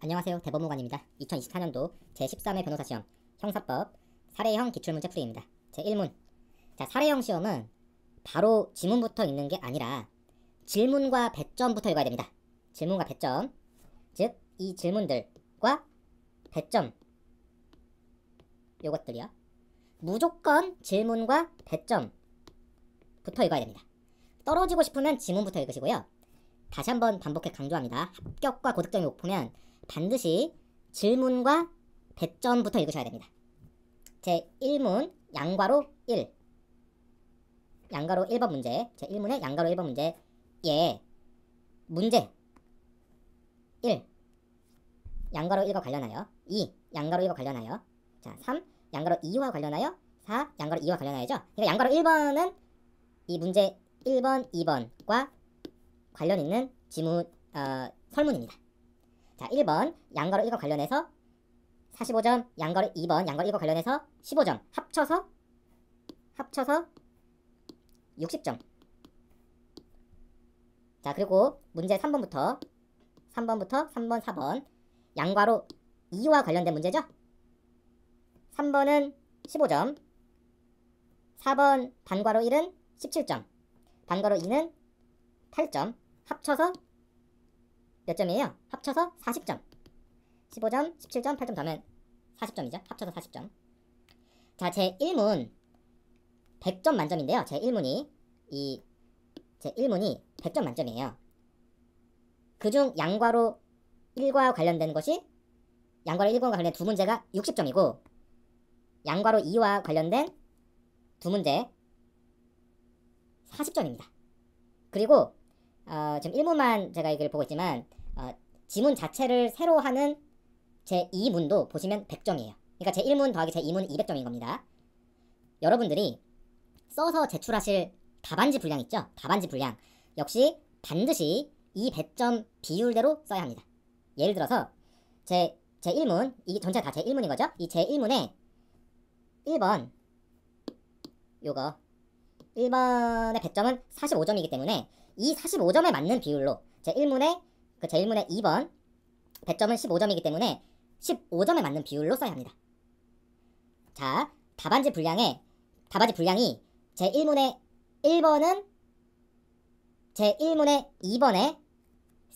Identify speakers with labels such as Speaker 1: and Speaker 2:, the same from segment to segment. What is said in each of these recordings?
Speaker 1: 안녕하세요. 대법무관입니다. 2024년도 제13회 변호사시험 형사법 사례형 기출문제 풀이입니다. 제1문. 자, 사례형 시험은 바로 지문부터 읽는 게 아니라 질문과 배점부터 읽어야 됩니다. 질문과 배점, 즉 이 질문들과 배점, 요것들이요. 무조건 질문과 배점부터 읽어야 됩니다. 떨어지고 싶으면 지문부터 읽으시고요. 다시 한번 반복해 강조합니다. 합격과 고득점이 목표면 반드시 질문과 배점부터 읽으셔야 됩니다. 제1문 양괄호 1. 양괄호 1번 문제. 제1문의 양괄호 1번 문제. 예. 문제 1. 양괄호 1과 관련하여. 2. 양괄호 1과 관련하여. 자, 3. 양괄호 2와 관련하여. 4. 양괄호 2와 관련하여죠. 그러니까 양괄호 1번은 이 문제 1번, 2번과 관련 있는 지문, 설문입니다. 자, 1번 양괄호 1과 관련해서 45점, 양괄호 2번 양괄호 1과 관련해서 15점, 합쳐서 60점. 자, 그리고 문제 3번부터 3번, 4번 양괄호 2와 관련된 문제죠. 3번은 15점, 4번 반괄호 1은 17점, 반괄호 2는 8점, 합쳐서 몇 점이에요? 합쳐서 40점. 15점, 17점, 8점 더하면 40점이죠. 합쳐서 40점. 자, 제1문 100점 만점인데요. 제1문이 100점 만점이에요. 그중 양괄호 1과 관련된 것이 양괄호 1과 관련된 두 문제가 60점이고 양괄호 2와 관련된 두 문제 40점입니다. 그리고 지금 1문만 제가 이걸 보고 있지만 지문 자체를 새로 하는 제2문도 보시면 100점이에요. 그러니까 제1문 더하기 제2문은 200점인 겁니다. 여러분들이 써서 제출하실 답안지 분량 있죠? 답안지 분량 역시 반드시 이 100점 비율대로 써야 합니다. 예를 들어서 제1문, 이게 전체 다 제1문인 거죠? 이 제1문에 1번 요거 1번의 100점은 45점이기 때문에 이 45점에 맞는 비율로 제1문의 2번 100점은 15점이기 때문에 15점에 맞는 비율로 써야 합니다. 자, 답안지 분량이 제1문의 1번은 제1문의 2번의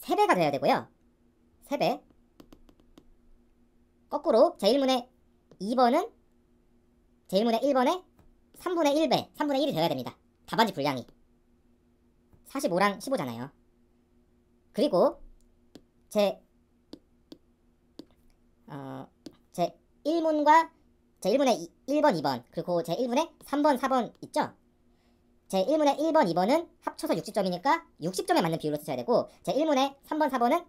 Speaker 1: 3배가 돼야 되고요. 3배. 거꾸로 제1문의 2번은 제1문의 1번의 3분의 1배, 3분의 1이 되어야 됩니다. 답안지 분량이 45랑 15잖아요. 그리고 제1문과 제1문의 1번, 2번 그리고 제1문의 3번, 4번 있죠? 제1문의 1번, 2번은 합쳐서 60점이니까 60점에 맞는 비율로 쓰셔야 되고 제1문의 3번, 4번은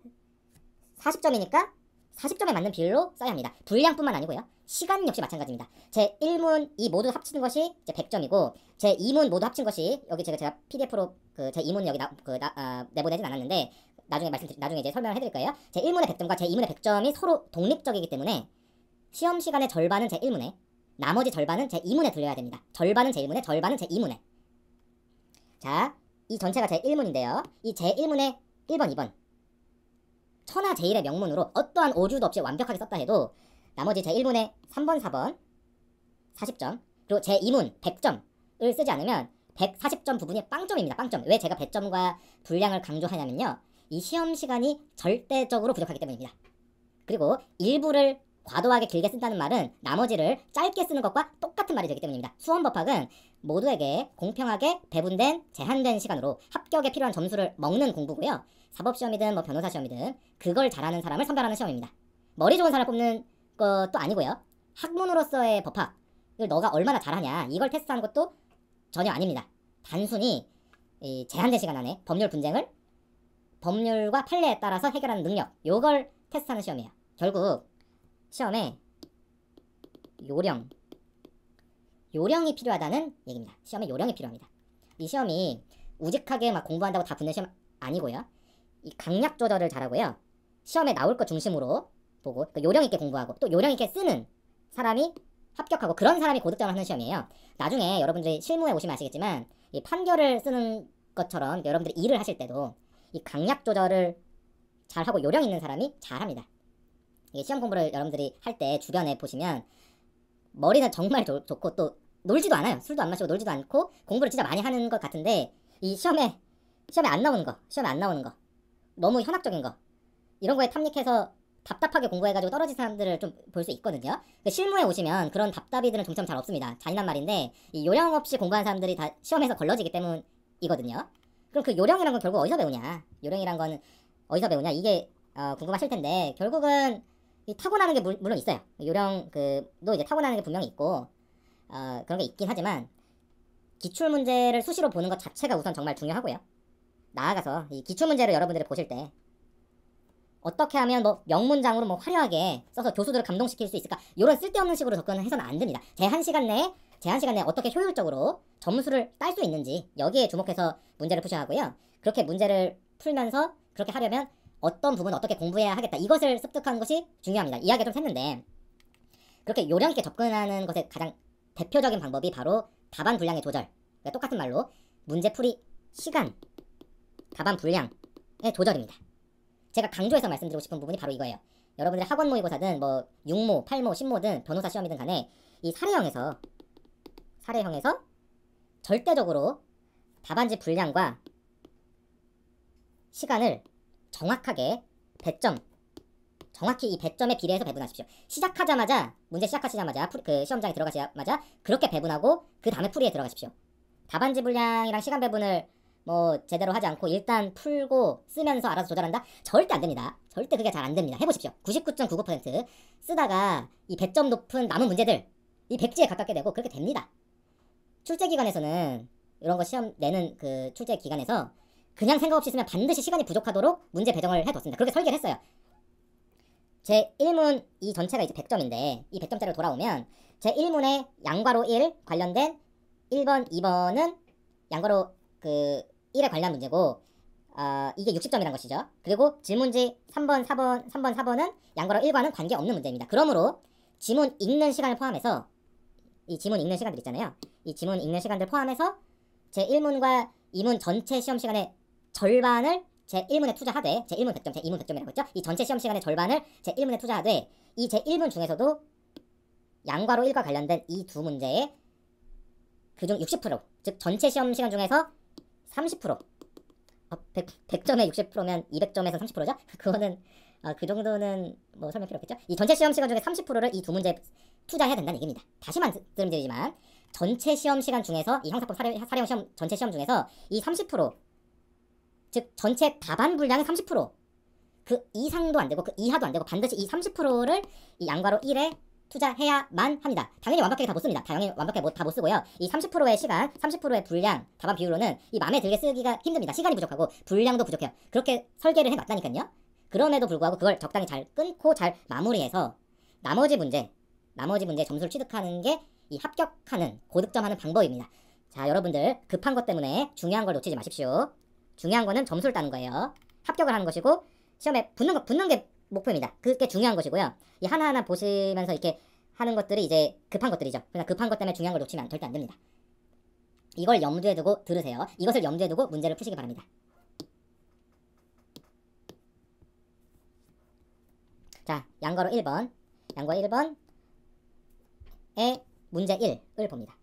Speaker 1: 40점이니까 40점에 맞는 비율로 써야 합니다. 분량뿐만 아니고요. 시간 역시 마찬가지입니다. 제1문 이 모두 합친 것이 이제 100점이고 제2문 모두 합친 것이 여기 제가 PDF로 제2문 여기 내보내진 않았는데 나중에 이제 설명을 해드릴 거예요. 제1문의 100점과 제2문의 100점이 서로 독립적이기 때문에 시험 시간의 절반은 제1문에 나머지 절반은 제2문에 들려야 됩니다. 절반은 제1문에 절반은 제2문에. 자, 이 전체가 제1문인데요. 이 제1문의 1번, 2번 천하제일의 명문으로 어떠한 오류도 없이 완벽하게 썼다 해도 나머지 제1문의 3번, 4번 40점 그리고 제2문 100점을 쓰지 않으면 140점 부분이 빵점입니다. 빵점. 왜 제가 배점과 분량을 강조하냐면요. 이 시험 시간이 절대적으로 부족하기 때문입니다. 그리고 일부를 과도하게 길게 쓴다는 말은 나머지를 짧게 쓰는 것과 똑같은 말이 되기 때문입니다. 수험법학은 모두에게 공평하게 배분된 제한된 시간으로 합격에 필요한 점수를 먹는 공부고요. 사법시험이든 변호사 시험이든 그걸 잘하는 사람을 선별하는 시험입니다. 머리 좋은 사람을 뽑는 것도 아니고요. 학문으로서의 법학, 이걸 너가 얼마나 잘하냐 이걸 테스트하는 것도 전혀 아닙니다. 단순히 이 제한된 시간 안에 법률 분쟁을 법률과 판례에 따라서 해결하는 능력, 요걸 테스트하는 시험이에요. 결국 시험에 요령이 필요하다는 얘기입니다. 시험에 요령이 필요합니다. 이 시험이 우직하게 막 공부한다고 다 붙는 시험 아니고요. 이 강약 조절을 잘하고요. 시험에 나올 것 중심으로 보고 요령 있게 공부하고 또 요령 있게 쓰는 사람이 합격하고 그런 사람이 고득점을 하는 시험이에요. 나중에 여러분들이 실무에 오시면 아시겠지만 이 판결을 쓰는 것처럼 여러분들이 일을 하실 때도 이 강약 조절을 잘하고 요령 있는 사람이 잘합니다. 이게 시험 공부를 여러분들이 할 때 주변에 보시면 머리는 정말 좋고 또 놀지도 않아요. 술도 안 마시고 놀지도 않고 공부를 진짜 많이 하는 것 같은데 이 시험에 안 나오는 거 너무 현학적인 거 이런 거에 탐닉해서 답답하게 공부해가지고 떨어진 사람들을 좀 볼 수 있거든요. 실무에 오시면 그런 답답이들은 좀처럼 잘 없습니다. 잔인한 말인데 이 요령 없이 공부한 사람들이 다 시험에서 걸러지기 때문이거든요. 그럼 그 요령이란 건 결국 어디서 배우냐? 요령이란 건 어디서 배우냐? 이게 궁금하실 텐데 결국은 이 타고나는 게 물론 있어요. 요령 그도 이제 타고나는 게 분명히 있고 그런 게 있긴 하지만 기출 문제를 수시로 보는 것 자체가 우선 정말 중요하고요. 나아가서 이 기출 문제를 여러분들이 보실 때 어떻게 하면 뭐 명문장으로 뭐 화려하게 써서 교수들을 감동시킬 수 있을까? 이런 쓸데없는 식으로 접근을 해서는 안 됩니다. 제한 시간 내에 어떻게 효율적으로 점수를 딸 수 있는지 여기에 주목해서 문제를 푸셔야 하고요. 그렇게 문제를 풀면서 그렇게 하려면 어떤 부분 어떻게 공부해야 하겠다. 이것을 습득하는 것이 중요합니다. 이야기가 좀 샜는데 그렇게 요령 있게 접근하는 것의 가장 대표적인 방법이 바로 답안 분량의 조절. 그러니까 똑같은 말로 문제풀이 시간, 답안 분량의 조절입니다. 제가 강조해서 말씀드리고 싶은 부분이 바로 이거예요. 여러분들이 학원 모의고사든 뭐 6모, 8모, 10모든 변호사 시험이든 간에 이 사례형에서 절대적으로 답안지 분량과 시간을 정확하게 정확히 이 배점에 비례해서 배분하십시오. 문제 시작하시자마자 그 시험장에 들어가시자마자 그렇게 배분하고 그 다음에 풀이에 들어가십시오. 답안지 분량이랑 시간 배분을 뭐 제대로 하지 않고 일단 풀고 쓰면서 알아서 조절한다? 절대 안 됩니다. 절대 그게 잘 안 됩니다. 해보십시오. 99.99% 쓰다가 이 배점 높은 남은 문제들 이 백지에 가깝게 되고 그렇게 됩니다. 출제 기간에서는 이런 거 시험 내는 그 출제 기간에서 그냥 생각 없이 쓰면 반드시 시간이 부족하도록 문제 배정을 해뒀습니다. 그렇게 설계를 했어요. 제 1문 이 전체가 이제 100점인데 이 100점짜리로 돌아오면 제 1문에 양괄호 1 관련된 1번, 2번은 양괄호 1에 관련 문제고 이게 60점이란 것이죠. 그리고 질문지 3번, 4번은 양괄호 1과는 관계없는 문제입니다. 그러므로 지문 읽는 시간을 포함해서 이 지문 읽는 시간들 있잖아요. 이 지문 읽는 시간들 포함해서 제 1문과 2문 전체 시험 시간의 절반을 제 1문에 투자하되 제 1문 100점, 제 2문 100점이라고 했죠. 이 전체 시험 시간의 절반을 제 1문에 투자하되 이 제 1문 중에서도 양괄호 1과 관련된 이 두 문제에 그중 60%, 즉 전체 시험 시간 중에서 30%, 100점에 60%면 200점에서 30%죠? 그거는 그 정도는 뭐 설명 필요 없겠죠? 이 전체 시험 시간 중에 30%를 이 두 문제에 투자해야 된다는 얘기입니다. 다시 말씀드리지만 전체 시험 시간 중에서 이 형사법 사례형 시험 전체 시험 중에서 이 30%, 즉 전체 답안 분량의 30%, 그 이상도 안 되고 그 이하도 안 되고 반드시 이 30%를 이 양괄호 1에 투자해야만 합니다. 당연히 완벽하게 다 못 씁니다. 당연히 완벽하게 다 못 쓰고요. 이 30%의 시간, 30%의 분량, 답안 비율로는 이 마음에 들게 쓰기가 힘듭니다. 시간이 부족하고 분량도 부족해요. 그렇게 설계를 해놨다니까요. 그럼에도 불구하고 그걸 적당히 잘 끊고 잘 마무리해서 나머지 문제 점수를 취득하는 게 이 합격하는 고득점하는 방법입니다. 자, 여러분들 급한 것 때문에 중요한 걸 놓치지 마십시오. 중요한 거는 점수를 따는 거예요. 합격을 하는 것이고 시험에 붙는 게 목표입니다. 그게 중요한 것이고요. 이 하나하나 보시면서 이렇게 하는 것들이 이제 급한 것들이죠. 그러나 급한 것 때문에 중요한 걸 놓치면 절대 안 됩니다. 이걸 염두에 두고 들으세요. 이것을 염두에 두고 문제를 푸시기 바랍니다. 자, 양괄호 1번의 문제 1을 봅니다.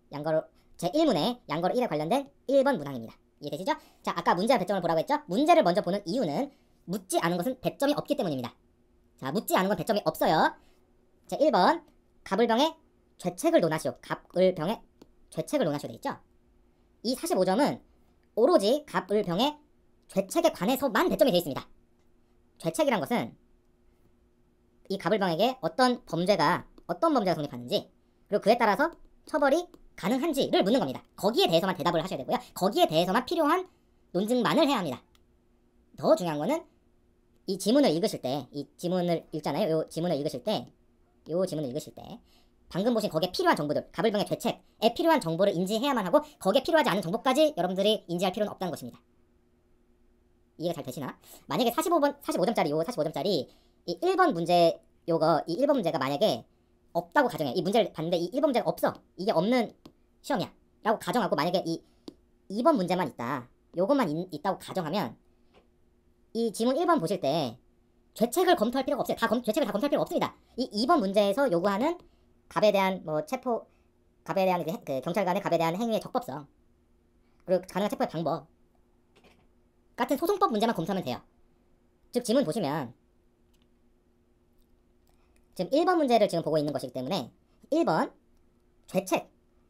Speaker 1: 제 1문에 양괄호 1에 관련된 1번 문항입니다. 이해되시죠? 자, 아까 문제와 배점을 보라고 했죠? 문제를 먼저 보는 이유는 묻지 않은 것은 배점이 없기 때문입니다. 자, 묻지 않은 건 배점이 없어요. 자, 1번 갑을병의 죄책을 논하시오. 갑을병의 죄책을 논하시오 돼 있죠? 이 45점은 오로지 갑을병의 죄책에 관해서만 배점이 되어 있습니다. 죄책이란 것은 이 갑을병에게 어떤 범죄가 성립하는지 그리고 그에 따라서 처벌이 가능한지를 묻는 겁니다. 거기에 대해서만 대답을 하셔야 되고요. 거기에 대해서만 필요한 논증만을 해야 합니다. 더 중요한 거는 이 지문을 읽으실 때, 이 지문을 읽잖아요. 요 지문을 읽으실 때 방금 보신 거기에 필요한 정보들, 갑을병의 죄책에 필요한 정보를 인지해야만 하고 거기에 필요하지 않은 정보까지 여러분들이 인지할 필요는 없다는 것입니다. 이해가 잘 되시나? 만약에 45점짜리 이 1번 문제 이 1번 문제가 만약에 없다고 가정해. 이 문제를 봤는데 이 1번 문제가 없어. 이게 없는 시험이야. 라고 가정하고 만약에 이 2번 문제만 있다. 요것만 있다고 가정하면 이 지문 1번 보실 때 죄책을 검토할 필요가 없어요. 죄책을 다 검토할 필요가 없습니다. 이 2번 문제에서 요구하는 갑에 대한 뭐 갑에 대한 그 경찰관의 갑에 대한 행위의 적법성, 그리고 가능한 체포의 방법 같은 소송법 문제만 검토하면 돼요. 즉 지문 보시면 지금 1번 문제를 지금 보고 있는 것이기 때문에 1번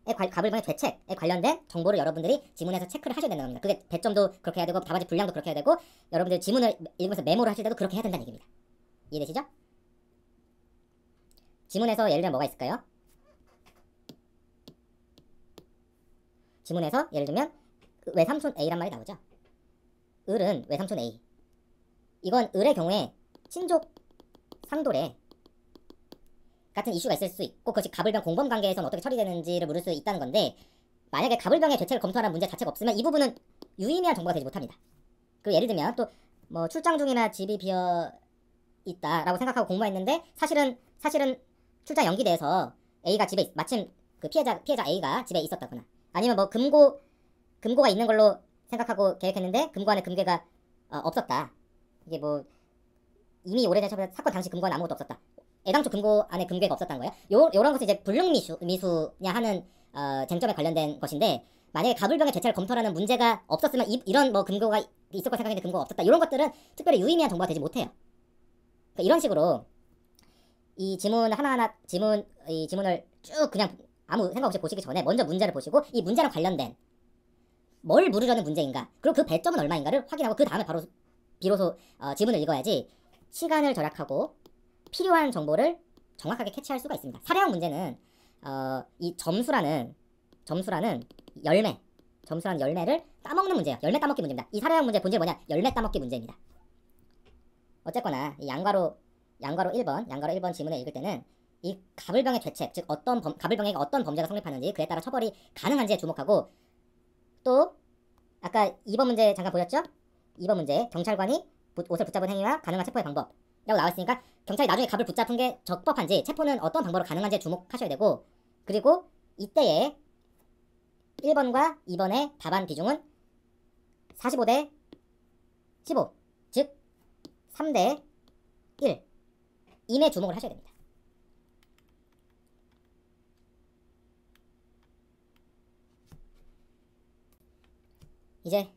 Speaker 1: 갑을병의 죄책에 관련된 정보를 여러분들이 지문에서 체크를 하셔야 된다는 겁니다. 그게 배점도 그렇게 해야 되고 답안지 분량도 그렇게 해야 되고 여러분들 지문을 읽으면서 메모를 하실 때도 그렇게 해야 된다는 얘기입니다. 이해되시죠? 지문에서 예를 들면 뭐가 있을까요? 지문에서 예를 들면 외삼촌 A란 말이 나오죠. 을은 외삼촌 A. 이건 을의 경우에 친족 상도례 같은 이슈가 있을 수 있고 그것이 갑을병 공범관계에서는 어떻게 처리되는지를 물을 수 있다는 건데, 만약에 갑을병의 죄책을 검토하는 문제 자체가 없으면 이 부분은 유의미한 정보가 되지 못합니다. 그리고 예를 들면 또 뭐 출장 중이나 집이 비어 있다라고 생각하고 공부했는데 사실은 출장 연기돼서 A가 집에 마침 그 피해자 A가 집에 있었다거나, 아니면 뭐 금고가 있는 걸로 생각하고 계획했는데 금고 안에 금괴가 없었다. 이게 뭐 이미 오래된 사건 당시 금고 안에 아무것도 없었다. 애당초 금고 안에 금괴가 없었다는 거예요. 요런 것은 이제 불능미수냐 하는 쟁점에 관련된 것인데, 만약에 갑을병의 죄책을 검토하는 문제가 없었으면 이런 뭐 금고가 있을 거 생각했는데 금고가 없었다. 이런 것들은 특별히 유의미한 정보가 되지 못해요. 그러니까 이런 식으로 이 지문 하나하나 이 지문을 쭉 그냥 아무 생각 없이 보시기 전에 먼저 문제를 보시고 이 문제랑 관련된 뭘 물으려는 문제인가, 그리고 그 배점은 얼마인가를 확인하고 그 다음에 비로소 지문을 읽어야지 시간을 절약하고 필요한 정보를 정확하게 캐치할 수가 있습니다. 사례형 문제는 이 점수라는 열매를 따먹는 문제예요. 열매 따먹기 문제입니다. 이 사례형 문제 본질이 뭐냐? 열매 따먹기 문제입니다. 어쨌거나 이 양가로 1번 지문을 읽을 때는 이 갑을병의 죄책, 즉 갑을병에게 어떤 범죄가 성립하는지 그에 따라 처벌이 가능한지에 주목하고, 또 아까 2번 문제 잠깐 보셨죠? 2번 문제 경찰관이 옷을 붙잡은 행위와 가능한 체포의 방법 라고 나왔으니까 경찰이 나중에 갑을 붙잡은 게 적법한지, 체포는 어떤 방법으로 가능한지에 주목하셔야 되고, 그리고 이때에 1번과 2번의 답안 비중은 45대 15, 즉 3대 1 임에 주목을 하셔야 됩니다. 이제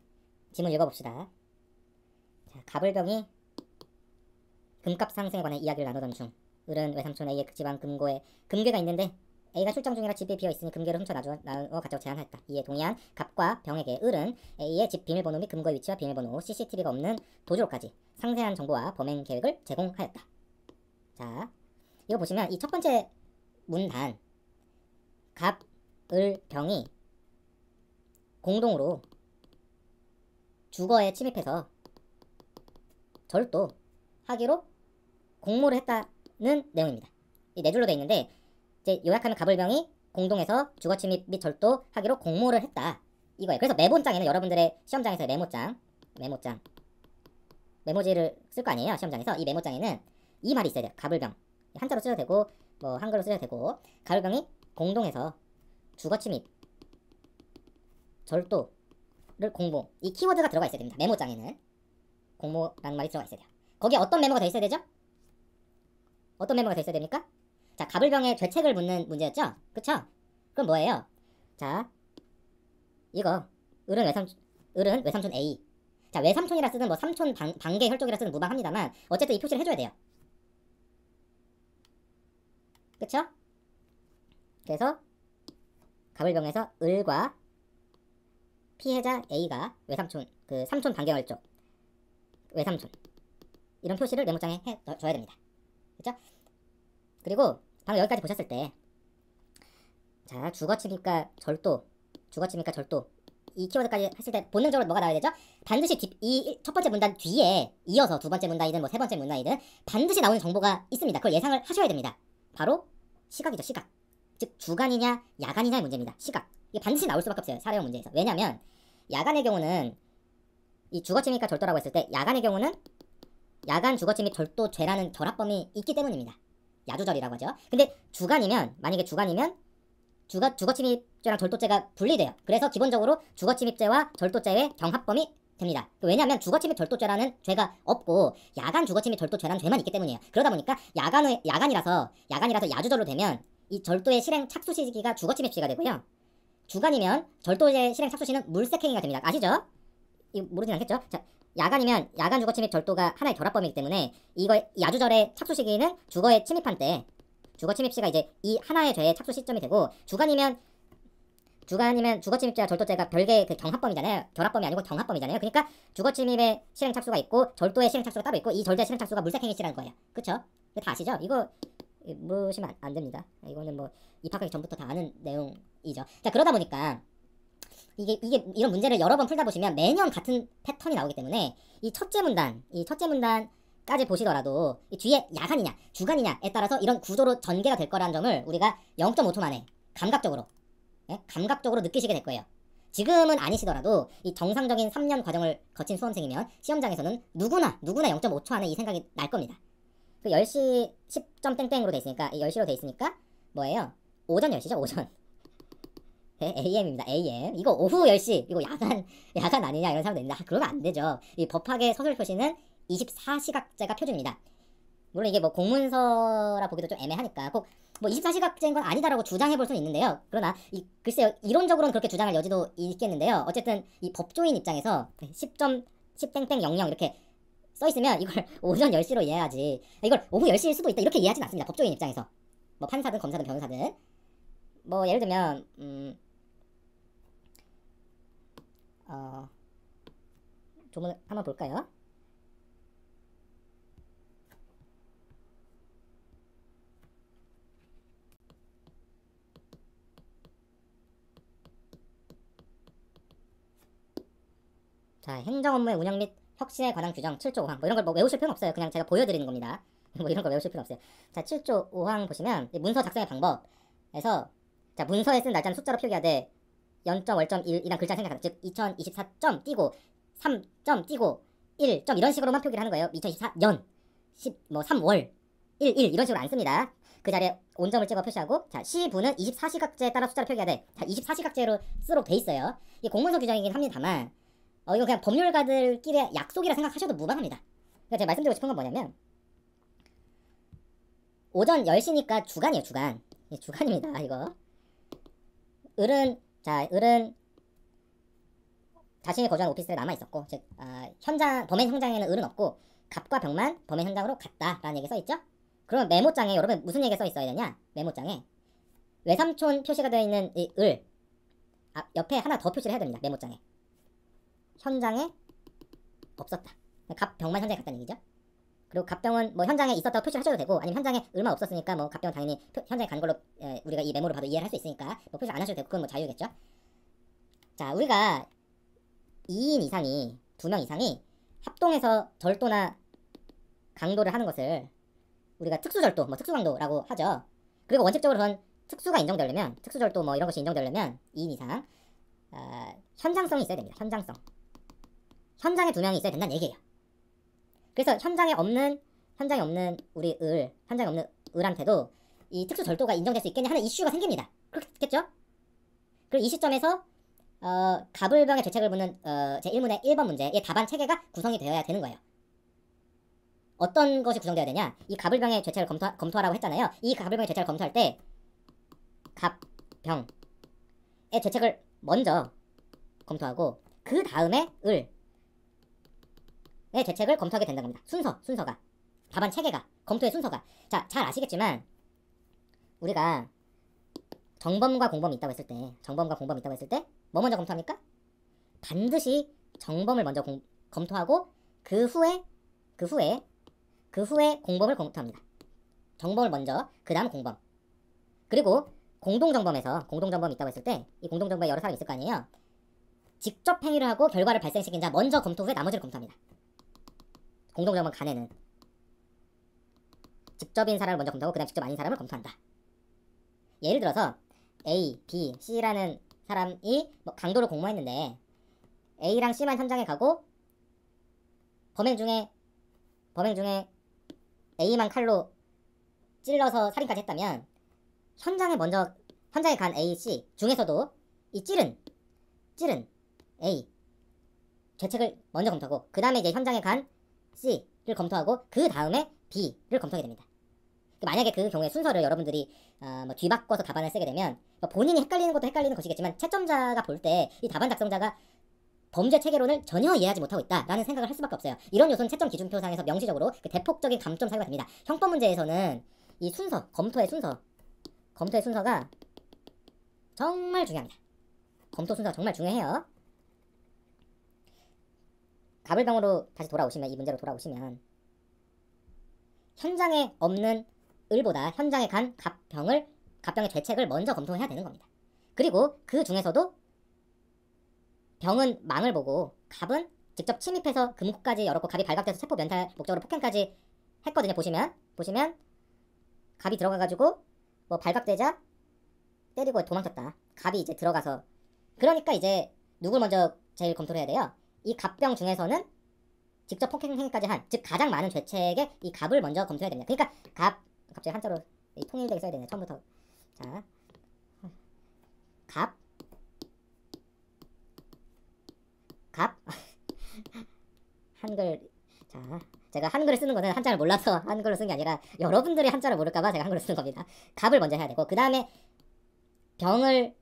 Speaker 1: 지문 읽어봅시다. 자, 갑을병이 금값 상승에 관해 이야기를 나누던 중 을은 외삼촌 A의 집안 금고에 금괴가 있는데 A가 출장 중이라 집이 비어있으니 금괴를 훔쳐 나누어 가자고 제안했다. 이에 동의한 갑과 병에게 을은 A의 집 비밀번호 및 금고의 위치와 비밀번호, CCTV가 없는 도주로까지 상세한 정보와 범행 계획을 제공하였다. 자, 이거 보시면 이 첫 번째 문단 갑, 을, 병이 공동으로 주거에 침입해서 절도하기로 공모를 했다는 내용입니다. 이 네 줄로 되어 있는데 이제 요약하면 갑을병이 공동해서 주거 침입 및 절도하기로 공모를 했다 이거예요. 그래서 메모장에는 여러분들의 시험장에서 메모지를 쓸 거 아니에요. 시험장에서 이 메모장에는 이 말이 있어야 돼요. 갑을병, 한자로 쓰셔도 되고 뭐 한글로 쓰셔도 되고, 갑을병이 공동해서 주거 침입, 절도를 공모, 이 키워드가 들어가 있어야 됩니다. 메모장에는 공모라는 말이 들어가 있어야 돼요. 거기에 어떤 메모가 더 있어야 되죠? 어떤 메모가 더 있어야 됩니까? 자, 갑을병의 죄책을 묻는 문제였죠? 그쵸? 그럼 뭐예요? 자, 이거 을은 외삼촌 A. 자, 외삼촌이라 쓰든 뭐 삼촌 반개 혈족이라 쓰든 무방합니다만 어쨌든 이 표시를 해줘야 돼요. 그쵸? 그래서 갑을병에서 을과 피해자 A가 외삼촌, 그 삼촌 반개 혈족 외삼촌, 이런 표시를 메모장에 해줘야 됩니다. 그쵸? 그리고 방금 여기까지 보셨을 때, 자, 주거침입과 절도 이 키워드까지 했을 때 본능적으로 뭐가 나와야 되죠? 반드시 이 첫 번째 문단 뒤에 이어서 두 번째 문단이든 뭐 세 번째 문단이든 반드시 나오는 정보가 있습니다. 그걸 예상을 하셔야 됩니다. 바로 시각이죠. 시각. 즉 주간이냐 야간이냐의 문제입니다. 시각. 이게 반드시 나올 수밖에 없어요. 사례형 문제에서. 왜냐하면 야간의 경우는 이 주거침입과 절도라고 했을 때 야간의 경우는 야간 주거침입 절도죄라는 결합범이 있기 때문입니다. 야주절이라고 하죠. 근데 만약에 주간이면 주거침입죄랑 절도죄가 분리돼요. 그래서 기본적으로 주거침입죄와 절도죄의 경합범이 됩니다. 왜냐하면 주거침입 절도죄라는 죄가 없고 야간 주거침입 절도죄라는 죄만 있기 때문이에요. 그러다 보니까 야간이라서 야주절로 되면 이 절도의 실행 착수 시기가 주거침입 시가 되고요. 주간이면 절도의 실행 착수 시는 물색행위가 됩니다. 아시죠? 이거 모르진 않겠죠? 자, 야간이면 야간 주거침입 절도가 하나의 결합범이기 때문에 이거 야주절의 착수 시기는 주거에 침입한 때 주거침입 시가 이제 이 하나의 죄의 착수 시점이 되고 주간이면 주거침입죄와 절도죄가 별개의 그 경합범이잖아요. 결합범이 아니고 경합범이잖아요. 그러니까 주거침입의 실행 착수가 있고 절도의 실행 착수가 따로 있고 이 절도의 실행 착수가 물색행위 시라는 거예요. 그쵸? 다 아시죠? 이거 모르시면 안 됩니다. 이거는 뭐 입학하기 전부터 다 아는 내용이죠. 자, 그러다 보니까 이게 이런 문제를 여러 번 풀다 보시면 매년 같은 패턴이 나오기 때문에 이 첫째 문단까지 보시더라도 이 뒤에 야간이냐 주간이냐에 따라서 이런 구조로 전개가 될 거라는 점을 우리가 0.5초 만에 감각적으로 느끼시게 될 거예요. 지금은 아니시더라도 이 정상적인 3년 과정을 거친 수험생이면 시험장에서는 누구나 0.5초 안에 이 생각이 날 겁니다. 그 10시 10점 땡땡으로 돼 있으니까 10시로 돼 있으니까 뭐예요? 오전 10시죠, 오전. 네, AM입니다. AM. 이거 오후 10시. 이거 야간 아니냐 이런 사람도 있는데 그러면 안 되죠. 이 법학의 서술 표시는 24시각제가 표준입니다. 물론 이게 뭐 공문서라 보기도 좀 애매하니까 꼭 뭐 24시각제인 건 아니다라고 주장해 볼 수는 있는데요. 그러나 글쎄요, 이론적으로는 그렇게 주장할 여지도 있겠는데요. 어쨌든 이 법조인 입장에서 10점 10땡땡00 이렇게 써 있으면 이걸 오전 10시로 이해해야지. 이걸 오후 10시일 수도 있다 이렇게 이해하진 않습니다. 법조인 입장에서. 뭐 판사든 검사든 변호사든. 뭐 예를 들면 조문 한번 볼까요? 자, 행정업무의 운영 및 혁신에 관한 규정 7조 5항. 뭐 이런 걸 뭐 외우실 필요는 없어요. 그냥 제가 보여드리는 겁니다. 뭐 이런 거 외우실 필요는 없어요. 자, 7조 5항 보시면 문서 작성의 방법에서 자, 문서에 쓴 날짜는 숫자로 표기하되 0점, 월점, 1이란 글자 생각한다. 즉 2024점 띄고 3점 띄고 1점 이런 식으로만 표기를 하는 거예요. 2024년 3월 1 이런 식으로 안 씁니다. 그 자리에 온점을 찍어 표시하고 자, 시분은 24시각제에 따라 숫자를 표기하되 자, 24시각제로 쓰도록 돼 있어요. 이게 공문서 규정이긴 합니다만 이거 그냥 법률가들끼리의 약속이라 생각하셔도 무방합니다. 그러니까 제가 말씀드리고 싶은 건 뭐냐면 오전 10시니까 주간이에요. 주간입니다. 이거 을은 자신이 거주하는 오피스에 남아있었고 즉 범행 현장에는 을은 없고 갑과 병만 범행 현장으로 갔다라는 얘기 써있죠? 그러면 메모장에 여러분 무슨 얘기가 써있어야 되냐? 메모장에 외삼촌 표시가 되어 있는 이 을 옆에 하나 더 표시를 해야 됩니다. 메모장에 현장에 없었다. 갑병만 현장에 갔다는 얘기죠. 그리고 갑병은 뭐 현장에 있었다고 표시를 하셔도 되고 아니면 현장에 을만 없었으니까 뭐 갑병은 당연히 현장에 간 걸로 우리가 이 메모를 봐도 이해를 할 수 있으니까 뭐 표시 안 하셔도 되고 그건 뭐 자유겠죠. 자, 우리가 2명 이상이 합동해서 절도나 강도를 하는 것을 우리가 특수절도, 뭐 특수강도라고 하죠. 그리고 원칙적으로 그런 특수가 인정되려면 특수절도 뭐 이런 것이 인정되려면 2인 이상 현장성이 있어야 됩니다. 현장에 2명이 있어야 된다는 얘기예요. 그래서 현장에 없는 을한테도 이 특수절도가 인정될 수 있겠냐 하는 이슈가 생깁니다. 그렇겠죠? 그리고 이 시점에서 갑을병의 죄책을 묻는 제1문의 1번 문제의 답안 체계가 구성이 되어야 되는 거예요. 어떤 것이 구성되어야 되냐? 이 갑을병의 죄책을 검토하라고 했잖아요. 이 갑을병의 죄책을 검토할 때 갑병의 죄책을 먼저 검토하고 그 다음에 을의 죄책을 검토하게 된다는 겁니다. 순서가 답안 체계가 검토의 순서가 자, 잘 아시겠지만 우리가 정범과 공범이 있다고 했을 때 뭐 먼저 검토합니까? 반드시 정범을 먼저 검토하고 그 후에 공범을 검토합니다. 정범을 먼저 그 다음 공범. 그리고 공동정범이 있다고 했을 때 이 공동정범에 여러 사람이 있을 거 아니에요. 직접 행위를 하고 결과를 발생시킨 자 먼저 검토 후에 나머지를 검토합니다. 공동정범 간에는 직접인 사람을 먼저 검토하고 그 다음 직접 아닌 사람을 검토한다. 예를 들어서 A, B, C라는 사람이 뭐 강도를 공모했는데 A랑 C만 현장에 가고 범행 중에 A만 칼로 찔러서 살인까지 했다면 현장에 간 A, C 중에서도 이 찌른 A 죄책을 먼저 검토하고 그 다음에 이제 현장에 간 C를 검토하고 그 다음에 B를 검토하게 됩니다. 만약에 그 경우에 순서를 여러분들이 뭐 뒤바꿔서 답안을 쓰게 되면 뭐 본인이 헷갈리는 것도 헷갈리는 것이겠지만 채점자가 볼 때 이 답안 작성자가 범죄 체계론을 전혀 이해하지 못하고 있다라는 생각을 할 수밖에 없어요. 이런 요소는 채점 기준표상에서 명시적으로 그 대폭적인 감점 사유가 됩니다. 형법 문제에서는 이 순서, 검토의 순서가 정말 중요합니다. 검토 순서가 정말 중요해요. 갑을병으로 다시 돌아오시면, 이 문제로 돌아오시면 현장에 없는 을보다 현장에 간 갑병의 죄책을 먼저 검토해야 되는 겁니다. 그리고 그 중에서도 병은 망을 보고 갑은 직접 침입해서 금고까지 열었고 갑이 발각돼서 체포 면탈 목적으로 폭행까지 했거든요. 보시면 갑이 들어가가지고 뭐 발각되자 때리고 도망쳤다. 갑이 이제 들어가서, 그러니까 이제 누굴 먼저 제일 검토를 해야 돼요? 이 갑병 중에서는 직접 폭행 행위까지 한, 즉 가장 많은 죄책에 이 갑을 먼저 검토해야 됩니다. 그러니까 갑자기 한자로 통일되게 써야 되네. 처음부터. 자, 갑 한글. 자, 제가 한글을 쓰는 거는 한자를 몰라서 한글로 쓴 게 아니라 여러분들이 한자를 모를까봐 제가 한글로 쓰는 겁니다. 갑을 먼저 해야 되고 그 다음에 병을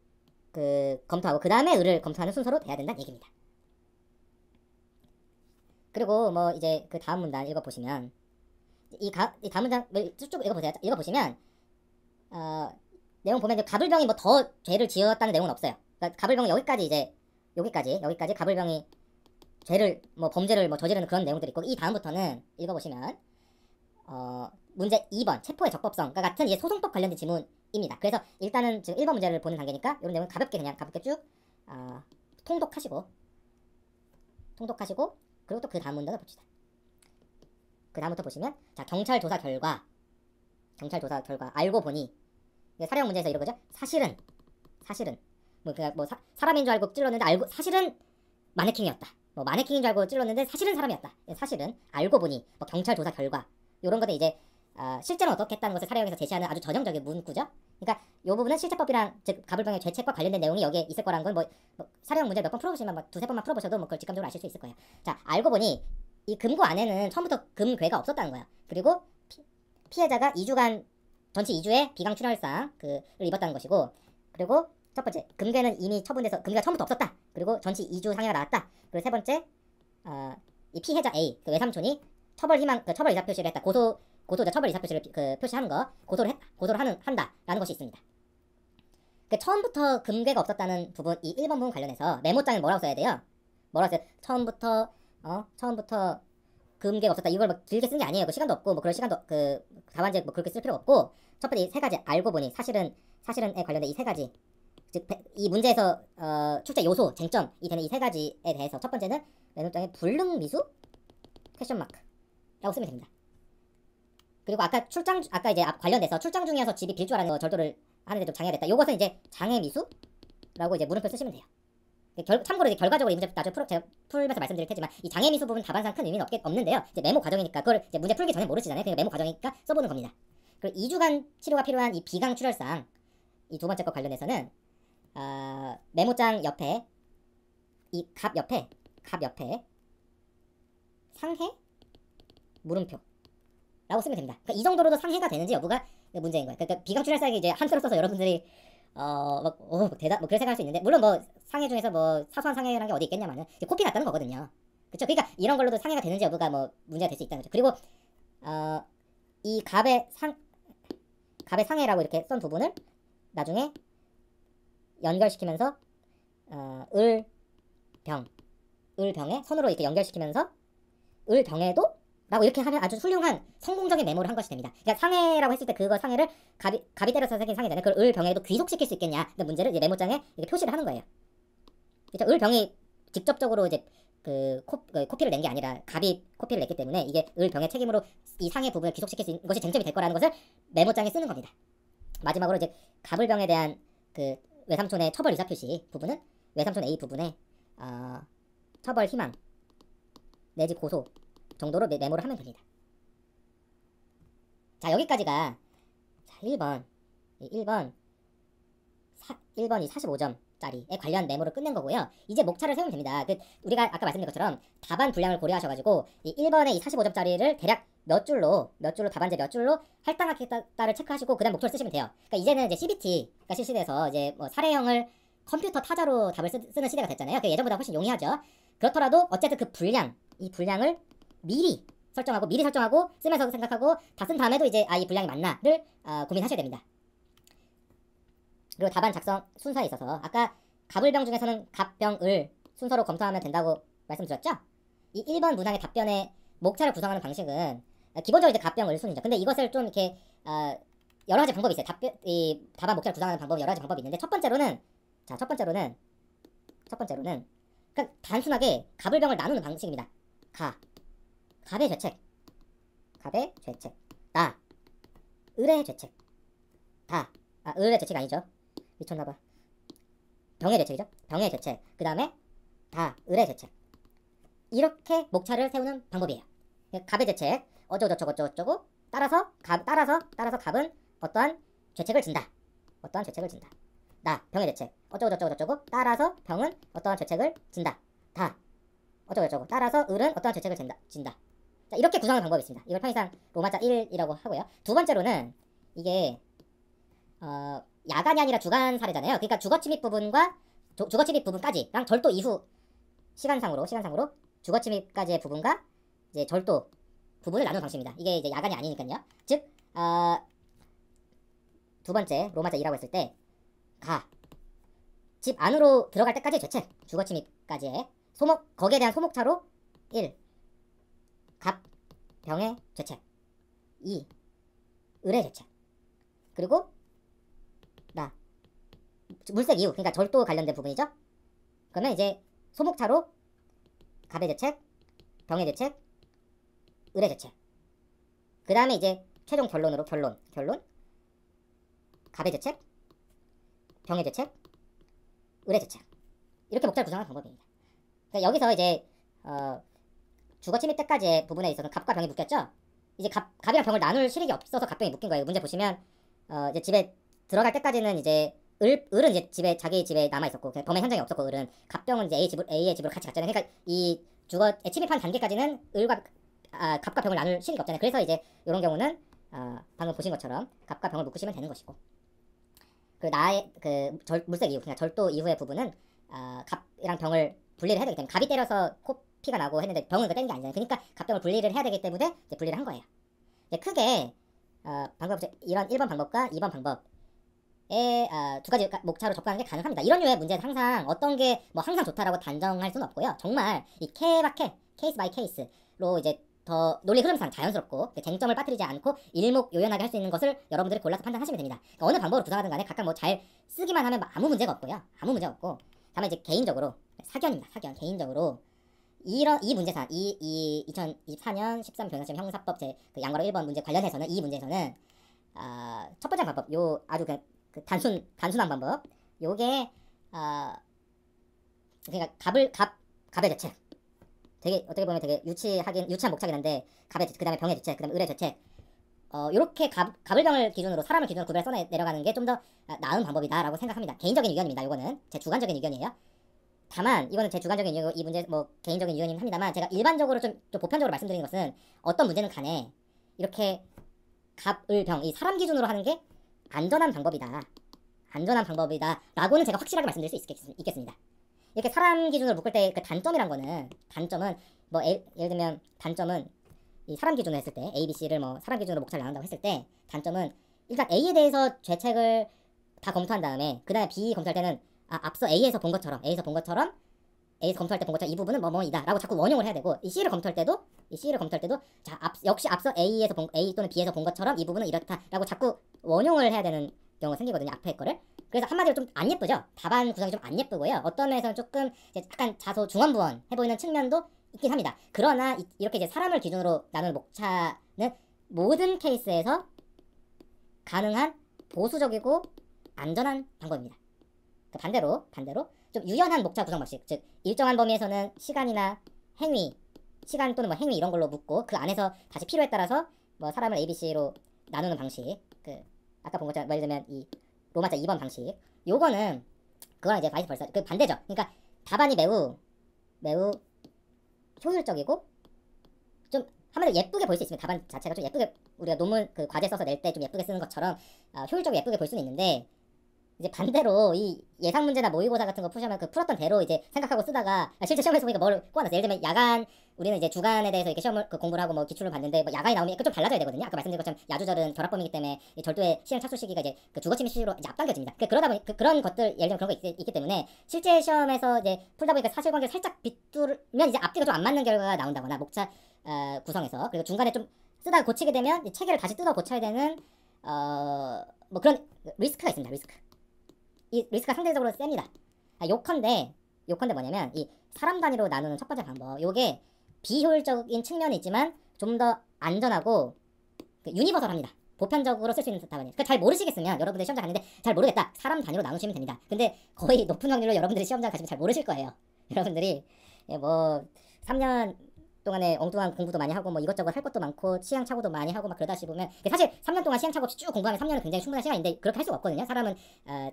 Speaker 1: 검토하고 그 다음에 을을 검토하는 순서로 돼야 된다는 얘기입니다. 그리고 뭐 이제 그 다음 문단 읽어보시면 이 다음 문장 쭉 읽어보세요. 읽어보시면 내용 보면 이제 갑을병이 뭐 더 죄를 지었다는 내용은 없어요. 그러니까 갑을병이 여기까지 갑을병이 죄를 뭐 범죄를 뭐 저지르는 그런 내용들이 있고, 이 다음부터는 읽어보시면 문제 2번 체포의 적법성과 같은 이제 소송법 관련된 지문입니다. 그래서 일단은 지금 1번 문제를 보는 단계니까 이런 내용은 가볍게 쭉 통독하시고 그리고 또 그 다음 문단을 봅시다. 그 다음부터 보시면 자, 경찰 조사 결과 알고 보니 사령 문제에서 이런 거죠. 사실은 뭐 그냥 뭐 사람인 줄 알고 찔렀는데 사실은 마네킹이었다. 뭐 마네킹인 줄 알고 찔렀는데 사실은 사람이었다. 사실은 알고 보니 뭐 경찰 조사 결과 이런 것들 이제 실제로 어떻게 했다는 것을 사령에서 제시하는 아주 전형적인 문구죠. 그러니까 이 부분은 실제법이랑 즉 갑을병의 죄책과 관련된 내용이 여기에 있을 거라는 건 뭐 사령 문제 몇 번 풀어보시면 막 두세 번만 풀어보셔도 뭐 그걸 직감적으로 아실 수 있을 거예요. 자, 알고 보니 이 금고 안에는 처음부터 금괴가 없었다는 거예요. 그리고 피해자가 2주간 전치 2주에 비강 출혈상을 입었다는 것이고, 그리고 첫 번째, 금괴는 이미 처분돼서 금괴가 처음부터 없었다. 그리고 전치 2주 상해가 나왔다. 그리고 세 번째, 이 피해자 A, 외삼촌이 처벌 의사 표시를 했다. 고소자 처벌 의사 표시를 표시하는 거 고소를 한다라는 것이 있습니다. 처음부터 금괴가 없었다는 부분, 이 1번 부분 관련해서 메모장에 뭐라고 써야 돼요? 뭐라고 써요? 처음부터 금괴가 없었다. 이걸 뭐 길게 쓴 게 아니에요. 시간도 없고 뭐 그럴 시간도 답안지에 뭐 그렇게 쓸 필요가 없고, 첫 번째 이 세 가지 알고 보니 사실은에 관련된 이 세 가지, 즉 이 문제에서 출제 요소 쟁점이 되는 이 세 가지에 대해서 첫 번째는 메모장에 불능 미수 퀘션 마크라고 쓰면 됩니다. 그리고 아까 이제 관련돼서 출장 중이어서 집이 빌 줄 알았는 절도를 하는데 좀 장애가 됐다. 요것은 이제 장애 미수라고 이제 물음표 쓰시면 돼요. 참고로 이제 결과적으로 이 문제 나중에 제가 풀면서 말씀드릴 테지만 이 장애 미수 부분 답안상 큰 의미는 없는데요. 이제 메모 과정이니까 그걸 이제 문제 풀기 전에 모르시잖아요. 그러니까 메모 과정이니까 써보는 겁니다. 그리고 2주간 치료가 필요한 이 비강 출혈상, 이 두 번째 것 관련해서는 메모장 옆에 이 갑 옆에 상해 물음표라고 쓰면 됩니다. 그러니까 이 정도로도 상해가 되는지 여부가 문제인 거예요. 그러니까 비강 출혈상이 이제 한자로 써서 여러분들이 그렇게 생각할 수 있는데, 물론 뭐 상해 중에서 뭐 사소한 상해라는 게 어디 있겠냐마는 코피 났다는 거거든요. 그렇죠? 그러니까 이런 걸로도 상해가 되는지 여부가 뭐 문제가 될 수 있다는 거죠. 그리고 이 갑의 상해라고 이렇게 쓴 부분을 나중에 연결시키면서 을병에 손으로 이렇게 연결시키면서 을병에도 라고 이렇게 하면 아주 훌륭한 성공적인 메모를 한 것이 됩니다. 그러니까 상해라고 했을 때 그거 상해를 갑이 때려서 생긴 상해잖아요. 그걸 을병에도 귀속시킬 수 있겠냐. 근데 문제를 이제 메모장에 이렇게 표시를 하는 거예요. 그렇죠? 을병이 직접적으로 이제 코피를 낸 게 아니라 갑이 코피를 냈기 때문에 이게 을병의 책임으로 이 상해 부분을 귀속시킬 수 있는 것이 쟁점이 될 거라는 것을 메모장에 쓰는 겁니다. 마지막으로 이제 갑을병에 대한 외삼촌의 처벌 의사 표시 부분은 외삼촌 A 부분에 처벌 희망 내지 고소 정도로 메모를 하면 됩니다. 자, 여기까지가 1번 이 45점 45점짜리에 관련 메모를 끝낸 거고요. 이제 목차를 세우면 됩니다. 우리가 아까 말씀드린 것처럼 답안 분량을 고려하셔가지고 이 1번의 이 45점짜리를 대략 몇 줄로 답안지 몇 줄로 할당하겠다를 체크하시고 그다음 목표를 쓰시면 돼요. 그러니까 이제는 이제 CBT가 실시돼서 이제 뭐 사례형을 컴퓨터 타자로 답을 쓰는 시대가 됐잖아요. 예전보다 훨씬 용이하죠. 그렇더라도 어쨌든 그 분량, 이 분량을 미리 설정하고 쓰면서 생각하고 다 쓴 다음에도 이제 이 분량이 맞나를 고민하셔야 됩니다. 그리고 답안 작성 순서에 있어서 아까 갑을병 중에서는 갑병을 순서로 검토하면 된다고 말씀드렸죠? 이 1번 문항의 답변의 목차를 구성하는 방식은 기본적으로 이제 갑병을 순이죠. 근데 이것을 좀 이렇게 여러 가지 방법이 있어요. 이 답안 목차를 구성하는 방법은 여러 가지 방법이 있는데 첫 번째로는 그러니까 단순하게 갑을병을 나누는 방식입니다. 갑의 죄책, 을의 죄책, 을의 죄책이 아니죠. 미쳤나봐. 병의 죄책이죠. 병의 죄책. 그 다음에 을의 죄책. 이렇게 목차를 세우는 방법이에요. 갑의 죄책 어쩌고저쩌고 따라서 갑은 어떠한 죄책을 진다. 병의 죄책 어쩌고저쩌고 따라서 병은 어떠한 죄책을 진다. 어쩌고저쩌고 따라서 을은 어떠한 죄책을 진다. 자, 이렇게 구성하는 방법이 있습니다. 이걸 편의상 로마자 1이라고 하고요. 두 번째로는 이게 야간이 아니라 주간 사례잖아요. 그러니까 주거침입 부분과 주거침입 부분까지랑 절도 이후 시간상으로 주거침입까지의 부분과 이제 절도 부분을 나누는 방식입니다. 이게 이제 야간이 아니니까요. 즉 두 번째 로마자 2라고 했을 때 집 안으로 들어갈 때까지의 죄책, 주거침입까지의 거기에 대한 소목차로 1. 갑, 병의 죄책 2. 을의 죄책 그리고 물색 이후, 그러니까 절도 관련된 부분이죠. 그러면 이제 소목차로 갑의 죄책, 병의 죄책, 을의 죄책. 그 다음에 이제 최종 결론 갑의 죄책, 병의 죄책, 을의 죄책. 이렇게 목차를 구성하는 방법입니다. 그러니까 여기서 이제 주거 침입 때까지의 부분에 있어서 갑과 병이 묶였죠. 이제 갑이랑 병을 나눌 실익이 없어서 갑병이 묶인 거예요. 문제 보시면 이제 집에 들어갈 때까지는 이제 을은 이제 자기 집에 남아 있었고 범행 현장이 없었고 을은 갑병은 이제 A의 집으로 같이 갔잖아요. 그러니까 이 주거에 침입한 단계까지는 갑과 병을 나눌 실익이 없잖아요. 그래서 이제 이런 경우는 방금 보신 것처럼 갑과 병을 묶으시면 되는 것이고 물색 이후, 그러니까 절도 이후의 부분은 갑이랑 병을 분리를 해야 되기 때문에 갑이 때려서 피가 나고 했는데 병은 때린 게 아니잖아요. 그러니까 갑병을 분리를 해야 되기 때문에 이제 분리를 한 거예요. 이제 크게 방금 이런 1번 방법과 2번 방법에 두 가지 목차로 접근하는 게 가능합니다. 이런 류의 문제는 항상 어떤 게 뭐 항상 좋다라고 단정할 수는 없고요. 정말 이 케이스 바이 케이스로 이제 더 논리 흐름상 자연스럽고 쟁점을 빠뜨리지 않고 일목요연하게 할 수 있는 것을 여러분들이 골라서 판단하시면 됩니다. 그러니까 어느 방법으로 구성하든 간에 각각 뭐 잘 쓰기만 하면 아무 문제가 없고요. 다만 이제 개인적으로 사견입니다. 개인적으로 이 문제사 2024년 13 변호사시험 형사법 그 양괄호 1번 문제 관련해서는 이 문제에서는 첫 번째 방법 요 아주 그 단순한 방법 요게 그러니까 갑의 죄책 되게 어떻게 보면 되게 유치한 목차긴 한데 그 다음에 병의 죄책 그 다음에 을의 죄책 요렇게 갑을병을 기준으로 사람을 기준으로 구별 써내려가는 게 좀 더 나은 방법이다라고 생각합니다. 개인적인 의견입니다. 요거는 제 주관적인 의견이에요. 다만 이거는 제 주관적인 의견이고 이 문제 뭐 개인적인 의견이긴 합니다만 제가 일반적으로 좀 보편적으로 말씀드리는 것은 어떤 문제는 간에 이렇게 갑을병 이 사람 기준으로 하는 게 안전한 방법이다라고는 제가 확실하게 말씀드릴 수 있겠습니다. 이렇게 사람 기준으로 묶을 때 그 단점은 뭐 예를 들면 단점은 이 사람 기준으로 했을 때 A, B, C를 뭐 사람 기준으로 목차를 나눈다고 했을 때 단점은 일단 A에 대해서 죄책을 다 검토한 다음에 그 다음에 B 검토할 때는 앞서 A에서 본 것처럼 A에서 검토할 때 본 것처럼 이 부분은 뭐뭐이다 라고 자꾸 원용을 해야 되고 이 C를 검토할 때도 역시 앞서 A 또는 B에서 본 것처럼 이 부분은 이렇다 라고 자꾸 원용을 해야 되는 경우가 생기거든요. 앞에 거를. 그래서 한마디로 좀 안 예쁘죠. 답안 구성이 좀 안 예쁘고요. 어떤 면에서는 조금 약간 자소 중언부언해 보이는 측면도 있긴 합니다. 그러나 이렇게 이제 사람을 기준으로 나누는 목차는 모든 케이스에서 가능한 보수적이고 안전한 방법입니다. 반대로 좀 유연한 목차 구성 방식, 즉 일정한 범위에서는 시간 또는 뭐 행위 이런 걸로 묶고 그 안에서 다시 필요에 따라서 뭐 사람을 A, B, C로 나누는 방식, 아까 본 것처럼 예를 들면 이 로마자 2번 방식, 요거는 그거랑 이제 바이스 벌써 그 반대죠. 그러니까 답안이 매우 효율적이고 좀 한마디로 예쁘게 볼 수 있으면 답안 자체가 좀 예쁘게 우리가 논문 그 과제 써서 낼 때 좀 예쁘게 쓰는 것처럼 효율적으로 예쁘게 볼 수는 있는데 이제 반대로 이 예상 문제나 모의고사 같은 거 푸시면 그 풀었던 대로 이제 생각하고 쓰다가 실제 시험에서 보니까 뭘 꼬아놨어. 예를 들면 야간 우리는 이제 주간에 대해서 이렇게 시험을 그 공부를 하고 뭐 기출을 봤는데 뭐 야간이 나오면 좀 달라져야 되거든요. 아까 말씀드린 것처럼 야주절은 결합범이기 때문에 이 절도의 시행 착수 시기가 이제 그 주거침입 시기로 이제 앞당겨집니다. 그러다 보니 그런 것들 예를 들면 그런 거 있기 때문에 실제 시험에서 이제 풀다 보니까 사실관계를 살짝 비뚤면 이제 앞뒤가 좀 안 맞는 결과가 나온다거나 목차 구성에서 그리고 중간에 좀 쓰다가 고치게 되면 이 체계를 다시 뜯어 고쳐야 되는 뭐 그런 리스크가 있습니다. 이 리스크가 상대적으로 셉니다. 요컨대 뭐냐면 이 사람 단위로 나누는 첫 번째 방법. 요게 비효율적인 측면이 있지만 좀 더 안전하고 유니버설합니다. 보편적으로 쓸 수 있는 답안이에요. 그러니까 잘 모르시겠으면 여러분들 시험장 갔는데 잘 모르겠다. 사람 단위로 나누시면 됩니다. 근데 거의 높은 확률로 여러분들이 시험장 가시면 잘 모르실 거예요. 여러분들이 뭐 3년 동안에 엉뚱한 공부도 많이 하고 뭐 이것저것 할 것도 많고 시행착오도 많이 하고 막 그러다 보면 사실 3년 동안 시행착오 없이 쭉 공부하면 3년은 굉장히 충분한 시간인데 그렇게 할 수가 없거든요. 사람은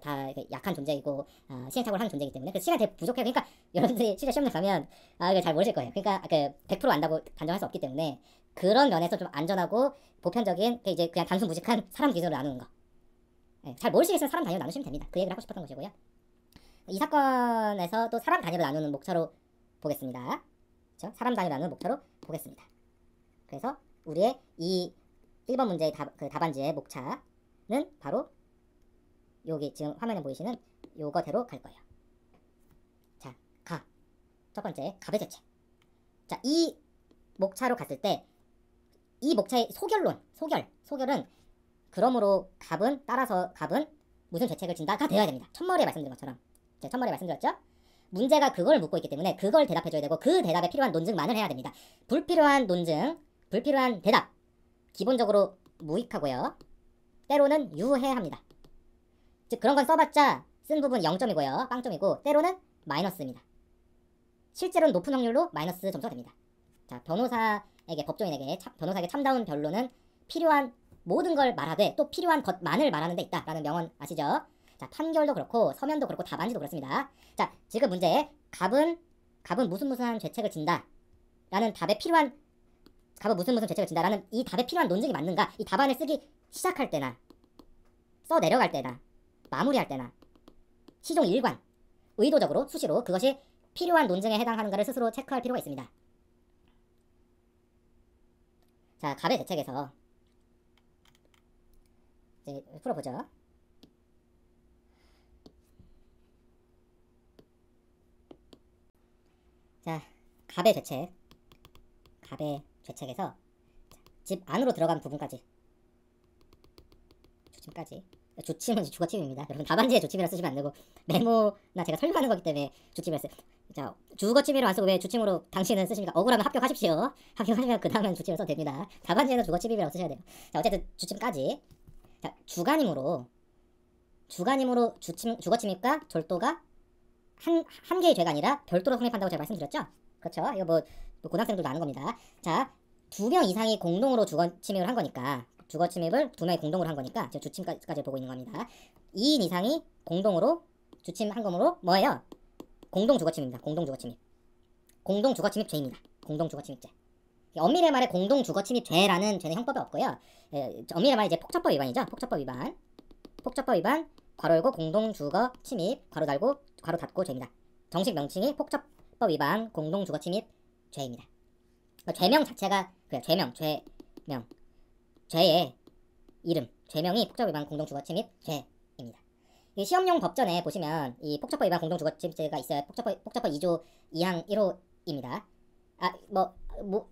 Speaker 1: 다 약한 존재이고 시행착오를 하는 존재이기 때문에 그 시간이 되게 부족해요. 그러니까 여러분들이 실제 시험장 가면 이거 잘 모르실 거예요. 그러니까 그 100% 안다고 단정할 수 없기 때문에 그런 면에서 좀 안전하고 보편적인 이제 그냥 단순 무식한 사람 기준으로 나누는 거. 잘 모르시겠으면 사람 단위로 나누시면 됩니다. 그 얘기를 하고 싶었던 것이고요. 이 사건에서 또 사람 단위로 나누는 목차로 보겠습니다. 그렇죠? 사람 단위로 나누는 목차로 보겠습니다. 그래서 우리의 이 1번 문제의 그 답안지의 목차는 바로 여기 지금 화면에 보이시는 요거대로 갈 거예요. 자, 첫 번째 갑의 대체. 자, 이 목차로 갔을 때 이 목차의 소결은 그러므로 갑은 무슨 죄책을 진다가 되어야 됩니다. 첫머리에 말씀드린 것처럼 제가 첫머리에 말씀드렸죠? 문제가 그걸 묻고 있기 때문에 그걸 대답해줘야 되고 그 대답에 필요한 논증만을 해야 됩니다. 불필요한 논증, 불필요한 대답 기본적으로 무익하고요. 때로는 유해합니다. 즉 그런 건 써봤자 쓴 부분 0점이고요. 빵점이고 때로는 마이너스입니다. 실제로는 높은 확률로 마이너스 점수가 됩니다. 자, 법조인에게 변호사에게 참다운 변론은 필요한 모든 걸 말하되 또 필요한 것만을 말하는 데 있다라는 명언 아시죠? 자, 판결도 그렇고 서면도 그렇고 답안지도 그렇습니다. 자, 지금 문제 갑은 무슨 죄책을 진다 라는 답에 필요한 갑은 무슨 죄책을 진다라는 이 답에 필요한 논증이 맞는가? 이 답안을 쓰기 시작할 때나 써 내려갈 때나 마무리할 때나 시종 일관 의도적으로 수시로 그것이 필요한 논증에 해당하는가를 스스로 체크할 필요가 있습니다. 자, 갑의 대책에서 이제 풀어보죠. 자, 갑의 죄책에서 집 안으로 들어간 부분까지 주침은 주거침입니다. 여러분 답안지에 주침이라 쓰시면 안 되고 메모나 제가 설명하는 거기 때문에 주침이라 써요. 자, 주거침이로 안 쓰고 왜 주침으로 당신은 쓰십니까? 억울하면 합격하십시오. 합격하시면 그 다음엔 주침을 써도 됩니다. 답안지에는 주거침입이라고 쓰셔야 돼요. 자, 어쨌든 주침까지. 자, 주간이므로 주거침입과 절도가 한 개의 죄가 아니라 별도로 성립한다고 제가 말씀드렸죠? 그렇죠? 이거 뭐 고등학생들도 아는 겁니다. 자, 2명 이상이 공동으로 주거침입을 한 거니까 주거침입을 2명이 공동으로 한 거니까 지금 주침까지 보고 있는 겁니다. 2인 이상이 공동으로 주침한 거므로 뭐예요? 공동주거침입니다. 공동주거침입죄입니다. 공동주거침입죄. 엄밀히 말해 공동주거침입죄라는 죄는 형법에 없고요. 엄밀히 말해 이제 폭처법 위반이죠. 폭처법 위반 괄호 열고 공동주거침입 괄호 닫고 죄입니다. 정식 명칭이 폭처법 위반 공동주거침입죄입니다. 죄명 자체가 그래요. 죄의 이름, 죄명이 폭처법 위반 공동주거침입죄입니다. 이 시험용 법전에 보시면 이 폭처법 위반 공동주거침입죄가 있어요. 폭처법 2조 2항 1호입니다.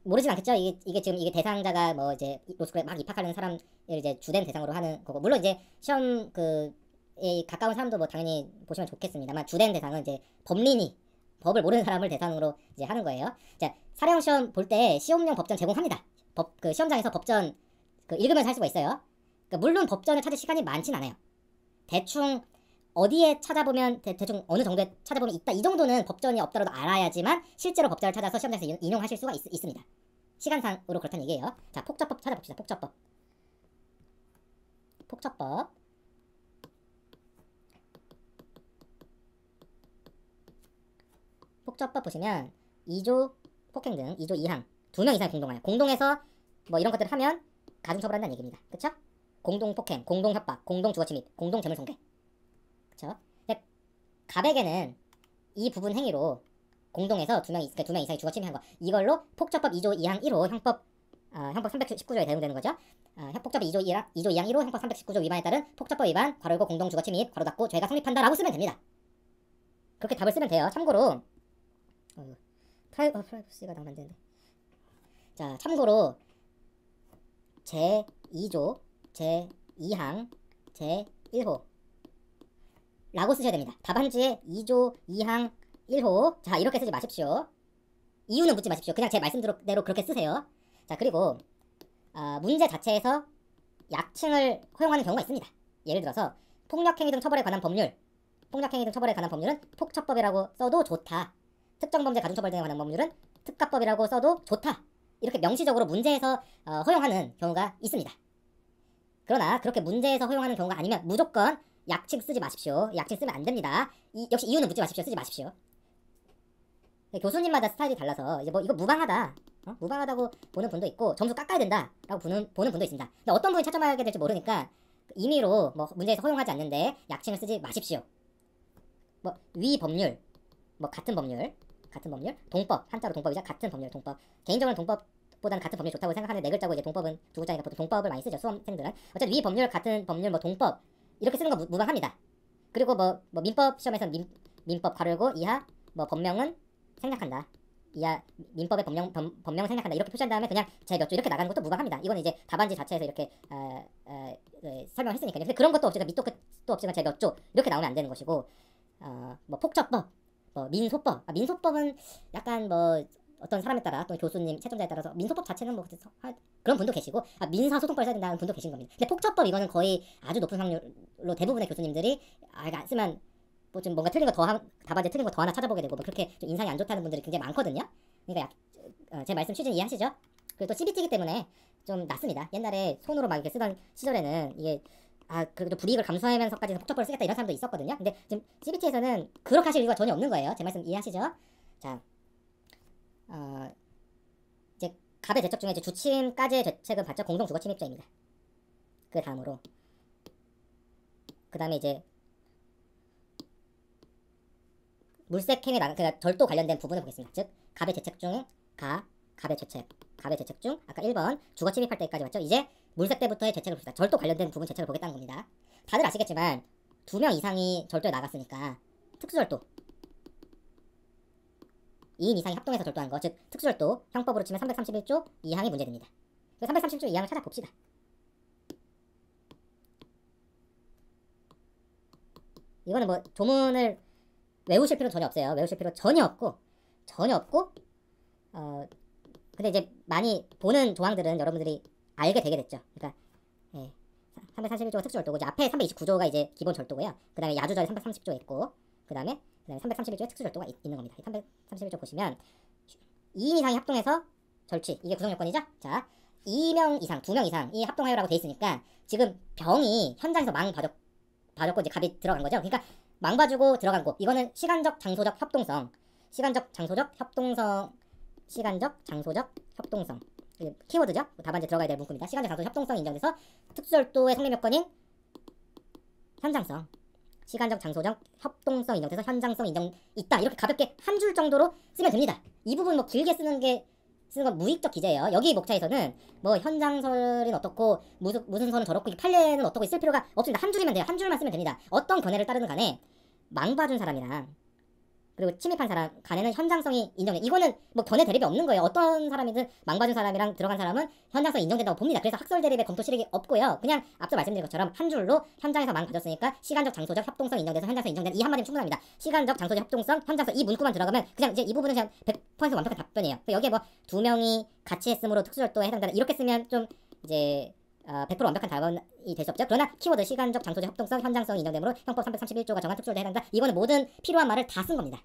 Speaker 1: 모르진 않겠죠. 이게 지금 이게 대상자가 뭐 이제 로스쿨에 막 입학하려는 사람을 이제 주된 대상으로 하는 거고, 물론 이제 시험 가까운 사람도 뭐 당연히 보시면 좋겠습니다만 주된 대상은 이제 법을 모르는 사람을 대상으로 이제 하는 거예요. 자, 사령 시험 볼 때 시험용 법전 제공합니다. 시험장에서 법전 읽으면서 할 수가 있어요. 그러니까 물론 법전을 찾을 시간이 많진 않아요. 대충 어디에 찾아보면 대충 어느 정도에 찾아보면 있다, 이 정도는 법전이 없더라도 알아야지만 실제로 법전을 찾아서 시험장에서 인용하실 수가 있습니다. 시간상으로 그렇다는 얘기예요. 자, 폭처법 찾아봅시다. 폭처법 폭처법 보시면 2조 폭행 등 2조 2항 2명 이상이 공동하여 공동해서 뭐 이런 것들을 하면 가중처벌한다는 얘기입니다. 그쵸? 공동폭행, 공동협박, 공동주거침입, 공동재물손괴. 그쵸? 근데 갑에게는 이 부분 행위로 공동해서 2명 이상이 주거침입한 거 이걸로 폭처법 2조 2항 1호 형법 319조에 대응되는 거죠. 폭처법 2조 2항 1호 형법 319조 위반에 따른 폭처법 위반 괄호 공동주거침입 괄호 닫고 죄가 성립한다라고 쓰면 됩니다. 그렇게 답을 쓰면 돼요. 참고로 프라이버시가 나오면 안 되는데. 자, 참고로 제2조 제2항 제1호 라고 쓰셔야 됩니다. 답안지에 2조 2항 1호 자 이렇게 쓰지 마십시오. 이유는 묻지 마십시오. 그냥 제 말씀대로 그렇게 쓰세요. 자 그리고 문제 자체에서 약칭을 허용하는 경우가 있습니다. 예를 들어서 폭력행위 등 처벌에 관한 법률은 폭처법이라고 써도 좋다. 특정범죄 가중처벌 등에 관한 법률은 특가법이라고 써도 좋다. 이렇게 명시적으로 문제에서 허용하는 경우가 있습니다. 그러나 그렇게 문제에서 허용하는 경우가 아니면 무조건 약칭 쓰지 마십시오. 약칭 쓰면 안 됩니다. 역시 이유는 묻지 마십시오. 쓰지 마십시오. 교수님마다 스타일이 달라서 이제 뭐 이거 무방하다, 무방하다고 보는 분도 있고 점수 깎아야 된다라고 보는 분도 있습니다. 근데 어떤 분이 차점하게 될지 모르니까 임의로 뭐 문제에서 허용하지 않는데 약칭을 쓰지 마십시오. 뭐 위 법률, 뭐 같은 법률, 동법 한자로 동법이자 같은 법률, 동법. 개인적으로는 동법보다는 같은 법률 좋다고 생각하는데 네 글자고 이제 동법은 두 글자니까 보통 동법을 많이 쓰죠 수험생들은. 어쨌든 위 법률, 같은 법률, 뭐 동법 이렇게 쓰는 거 무방합니다. 그리고 뭐 민법 시험에서 민법 가르고 이하 뭐 법명은 생략한다. 이하 민법의 법명을 생략한다. 이렇게 표시한 다음에 그냥 제 몇 조 이렇게 나가는 것도 무방합니다. 이거는 이제 답안지 자체에서 이렇게 설명을 했으니까요. 근데 그런 것도 없이 밑도 끝도 없이 제 몇 조 이렇게 나오면 안 되는 것이고 뭐 폭처법, 뭐 민소법. 민소법은 약간 뭐 어떤 사람에 따라 또 교수님 채점자에 따라서 민소법 자체는 뭐 그런 분도 계시고 민사소송법을 써야 된다는 분도 계신 겁니다. 근데 폭처법 이거는 거의 아주 높은 확률로 대부분의 교수님들이 이거 안 쓰면 뭐 좀 뭔가 틀린 거 더 답안지 틀린 거 더 하나 찾아보게 되고 뭐 그렇게 좀 인상이 안 좋다는 분들이 굉장히 많거든요. 그러니까 제 말씀 취지는 이해하시죠? 그리고 또 CBT이기 때문에 좀 낫습니다. 옛날에 손으로 막 이렇게 쓰던 시절에는 이게 그래도 불이익을 감수하면서까지 폭처법을 쓰겠다 이런 사람도 있었거든요. 근데 지금 CBT에서는 그렇게 하실 이유가 전혀 없는 거예요. 제 말씀 이해하시죠? 자, 이제 갑의 대책 중에 이제 주침까지의 대책은 봤죠? 공동주거침입죄입니다. 그 다음으로 그 다음에 이제 물색행위 그러니까 절도 관련된 부분을 보겠습니다. 즉 갑의 대책 중 갑의 대책 중 아까 1번 주거 침입할 때까지 봤죠? 이제 물색 때부터의 대책을 봅시다. 절도 관련된 부분 대책을 보겠다는 겁니다. 다들 아시겠지만 2명 이상이 절도에 나갔으니까 특수절도 2인 이상이 합동해서 절도한 거, 즉 특수절도 형법으로 치면 331조 2항이 문제됩니다. 331조 2항을 찾아봅시다. 이거는 뭐 조문을 외우실 필요는 전혀 없어요. 외우실 필요 전혀 없고 근데 이제 많이 보는 조항들은 여러분들이 알게 되게 됐죠. 그러니까 331조가 특수절도고 이제 앞에 329조가 이제 기본 절도고요. 그 다음에 야주절에 330조 있고 그 다음에 331조에 특수절도가 있는 겁니다. 331조 보시면 2인 이상이 합동해서 절취 이게 구성요건이죠. 자 2명 이상 2명 이상이 합동하여라고 돼 있으니까 지금 병이 현장에서 망 봐줬고 이제 갑이 들어간 거죠. 그러니까 망 봐주고 들어간 곳 이거는 시간적 장소적 협동성 키워드죠. 답안지에 들어가야 될 문구입니다. 시간적 장소적 협동성이 인정돼서 특수절도의 성립 요건인 현장성 시간적 장소적 협동성 인정돼서 현장성 인정 있다. 이렇게 가볍게 한 줄 정도로 쓰면 됩니다. 이 부분 뭐 길게 쓰는 건 무익적 기재예요. 여기 목차에서는 뭐 현장설은 어떻고 무슨 선은 저렇고 판례는 어떻고 있을 필요가 없습니다. 한 줄이면 돼요. 한 줄만 쓰면 됩니다. 어떤 견해를 따르는 간에 망 봐준 사람이랑 그리고 침입한 사람 간에는 현장성이 인정돼. 이거는 뭐 견해 대립이 없는 거예요. 어떤 사람이든 망 봐준 사람이랑 들어간 사람은 현장성이 인정된다고 봅니다. 그래서 학설 대립에 검토 실익이 없고요. 그냥 앞서 말씀드린 것처럼 한 줄로 현장에서 망 봐줬으니까 시간적 장소적 협동성 인정돼서 현장성 인정된 이 한마디면 충분합니다. 시간적 장소적 협동성 현장성 이 문구만 들어가면 그냥 이제 이 부분은 그냥 100% 완벽한 답변이에요. 여기에 뭐 2명이 같이 했으므로 특수절도에 해당된다 이렇게 쓰면 좀 이제 100% 완벽한 답안이 될 수 없죠. 그러나 키워드 시간적 장소적 협동성 현장성이 인정되므로 형법 331조가 정한 특수절도에 해당한다. 이거는 모든 필요한 말을 다 쓴 겁니다.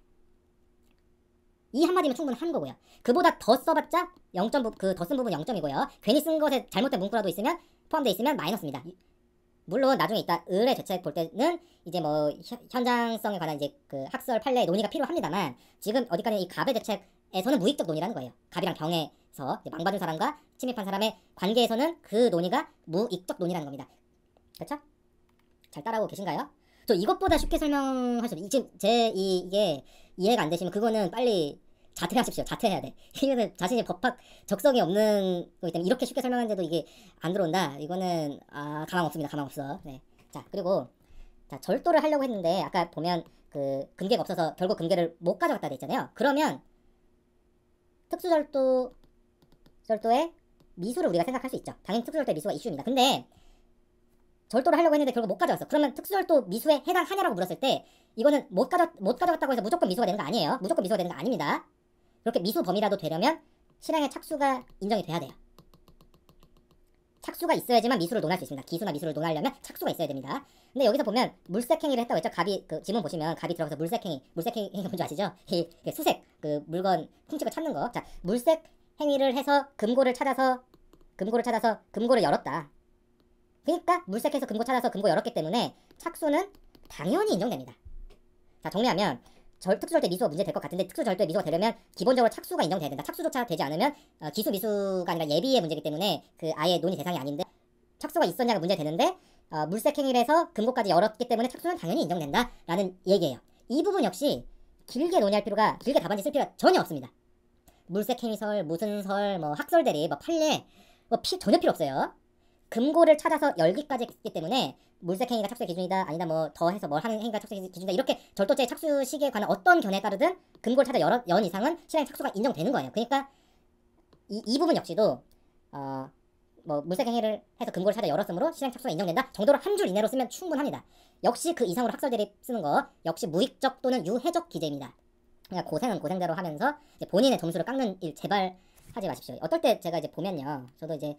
Speaker 1: 이 한마디면 충분한 거고요. 그보다 더 써봤자 0점 더 쓴 부분 0점이고요. 괜히 쓴 것에 잘못된 문구라도 있으면 포함되어 있으면 마이너스입니다. 물론 나중에 이따 을의 죄책 볼 때는 이제 뭐 현장성에 관한 이제 그 학설 판례 논의가 필요합니다만 지금 어디까지 이 갑의 죄책에서는 무익적 논의라는 거예요. 갑이랑 병에서 망받은 사람과 침입한 사람의 관계에서는 그 논의가 무익적 논의라는 겁니다. 그렇죠? 잘 따라오고 계신가요? 저 이것보다 쉽게 설명할 수 없어요. 지금 이게 이해가 안 되시면 그거는 빨리 자퇴하십시오. 자퇴해야 돼. 이거는 자신이 법학 적성이 없는 거기 때문에 이렇게 쉽게 설명하는데도 이게 안 들어온다. 이거는 가망 없습니다. 가망 없어. 네. 자, 그리고 자, 절도를 하려고 했는데 아까 보면 그 금괴가 없어서 결국 금괴를 못 가져갔다 돼 있잖아요. 그러면 특수절도의 미수를 우리가 생각할 수 있죠. 당연히 특수절도의 미수가 이슈입니다. 근데 절도를 하려고 했는데 결국 못 가져갔어. 그러면 특수절도 미수에 해당하냐라고 물었을 때 이거는 못 가져갔다고 해서 무조건 미수가 되는 거 아니에요. 무조건 미수가 되는 거 아닙니다. 그렇게 미수 범위라도 되려면 실행의 착수가 인정이 돼야 돼요. 착수가 있어야지만 미수를 논할 수 있습니다. 기수나 미수를 논하려면 착수가 있어야 됩니다. 근데 여기서 보면 물색행위를 했다고 했죠. 갑이 그 지문 보시면 갑이 들어가서 물색행위가 뭔지 아시죠? 이 수색 그 물건 훔치고 찾는 거. 자, 물색행위를 해서 금고를 찾아서 금고를 열었다. 그러니까 물색해서 금고 찾아서 금고 열었기 때문에 착수는 당연히 인정됩니다. 자, 정리하면 특수절도 미수가 문제 될 것 같은데 특수절도의 미수가 되려면 기본적으로 착수가 인정돼야 된다. 착수조차 되지 않으면 기수 미수가 아니라 예비의 문제이기 때문에 그 아예 논의 대상이 아닌데 착수가 있었냐가 문제 되는데 물색행위를 해서 금고까지 열었기 때문에 착수는 당연히 인정된다 라는 얘기예요. 이 부분 역시 길게 논의할 필요가 길게 답안지 쓸 필요가 전혀 없습니다. 물색행위설, 무슨 설, 뭐 학설대리, 뭐 판례 전혀 필요 없어요. 금고를 찾아서 열기까지 했기 때문에 물색행위가 착수의 기준이다 아니다 뭐 더해서 뭘 하는 행위가 착수의 기준이다 이렇게 절도죄의 착수 시기에 관한 어떤 견해에 따르든 금고를 찾아 연 이상은 실행 착수가 인정되는 거예요. 그러니까 이 부분 역시도 뭐 물색행위를 해서 금고를 찾아 열었으므로 실행 착수가 인정된다 정도로 한 줄 이내로 쓰면 충분합니다. 역시 그 이상으로 학설대리 쓰는 거 역시 무익적 또는 유해적 기재입니다. 그러니까 고생은 고생대로 하면서 이제 본인의 점수를 깎는 일 제발 하지 마십시오. 어떨 때 제가 이제 보면요, 저도 이제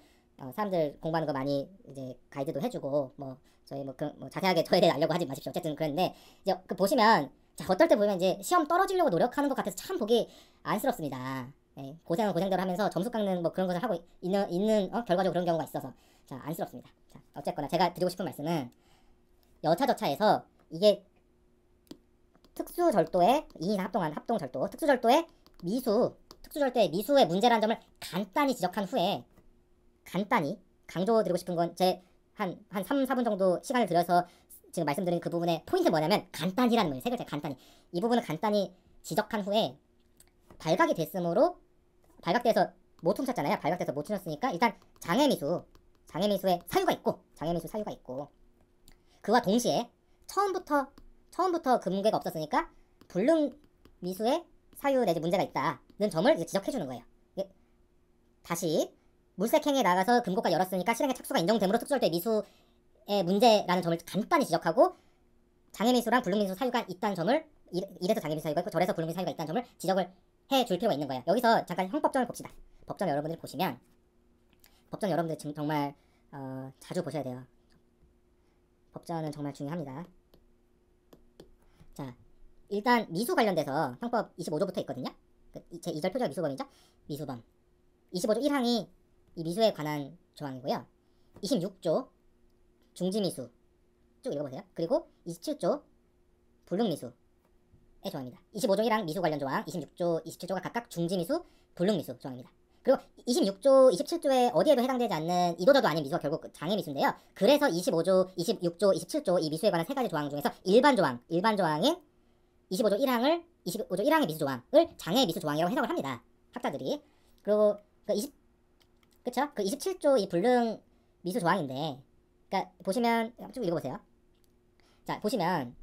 Speaker 1: 사람들 공부하는 거 많이 이제 가이드도 해주고 뭐 저희 뭐 자세하게 저에 대해 알려고 하지 마십시오. 어쨌든 그런데 이제 그 보시면 자 어떨 때 보면 이제 시험 떨어지려고 노력하는 것 같아서 참 보기 안쓰럽습니다. 네, 고생은 고생대로 하면서 점수 깎는 뭐 그런 것을 하고 있는 결과적으로 그런 경우가 있어서 자 안쓰럽습니다. 자 어쨌거나 제가 드리고 싶은 말씀은 여차저차해서 이게 특수절도의 2인 합동한 합동절도 특수절도의 미수의 문제라는 점을 간단히 지적한 후에 간단히 강조드리고 싶은 건 제 한 3, 4분 정도 시간을 들여서 지금 말씀드린 그 부분의 포인트 뭐냐면 간단히라는 거예요. 세 글자 간단히. 이 부분을 간단히 지적한 후에 발각이 됐으므로 발각돼서 못 훔쳤잖아요. 발각돼서 못 훔쳤으니까 일단 장애미수의 사유가 있고 그와 동시에 처음부터 금괴가 없었으니까 불능미수의 사유 내지 문제가 있다는 점을 이제 지적해주는 거예요. 다시 물색행위에 나가서 금고가 열었으니까 실행의 착수가 인정되므로 특수절도의 미수의 문제라는 점을 간단히 지적하고 장애미수랑 불능미수 사유가 있다는 점을 이래서 장애미수 사유가 있고 저래서 불능미수 사유가 있다는 점을 지적을 해줄 필요가 있는 거예요. 여기서 잠깐 형법전을 봅시다. 법전 여러분들이 보시면 법전 여러분들 지금 정말 자주 보셔야 돼요. 법전은 정말 중요합니다. 자 일단 미수 관련돼서 형법 25조부터 있거든요. 제 2절 표절 미수범이죠. 미수범 25조 1항이 이 미수에 관한 조항이고요. 26조 중지미수 쭉 읽어보세요. 그리고 27조 불능미수의 조항입니다. 25조 1항 미수 관련 조항, 26조, 27조가 각각 중지미수, 불능미수 조항입니다. 그리고 26조, 27조에 어디에도 해당되지 않는 이도저도 아닌 미수가 결국 장애미수인데요. 그래서 25조, 26조, 27조 이 미수에 관한 세 가지 조항 중에서 일반 조항인 25조 1항의 미수 조항을 장애미수 조항이라고 해석을 합니다. 학자들이. 그리고 그 27조 이 불능 미수 조항인데, 그러니까 보시면 쭉 읽어보세요. 자 보시면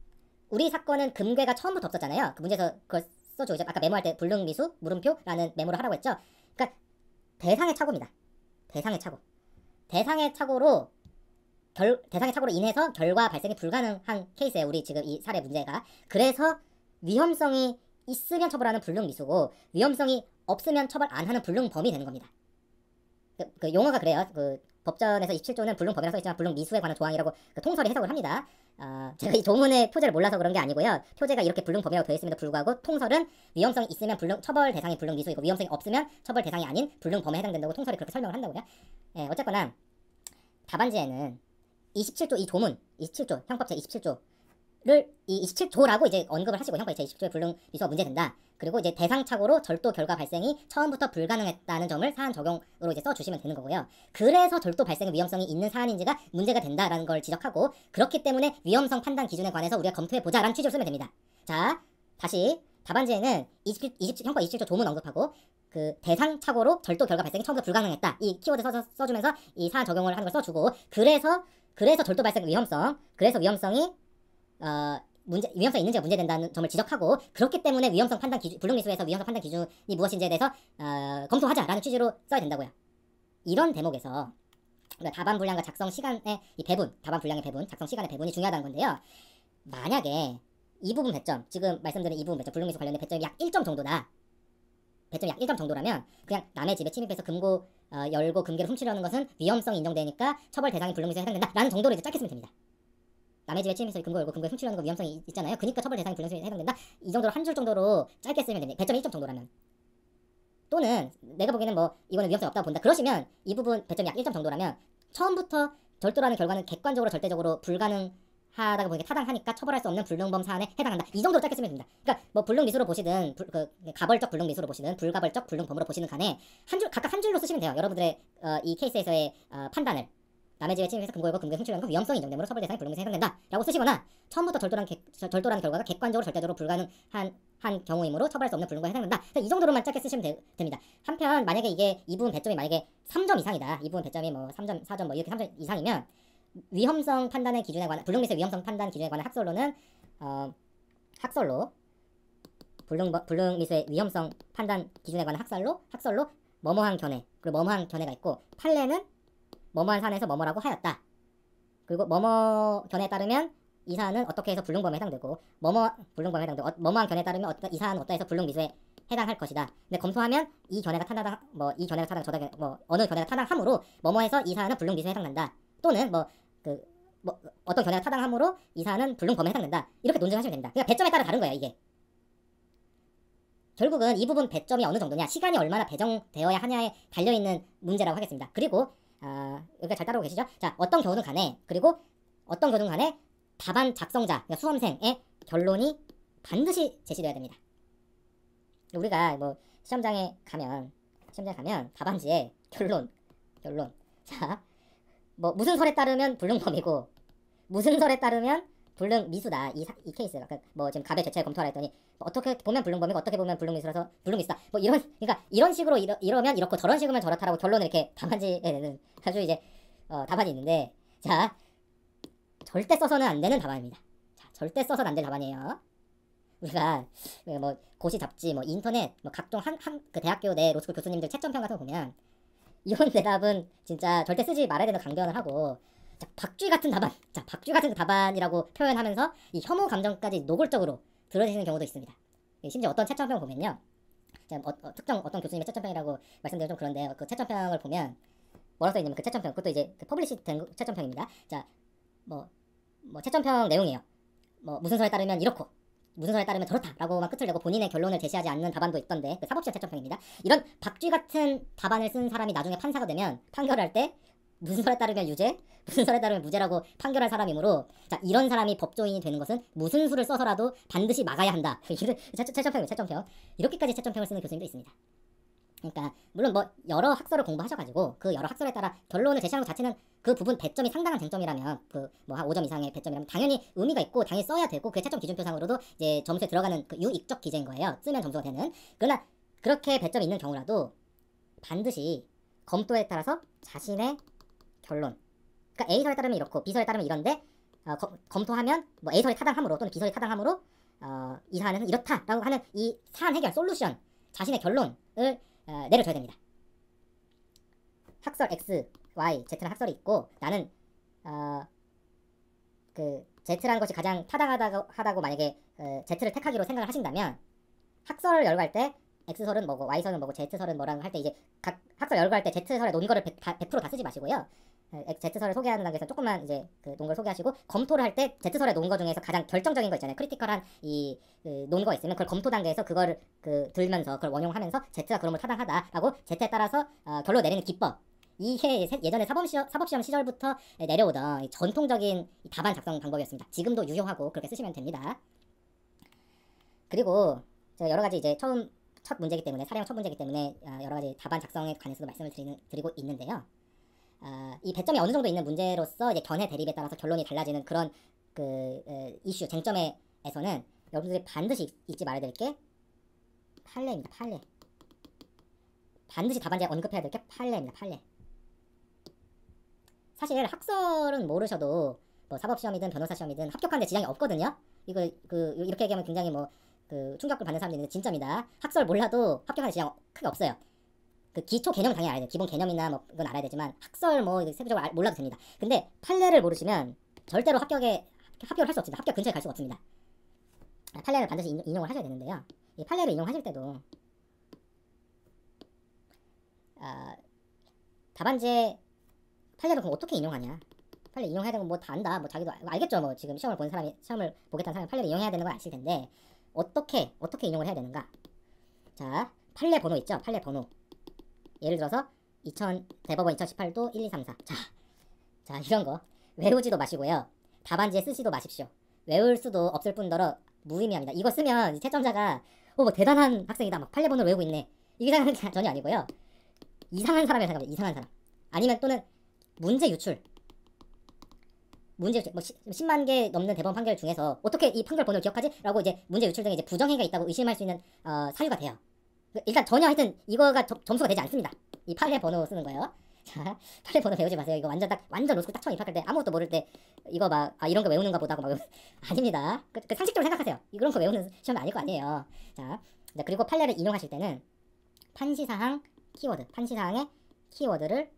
Speaker 1: 우리 사건은 금괴가 처음부터 없었잖아요. 그 문제에서 그걸 써줘. 이제 아까 메모할 때 불능 미수 물음표라는 메모를 하라고 했죠. 그러니까 대상의 착오입니다. 대상의 착오로 인해서 결과 발생이 불가능한 케이스예요. 우리 지금 이 사례 문제가. 그래서 위험성이 있으면 처벌하는 불능 미수고 위험성이 없으면 처벌 안 하는 불능 범이 되는 겁니다. 그 용어가 그래요. 그 법전에서 27조는 불능 범이라고 써있지만 불능 미수에 관한 조항이라고 그 통설이 해석을 합니다. 제가 이 조문의 표제를 몰라서 그런 게 아니고요. 표제가 이렇게 불능 범이라고 되어 있음에도 불구하고 통설은 위험성이 있으면 처벌 대상이 불능 미수이고 위험성이 없으면 처벌 대상이 아닌 불능 범에 해당된다고 통설이 그렇게 설명을 한다고요. 예, 어쨌거나 답안지에는 27조 이 조문 27조 형법 제27조를 이 27조라고 이제 언급을 하시고 형법 제27조의 불능미수가 문제된다. 그리고 이제 대상착오로 절도 결과 발생이 처음부터 불가능했다는 점을 사안 적용으로 이제 써주시면 되는 거고요. 그래서 절도 발생의 위험성이 있는 사안인지가 문제가 된다라는 걸 지적하고 그렇기 때문에 위험성 판단 기준에 관해서 우리가 검토해보자라는 취지로 쓰면 됩니다. 자, 다시 답안지에는 형법 27조 조문 언급하고 그 대상착오로 절도 결과 발생이 처음부터 불가능했다. 이 키워드 써주면서 이 사안 적용을 하는 걸 써주고 그래서 절도 발생 위험성 그래서 위험성이 위험성이 있는지가 문제된다는 점을 지적하고 그렇기 때문에 위험성 판단 기준 불능미수에서 위험성 판단 기준이 무엇인지에 대해서 검토하자라는 취지로 써야 된다고요. 이런 대목에서 답안 분량과 작성 시간의 이 배분, 답안 분량의 배분, 작성 시간의 배분이 중요하다는 건데요. 만약에 이 부분 배점, 지금 말씀드린 이 부분 배점, 불능미수 관련된 배점이 약 1점 정도다. 배점이 약 1점 정도라면 그냥 남의 집에 침입해서 금고 열고 금괴를 훔치려는 것은 위험성이 인정되니까 처벌 대상이 불능미수에 해당된다. 라는 정도로 이제 짧게 쓰면 됩니다. 남의 집에 침입해서 금고 열고 금고에 훔치려는 거 위험성이 있잖아요. 그러니까 처벌 대상이 불능미수에 해당된다. 이 정도로 한 줄 정도로 짧게 쓰면 됩니다. 배점이 1점 정도라면. 또는 내가 보기에는 뭐 이거는 위험성이 없다고 본다. 그러시면 이 부분 배점이 약 1점 정도라면 처음부터 절도라는 결과는 객관적으로 절대적으로 불가능하다고 보니까 타당하니까 처벌할 수 없는 불능범 사안에 해당한다. 이 정도로 짧게 쓰면 됩니다. 그러니까 뭐 불능미수로 보시든 가벌적 불능미수로 보시든 불가벌적 불능범으로 보시는 간에 각각 한 줄로 쓰시면 돼요. 여러분들의 이 케이스에서의 판단을 남의 집에 침입해서 금고 열고 금고에 훔치려는 건 위험성이 인정되므로 처벌 대상이 불능미수에 해당된다 라고 쓰시거나 처음부터 절도라는 결과가 객관적으로 절대적으로 불가능한 경우이므로 처벌할 수 없는 불능범에 해당된다. 이 정도로만 짧게 쓰시면 됩니다. 한편 만약에 이게 이 부분 배점이 만약에 3점 이상이다. 이 부분 배점이 뭐 3점, 4점 뭐 이렇게 3점 이상이면 위험성 판단의 기준에 관한 불능미수의 위험성 판단 기준에 관한 학설로는 학설로 불능미수의 위험성 판단 기준에 관한 학설로 뭐뭐한 견해 그리고 뭐뭐한 견해가 있고 판례는 뭐뭐한 사안에서 뭐뭐라고 하였다. 그리고 뭐뭐 견해에 따르면 이 사안은 어떻게 해서 불능범에 해당되고 불능범에 해당되고 뭐뭐한 견해에 따르면 이 사안은 어떠해서 불능미수에 해당할 것이다. 근데 검토하면 이 견해가 타당 어느 견해가 타당함으로 뭐뭐해서 이 사안은 불능미수에 해당된다. 또는 어떤 견해가 타당함으로 이 사안은 불능범에 해당된다. 이렇게 논증하시면 됩니다. 그러니까 배점에 따라 다른 거예요, 이게. 결국은 이 부분 배점이 어느 정도냐, 시간이 얼마나 배정되어야 하냐에 달려있는 문제라고 하겠습니다. 그리고 여기가 잘 따라오고 계시죠? 자, 어떤 교훈은 간에 답안 작성자, 그러니까 수험생의 결론이 반드시 제시되어야 됩니다. 우리가 뭐 시험장에 가면 답안지에 결론 자, 뭐 무슨 설에 따르면 불능범이고 무슨 설에 따르면 불능미수다. 이 케이스가 뭐 지금 가배 죄체를 검토하라 했더니 뭐 어떻게 보면 불능범이고 어떻게 보면 불능미수라서 불능미수다. 뭐 그러니까 이런 식으로 이러면 이렇고 저런 식으면 저렇다라고 결론을 이렇게 답안지에 내는 아주 이제 답안이 있는데, 자, 절대 써서는 안 되는 답안입니다. 자, 절대 써서는 안 될 답안이에요. 우리가 뭐 고시 잡지, 뭐 인터넷, 뭐 각종 그 대학교 내 로스쿨 교수님들 채점평 같은 거 보면 이런 대답은 진짜 절대 쓰지 말아야 되는 강변을 하고, 자, 박쥐 같은 답안이라고 표현하면서 이 혐오 감정까지 노골적으로 드러내시는 경우도 있습니다. 심지어 어떤 채점평 보면요, 특정 어떤 교수님의 채점평이라고 말씀드리면 좀 그런데 그 채점평을 보면 뭐라고 써있냐면 그 채점평, 그것도 이제 그 퍼블리시 된 채점평입니다. 자, 뭐 채점평 내용이에요. 뭐 무슨 설에 따르면 이렇고 무슨 설에 따르면 저렇다라고만 끝을 내고 본인의 결론을 제시하지 않는 답안도 있던데, 그 사법시험 채점평입니다. 이런 박쥐 같은 답안을 쓴 사람이 나중에 판사가 되면 판결할 때 무슨 설에 따르면 유죄, 무슨 설에 따르면 무죄라고 판결할 사람이므로, 자, 이런 사람이 법조인이 되는 것은 무슨 수를 써서라도 반드시 막아야 한다. 채점평이에요, 채점평. 이렇게까지 채점평을 쓰는 교수님도 있습니다. 그러니까 물론 뭐 여러 학설을 공부하셔가지고 그 여러 학설에 따라 결론을 제시하는 것 자체는 그 부분 배점이 상당한 쟁점이라면, 그 뭐 한 5점 이상의 배점이라면 당연히 의미가 있고 당연히 써야 되고 그게 채점 기준표상으로도 이제 점수에 들어가는 그 유익적 기재인 거예요. 쓰면 점수가 되는. 그러나 그렇게 배점이 있는 경우라도 반드시 검토에 따라서 자신의 결론, 그러니까 A설에 따르면 이렇고 B설에 따르면 이런데 검토하면 뭐 A설이 타당함으로 또는 B설이 타당함으로 이 사안은 이렇다라고 하는 이 사안 해결 솔루션, 자신의 결론을 내려줘야 됩니다. 학설 X, Y, Z는 학설이 있고 나는 그 Z라는 것이 가장 타당하다고 만약에 Z를 택하기로 생각을 하신다면 학설을 열거할 때 X설은 뭐고 Y설은 뭐고 Z설은 뭐라고 할 때 이제 각 학설 열거할 때 Z설의 논거를 100% 다 쓰지 마시고요. Z설을 소개하는 단계에서 조금만 이제 그 논거를 소개하시고, 검토를 할 때 Z설의 논거 중에서 가장 결정적인 거 있잖아요. 크리티컬한 이 논거가 있으면 그걸 검토 단계에서 그거를 들면서 그걸 원용하면서 Z가 그런 걸 타당하다라고 Z에 따라서 결론 내리는 기법, 이게 예전에 사법시험 시절부터 내려오던 전통적인 답안 작성 방법이었습니다. 지금도 유효하고 그렇게 쓰시면 됩니다. 그리고 제가 여러 가지 이제 첫 문제이기 때문에 사례형 첫 문제이기 때문에 여러 가지 답안 작성에 관해서도 말씀을 드리고 있는데요. 이 배점이 어느 정도 있는 문제로서 이제 견해 대립에 따라서 결론이 달라지는 그런 이슈 쟁점에서는 여러분들이 반드시 잊지 말아야 될 게 판례입니다. 판례. 반드시 답안지에 언급해야 될 게 판례입니다. 판례. 사실 학설은 모르셔도 뭐 사법시험이든 변호사 시험이든 합격하는데 지장이 없거든요. 이렇게 얘기하면 굉장히 충격을 받는 사람들이 있는데 진짜입니다. 학설 몰라도 합격하는 지장 크게 없어요. 기초 개념 당연히 알아야 돼요. 기본 개념이나 그건 알아야 되지만 학설 세부적으로 몰라도 됩니다. 근데 판례를 모르시면 절대로 합격을 할 수 없습니다. 합격 근처에 갈 수가 없습니다. 판례를 반드시 인용을 하셔야 되는데요. 이 판례를 인용하실 때도 답안지에 판례를 그럼 어떻게 인용하냐? 판례 인용해야 되는 거 다 안다. 자기도 알겠죠. 지금 시험을 보겠다는 사람이 판례를 인용해야 되는 걸 아실 텐데 어떻게 인용을 해야 되는가? 자, 판례 번호 있죠? 판례 번호. 예를 들어서 대법원 2018도 1, 2, 3, 4. 자, 이런 거 외우지도 마시고요. 답안지에 쓰지도 마십시오. 외울 수도 없을 뿐더러 무의미합니다. 이거 쓰면 채점자가 대단한 학생이다. 판례 번호를 외우고 있네. 이게 생각하는 게 전혀 아니고요. 이상한 사람이라고 생각합니다. 이상한 사람. 아니면 또는 문제 유출. 10만 개 넘는 대법원 판결 중에서 어떻게 이 판결 번호를 기억하지? 라고 이제 문제 유출 등의 이제 부정행위가 있다고 의심할 수 있는 사유가 돼요. 일단 전혀 하여튼 이거가 점수가 되지 않습니다. 이 판례 번호 쓰는 거예요. 자, 판례 번호 배우지 마세요. 이거 완전 로스쿨 딱 처음 입학할 때 아무것도 모를 때 이거 이런 거 외우는가 보다 하고 아닙니다. 상식적으로 생각하세요. 이런 거 외우는 시험이 아닐 거 아니에요. 자, 그리고 판례를 인용하실 때는 판시사항 키워드, 판시사항의 키워드를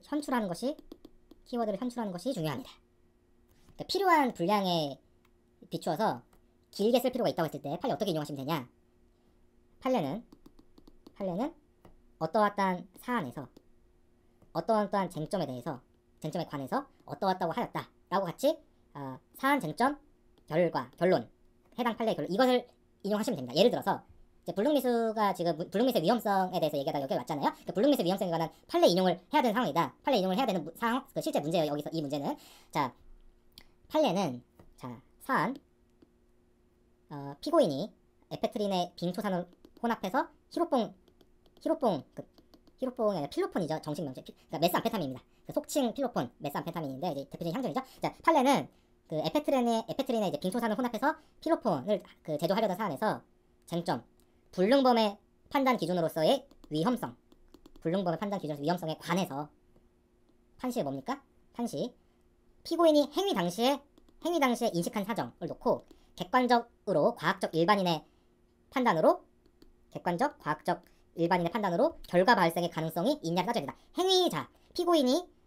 Speaker 1: 현출하는 것이 중요합니다. 그러니까 필요한 분량에 비추어서 길게 쓸 필요가 있다고 했을 때 판례 어떻게 인용하시면 되냐? 판례는 어떠한 사안에서 어떠한 쟁점에 관해서 어떠하다고 하였다 라고 같이 사안, 쟁점, 결론, 해당 판례의 결론 이것을 인용하시면 됩니다. 예를 들어서 이제 불능미수가 지금 불능미수의 위험성에 대해서 얘기하다 여기 왔잖아요. 불능미수의 위험성에 관한 판례 인용을 해야 되는 상황이다. 판례 인용을 해야 되는 상황, 실제 문제예요. 여기서 이 문제는 자, 판례는 사안 피고인이 에페트린의 빙초산을 혼합해서 히로뽕이 아니라 필로폰이죠. 정식 명칭. 그러니까 메스암페타민입니다. 속칭 필로폰, 메스암페타민인데 이제 대표적인 향정이죠. 자, 판례는 에페트린의 이제 빙초산을 혼합해서 필로폰을 제조하려던 사안에서 쟁점, 불능범의 판단 기준으로서의 위험성, 위험성에 관해서 판시에 뭡니까? 판시. 피고인이 행위 당시에 인식한 사정을 놓고 객관적 과학적 일반인의 판단으로 결과 발생의 가능성이 있냐를 따져야 된다.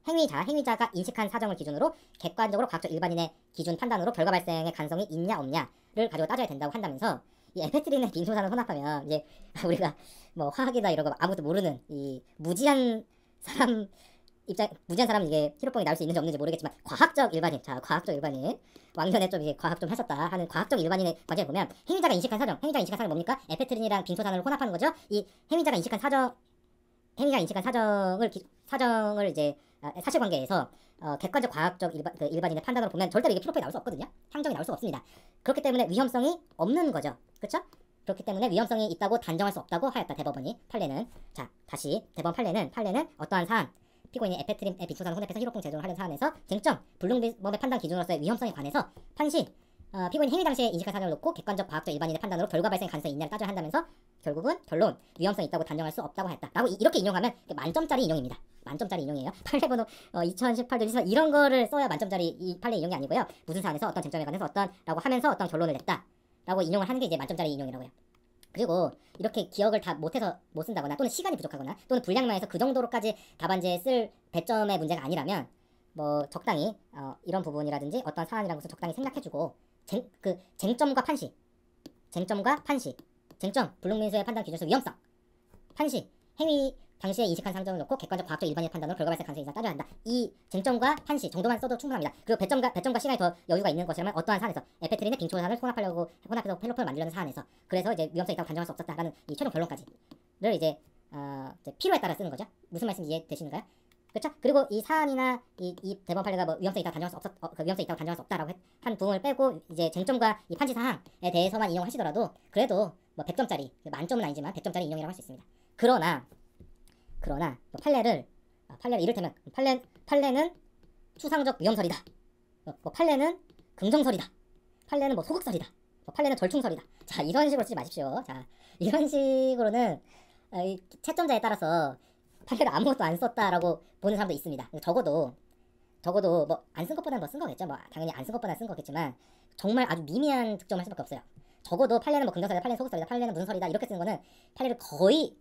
Speaker 1: 행위자가 인식한 사정을 기준으로 객관적으로 과학적 일반인의 기준 판단으로 결과 발생의 가능성이 있냐 없냐를 가지고 따져야 된다고 한다면서 이 에페트린의 빙초산을 혼합하면 이제 우리가 화학이나 이런 거 아무것도 모르는 이 무지한 사람 이게 히로뽕이 나올 수 있는지 없는지 모르겠지만 과학적 일반인 왕년에 좀 이제 과학 좀 했었다 하는 과학적 일반인의 관점에 보면 행위자가 인식한 사정은 뭡니까? 에페트린이랑 빙초산을 혼합하는 거죠. 이 행위자가 인식한 사정을 이제 사실관계에서 객관적 과학적 일반인의 판단으로 보면 절대로 이게 필로폰이 나올 수 없거든요. 향정이 나올 수 없습니다. 그렇기 때문에 위험성이 없는 거죠. 그렇죠? 그렇기 때문에 위험성이 있다고 단정할 수 없다고 하였다. 대법원이. 판례는 자, 다시 대법원 판례는 어떠한 사안 피고인이 에페트린의 빙초산을 혼합해서 히로뽕 제조를 하는 사안에서 쟁점, 불능범의 판단 기준으로서의 위험성에 관해서 판시, 피고인 행위 당시에 인식한 사정을 놓고 객관적 과학적 일반인의 판단으로 결과 발생 가능성이 있냐를 따져야 한다면서 결국은 결론, 위험성이 있다고 단정할 수 없다고 했다. 라고 이렇게 인용하면 만점짜리 인용입니다. 만점짜리 인용이에요. 판례 번호 2018도 24 이런 거를 써야 만점짜리 이 판례 인용이 아니고요. 무슨 사안에서 어떤 쟁점에 관해서 라고 하면서 어떤 결론을 냈다. 라고 인용을 하는 게 이제 만점짜리 인용이라고요. 그리고 이렇게 기억을 다 못 쓴다거나 또는 시간이 부족하거나 또는 분량만 해서 그 정도로까지 답안지에 쓸 배점의 문제가 아니라면 적당히 이런 부분이라든지 어떤 사안이라는 것을 적당히 생략해주고 쟁점과 판시 쟁점, 불능민수의 판단 기준에서 위험성 판시, 행위 당시에 인식한 사정을 놓고 객관적 과학적 일반인의 판단으로 결과 발생 가능성이 있다 따져야 한다. 이 쟁점과 판시 정도만 써도 충분합니다. 그리고 배점과 시간이 더 여유가 있는 것이라면 어떠한 사안에서 에페트린의 빙초산을 혼합해서 필로폰을 만들려는 사안에서 그래서 이제 위험성이 있다고 단정할 수 없었다라는 이 최종 결론까지를 이제 이제 필요에 따라 쓰는 거죠. 무슨 말씀인지 이해되시는가요? 그렇죠? 그리고 이 사안이나 이 대법원 판례가 뭐 위헌성이 있다고 단정할 수 없었, 그 위헌성이 있다고 단정할 수 없다라고 한 부분을 빼고 이제 쟁점과 이 판시 사항에 대해서만 인용하시더라도 그래도 뭐 100점짜리, 만점은 아니지만 100점짜리 인용이라고 할 수 있습니다. 그러나 뭐 판례를 이를테면 판례는 추상적 위험설이다. 뭐 판례는 긍정설이다. 판례는 뭐 소극설이다. 뭐 판례는 절충설이다. 자, 이런 식으로 쓰지 마십시오. 자, 이런 식으로는 이 채점자에 따라서 판례를 아무것도 안 썼다라고 보는 사람도 있습니다. 적어도 뭐 안 쓴 것보다는 더 쓴 거겠죠. 뭐 당연히 안 쓴 것보다는 쓴 거겠지만 정말 아주 미미한 득점을 할 수밖에 없어요. 적어도 판례는 뭐 긍정설이다, 판례는 소극설이다, 판례는 무슨 설이다 이렇게 쓰는 거는 판례를 거의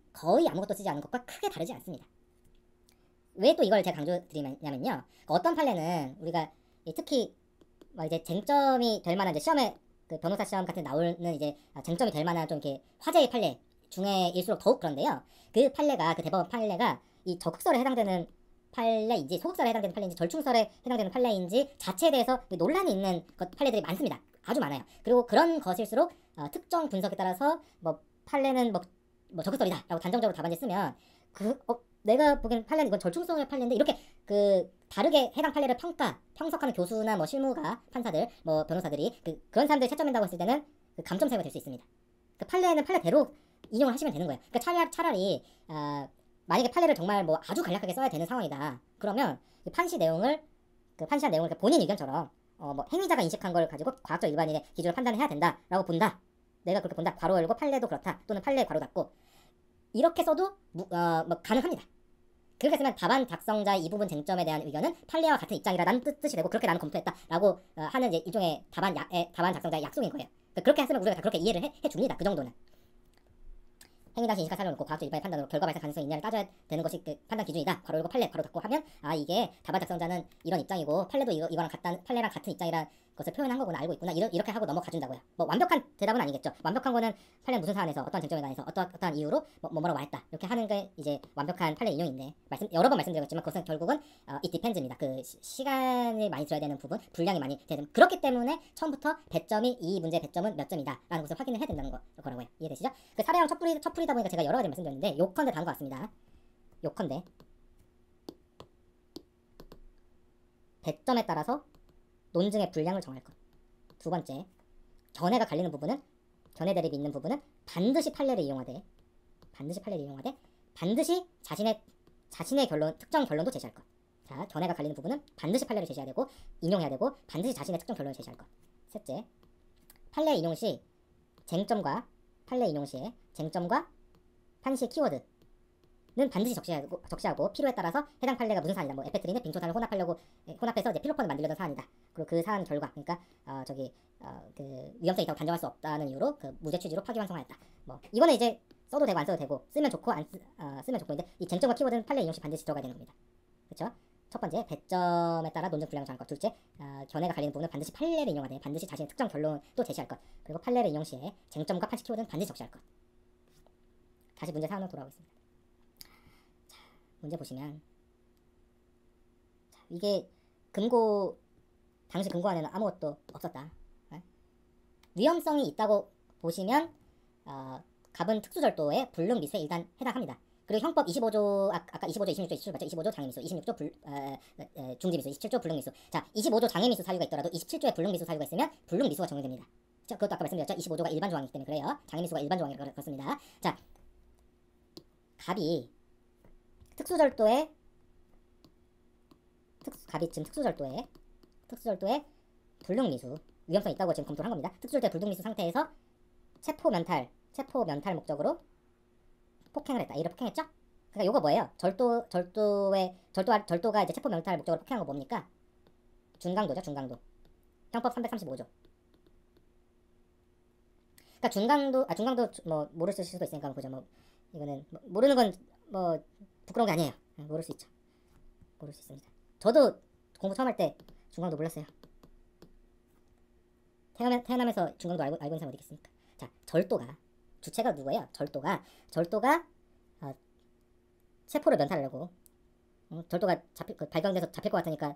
Speaker 1: 아무것도 쓰지 않은 것과 크게 다르지 않습니다. 왜 또 이걸 제가 강조드리냐면요. 어떤 판례는 우리가 특히 막 이제 쟁점이 될 만한 이제 시험에 그 변호사 시험 같은 데 나오는 이제 쟁점이 될 만한 좀 이렇게 화제의 판례 중에일수록 더욱 그런데요. 그 판례가, 그 대법원 판례가 이 적극설에 해당되는 판례인지 소극설에 해당되는 판례인지 절충설에 해당되는 판례인지 자체에 대해서 논란이 있는 판례들이 많습니다. 아주 많아요. 그리고 그런 것일수록 특정 분석에 따라서 뭐 판례는 뭐 적극설이다 라고 단정적으로 답안지 쓰면 내가 보기엔 판례는 이건 절충성의 판례인데 이렇게 그 다르게 해당 판례를 평석하는 교수나 뭐 실무가 판사들 뭐 변호사들이 그런 사람들이 채점한다고 했을 때는 그 감점사유가 될 수 있습니다. 그 판례는 판례대로 인용을 하시면 되는 거예요. 그러니까 차라리 만약에 판례를 정말 뭐 아주 간략하게 써야 되는 상황이다. 그러면 그 판시한 내용을 본인 의견처럼 뭐 행위자가 인식한 걸 가지고 과학적 일반인의 기준으로 판단을 해야 된다라고 본다. 내가 그렇게 본다. 괄호 열고 판례도 그렇다. 또는 판례 괄호 닫고 이렇게 써도 뭐 가능합니다. 그렇게 쓰면 답안 작성자의 이 부분 쟁점에 대한 의견은 판례와 같은 입장이라는 뜻이 되고 그렇게 나는 검토했다라고 하는 이제 일종의 답안 작성자의 약속인 거예요. 그렇게 했으면 우리가 다 그렇게 이해를 해줍니다. 그 정도는. 행위 당시 인식한 사료를 놓고 과학적 일반의 판단으로 결과 발생 가능성이 있냐를 따져야 되는 것이 그 판단 기준이다. 괄호 열고 판례 괄호 닫고 하면 이게 답안 작성자는 이런 입장이고 판례도 판례랑 같은 입장이라는 것을 표현한 거구나 알고 있구나 이렇게 하고 넘어가 준다고요. 뭐 완벽한 대답은 아니겠죠. 완벽한 거는 판례는 무슨 사안에서 어떠한 쟁점에 관해서 어떠한 이유로 뭐라고 말했다 이렇게 하는 게 이제 완벽한 판례 인용인데 여러 번 말씀드렸지만 그것은 결국은 it depend입니다. 그 시간을 많이 들어야 되는 부분, 분량이 많이 되는 그렇기 때문에 처음부터 배점이 이 문제의 배점은 몇 점이다 라는 것을 확인을 해야 된다는 거라고요. 이해되시죠? 그 사례랑 첩풀이다 보니까 제가 여러 가지 말씀드렸는데 요컨대 다른 것 같습니다. 요컨대 배점에 따라서 논증의 분량을 정할 것. 두 번째, 견해가 갈리는 부분은 견해 대립이 있는 부분은 반드시 판례를 이용하되 반드시 자신의 결론, 특정 결론도 제시할 것. 자, 견해가 갈리는 부분은 반드시 판례를 제시해야 되고 인용해야 되고 반드시 자신의 특정 결론을 제시할 것. 셋째, 판례 인용 시 쟁점과 판시 키워드는 반드시 적시하고 필요에 따라서 해당 판례가 무슨 사안이다. 뭐 에페트린은 빙초산을 혼합해서 이제 필로폰을 만들려던 사안이다. 그리고 그 사안 결과, 그러니까 그 위험성이 있다고 단정할 수 없다는 이유로 그 무죄 취지로 파기환송하였다. 뭐 이거는 이제 써도 되고 안 써도 되고 쓰면 좋고 쓰면 좋고인데 이 쟁점과 키워드는 판례 인용 시 반드시 들어가야 되는 겁니다. 그렇죠? 첫 번째, 배점에 따라 논증 분량을 정할 것. 둘째, 견해가 갈리는 부분은 반드시 판례를 인용하되 반드시 자신의 특정 결론도 제시할 것. 그리고 판례를 인용 시에 쟁점과 판시 키워드는 반드시 적시할 것. 다시 문제 사안으로 돌아오겠습니다. 자, 문제 보시면 이게 당시 금고안에는 아무것도 없었다. 위험성이 있다고 보시면 갑은 특수절도의 불능미수에 일단 해당합니다. 그리고 형법 25조 아까 25조 26조 27조 맞죠? 25조 장애미수 26조 중지미수 27조 불능미수. 자, 25조 장애미수 사유가 있더라도 27조에 불능미수 사유가 있으면 불능미수가 적용됩니다. 그것도 아까 말씀드렸죠. 25조가 일반 조항이기 때문에 그래요. 장애미수가 일반 조항이라 그렇습니다. 자, 갑이 지금 특수절도에 불능미수 위험성이 있다고 지금 검토를 한 겁니다. 특수절도의 불능미수 상태에서 체포 면탈 목적으로 폭행을 했다. 이를 폭행했죠? 그러니까 요거 뭐예요? 절도가 이제 체포 면탈 목적으로 폭행한 거 뭡니까? 준강도죠, 준강도. 형법 335조. 그러니까 중강도 뭐 모르실 수도 있으니까 보죠. 뭐 이거는 뭐, 모르는 건 뭐 부끄러운 게 아니에요. 모를 수 있죠. 모를 수 있습니다. 저도 공부 처음 할 때 중강도 몰랐어요. 태어나면서 중강도 알고 있는 사람 어디 있겠습니까? 자, 절도가 주체가 누구예요? 절도가 체포를 면탈하려고 절도가 발견돼서 잡힐 것 같으니까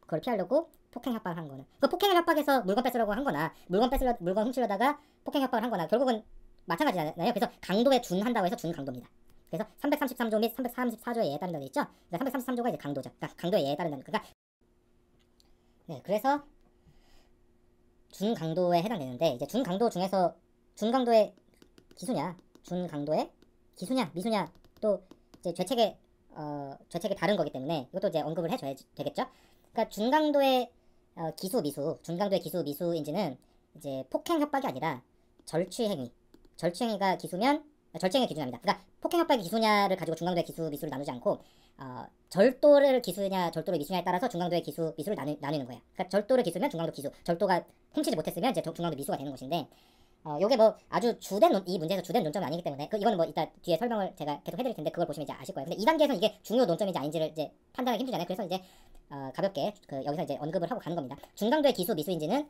Speaker 1: 그걸 피하려고 폭행 협박을 한 거는 그 폭행 협박에서 물건 뺏으려고 한 거나 물건 훔치려다가 폭행 협박을 한 거나 결국은 마찬가지잖아요. 그래서 강도에 준한다고 해서 준강도입니다. 그래서 333조 및 334조의 예에 따른다는 데 있죠. 그러니까 333조가 이제 강도죠. 그러니까 강도의 예에 따른다는 그러니까 네, 그래서 준강도에 해당되는데 이제 준강도 중에서 준강도의 기수냐, 준강도의 기수냐, 미수냐 또 이제 죄책이 다른 거기 때문에 이것도 이제 언급을 해줘야 되겠죠. 그러니까 준강도의 기수 미수, 준강도의 기수 미수인지는 이제 폭행 협박이 아니라 절취행위가 기수면 절취행위 기준합니다. 그러니까 폭행 협박이 기수냐를 가지고 중강도의 기수 미수를 나누지 않고 절도를 기수냐 절도를 미수냐에 따라서 중강도의 기수 미수를 나누는 거예요. 그러니까 절도를 기수면 중강도 기수, 절도가 훔치지 못했으면 이제 중강도 미수가 되는 것인데 요게 뭐 아주 이 문제에서 주된 논점은 아니기 때문에 이거는 뭐 이따 뒤에 설명을 제가 계속 해드릴 텐데 그걸 보시면 이제 아실 거예요. 근데 이 단계에서는 이게 중요 논점인지 아닌지를 이제 판단하기 힘들잖아요. 그래서 이제 가볍게 여기서 이제 언급을 하고 가는 겁니다. 중강도의 기수 미수인지는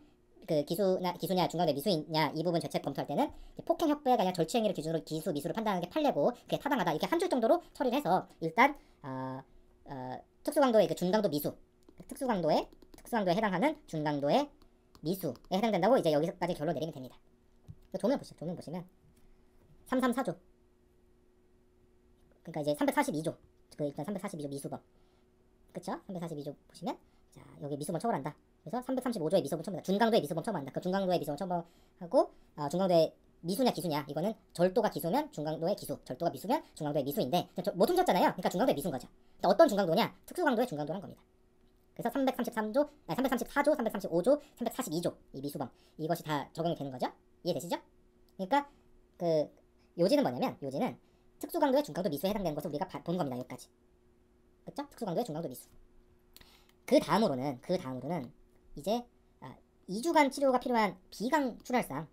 Speaker 1: 그 기수냐 중강도의 미수냐 이 부분 죄책 검토할 때는 폭행 협박이 아니라 절취행위를 기준으로 기수 미수를 판단하는 게 판례고 그게 타당하다 이렇게 한 줄 정도로 처리를 해서 일단 특수강도의 그 준강도 미수 특수강도에 해당하는 준강도의 미수에 해당된다고 이제 여기서까지 결론 내리면 됩니다. 조문 보시면 334조 그러니까 이제 342조 일단 342조 미수범 그쵸? 342조 보시면 자 여기 미수범 처벌한다. 그래서 335조의 미수범 처벌한다. 준강도의 미수범 처벌한다. 그 준강도의 미수범 처벌하고 중강도의 미수냐 기수냐 이거는 절도가 기수면 중강도의 기수, 절도가 미수면 중강도의 미수인데 못 훔쳤잖아요. 그러니까 중강도의 미수인 거죠. 그러니까 어떤 중강도냐? 특수강도의 중강도란 겁니다. 그래서 334조, 335조, 342조 이 미수범 이것이 다 적용이 되는 거죠. 이해되시죠? 그러니까 그 요지는 뭐냐면 요지는 특수강도의 중강도 미수에 해당되는 것을 우리가 본 겁니다. 여기까지. 그쵸? 특수강도의 중강도 미수. 그 다음으로는 이제 2주간 치료가 필요한 비강출혈상을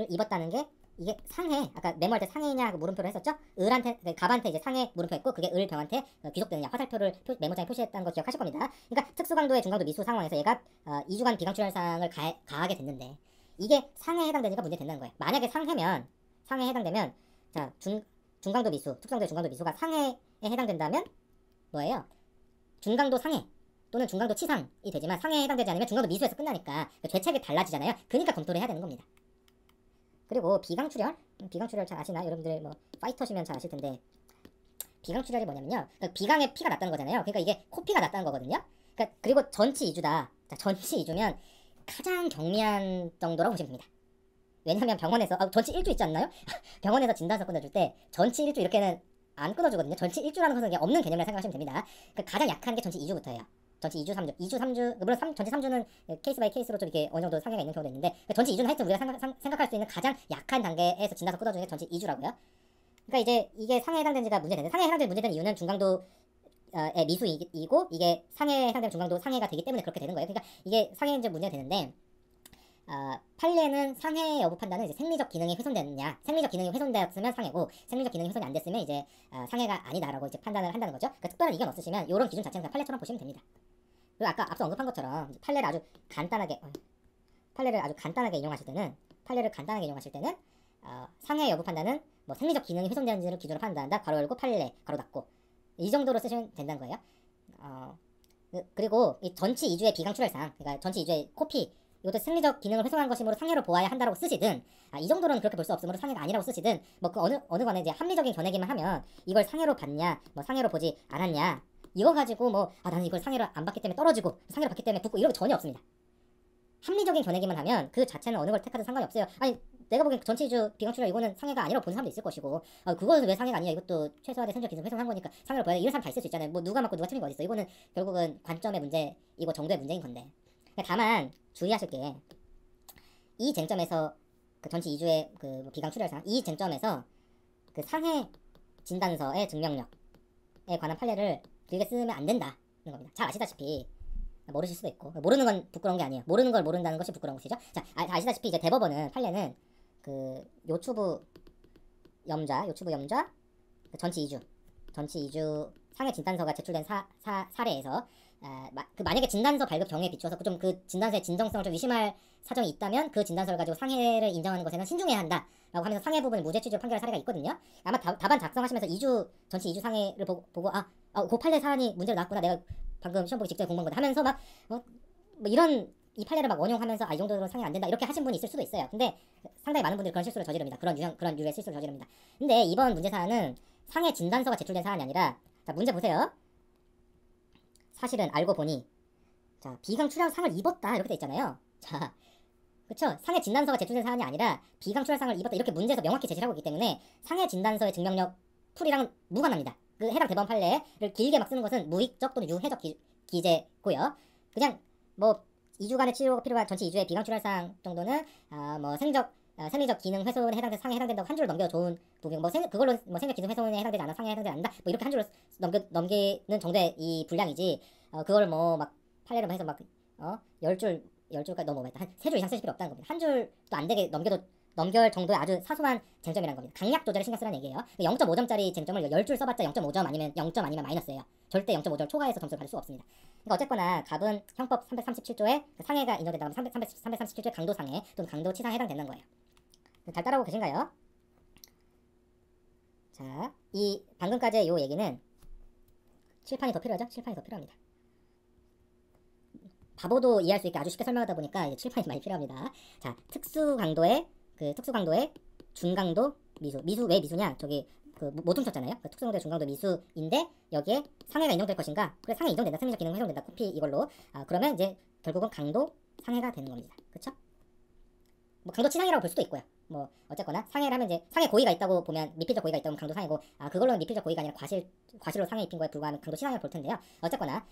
Speaker 1: 입었다는 게 이게 상해 아까 메모할 때 상해냐 물음표를 했었죠? 갑한테 이제 상해 물음표 했고 그게 병한테 귀속되느냐 화살표를 메모장에 표시했다는 거 기억하실 겁니다. 그러니까 특수강도의 중강도 미수 상황에서 얘가 2주간 비강출혈상을 가하게 됐는데 이게 상해에 해당되니까 문제 된다는 거예요. 만약에 상해에 해당되면 자 중강도 미수 특수강도의 중강도 미수가 상해에 해당된다면 뭐예요? 중강도 상해 또는 중강도 치상이 되지만 상해에 해당되지 않으면 중강도 미수에서 끝나니까 죄책이 달라지잖아요. 그러니까 검토를 해야 되는 겁니다. 그리고 비강출혈 잘 아시나? 여러분들 뭐 파이터시면 잘 아실 텐데 비강출혈이 뭐냐면요. 그러니까 비강에 피가 났다는 거잖아요. 그러니까 이게 코피가 났다는 거거든요. 그러니까 그리고 전치 2주다. 자, 전치 2주면 가장 경미한 정도라고 보시면 됩니다. 왜냐면 병원에서 전치 1주 있지 않나요? 병원에서 진단서 끊어줄 때 전치 1주 이렇게는 안 끊어주거든요. 전치 1주라는 것은 그냥 없는 개념이라 생각하시면 됩니다. 그러니까 가장 약한 게 전치 2주부터예요. 전치 2주, 3주, 물론 전치 3주는 케이스 바이 케이스로 좀 이렇게 어느 정도 상해가 있는 경우도 있는데 전치 2주는 하여튼 우리가 생각할 수 있는 가장 약한 단계에서 진단서 끊어주는 게 전치 2주라고요. 그러니까 이제 이게 상해에 해당되는지가 문제되는데 상해에 해당되는 이유는 중강도의 미수이고 이게 상해에 해당되는 중강도 상해가 되기 때문에 그렇게 되는 거예요. 그러니까 이게 상해에 이제 문제가 되는데 판례는 상해 여부 판단은 이제 생리적 기능이 훼손됐느냐, 생리적 기능이 훼손되었으면 상해고 생리적 기능이 훼손이 안 됐으면 이제 상해가 아니다라고 이제 판단을 한다는 거죠. 그러니까 특별한 이견 없으시면 이런 기준 자체는 그냥 판례처럼 보시면 됩니다. 그리고 아까 앞서 언급한 것처럼 판례를 아주 간단하게 이용하실 때는 상해 여부 판단은 뭐 생리적 기능이 훼손되는지를 기준으로 판단한다. 괄호 열고 판례 괄호 닫고 이 정도로 쓰시면 된다는 거예요. 그리고 이 전치 2주의 비강출혈상, 그러니까 전치 2주의 코피 이것도 생리적 기능을 훼손한 것이므로 상해로 보아야 한다라고 쓰시든 이 정도로는 그렇게 볼 수 없으므로 상해가 아니라고 쓰시든 뭐 그 어느 거는 이제 합리적인 견해기만 하면 이걸 상해로 봤냐 뭐 상해로 보지 않았냐 이거 가지고 뭐 나는 이걸 상해로 안 봤기 때문에 떨어지고 상해로 봤기 때문에 붙고 이런 거 전혀 없습니다. 합리적인 견해기만 하면 그 자체는 어느 걸 택하든 상관이 없어요. 아니 내가 보기엔 전치 2주 비강출혈 이거는 상해가 아니라고 보는 사람도 있을 것이고 그거는 왜 상해가 아니야 이것도 최소한의 생리적 기능 훼손한 거니까 상해로 봐야 돼 이런 사람 다 있을 수 있잖아요. 뭐 누가 맞고 누가 틀린 거 어디 있어. 이거는 결국은 관점의 문제이고 정도의 문제인 건데 다만 주의하실 게 이 쟁점에서 그 전치 2주의 그 비강출혈상 이 쟁점에서 그 상해 진단서의 증명력에 관한 판례를 길게 쓰면 안 된다는 겁니다. 잘 아시다시피 모르실 수도 있고 모르는 건 부끄러운 게 아니에요. 모르는 걸 모른다는 것이 부끄러운 것이죠. 자 아시다시피 이제 대법원은 판례는 그 요추부 염좌 그 전치 2주 상해 진단서가 제출된 사례에서 만약에 진단서 발급 경우에 비추어서 좀 그 진단서의 진정성을 좀 의심할 사정이 있다면 그 진단서를 가지고 상해를 인정하는 것에는 신중해야 한다라고 하면서 상해 부분을 무죄 취지로 판결한 사례가 있거든요. 아마 답안 작성하시면서 전치 2주 상해를 보고 그 판례 사안이 문제로 나왔구나 내가 방금 시험 보기 직전에 공부한 거다 하면서 뭐 이런 이 판례를 막 원용하면서 이 정도로 상해 안 된다 이렇게 하신 분이 있을 수도 있어요. 근데 상당히 많은 분들이 그런 실수를 저지릅니다. 그런 유의 실수를 저지릅니다. 근데 이번 문제 사안은 상해 진단서가 제출된 사안이 아니라, 자 문제 보세요. 사실은 알고 보니, 자 비강 출혈상을 입었다 이렇게 돼 있잖아요. 자 그쵸? 상해 진단서가 제출된 사안이 아니라 비강 출혈상을 입었다 이렇게 문제에서 명확히 제시하고 있기 때문에 상해 진단서의 증명력 풀이랑은 무관합니다. 그 해당 대법원 판례를 길게 막 쓰는 것은 무익적 또는 유해적 기재고요. 그냥 뭐 2주간의 치료가 필요한 전체 2주의 비강 출혈상 정도는 뭐 생리적 기능 훼손에 상해 해당된다고 한 줄을 넘겨 좋은 부분, 그걸로 뭐 생리적 기능 훼손에 해당되지 않아 상해 해당되지 않는다 뭐 이렇게 한 줄을 넘기는 정도의 이 분량이지, 그걸 뭐 막 판례를 해서 막 10줄까지 너무 오버했다. 한 3줄 이상 쓰실 필요 없다는 겁니다. 한 줄도 안 되게 넘겨올 정도의 아주 사소한 쟁점이라는 겁니다. 강약 조절에 신경 쓰라는 얘기예요. 0.5점짜리 쟁점을 10줄 써봤자 0.5점 아니면 0점 아니면 마이너스예요. 절대 0.5점 초과해서 점수를 받을 수가 없습니다. 그러니까 어쨌거나 갑은 형법 337조에 상해가 인정된다면 337조의 강도상해 또는 강도치상에 해당되는 거예요. 잘 따라오고 계신가요? 자, 이 방금까지의 요 얘기는 칠판이 더 필요하죠? 칠판이 더 필요합니다. 바보도 이해할 수 있게 아주 쉽게 설명하다 보니까 이제 칠판이 많이 필요합니다. 자, 특수강도의 중강도 미수 왜 미수냐? 저기 못 훔쳤잖아요. 특수강도의 중강도 미수인데 여기에 상해가 인정될 것인가? 그래, 상해 인정된다. 생리적 기능 훼손된다. 코피 이걸로. 그러면 이제 결국은 강도 상해가 되는 겁니다. 그쵸? 뭐 강도 치상이라고 볼 수도 있고요. 뭐 어쨌거나 상해를 하면 이제 상해 고의가 있다고 보면, 미필적 고의가 있다면 강도 상해고, 그걸로는 미필적 고의가 아니라 과실로 상해 입힌 거에 불과하면 강도 치상이라고 볼 텐데요. 어쨌거나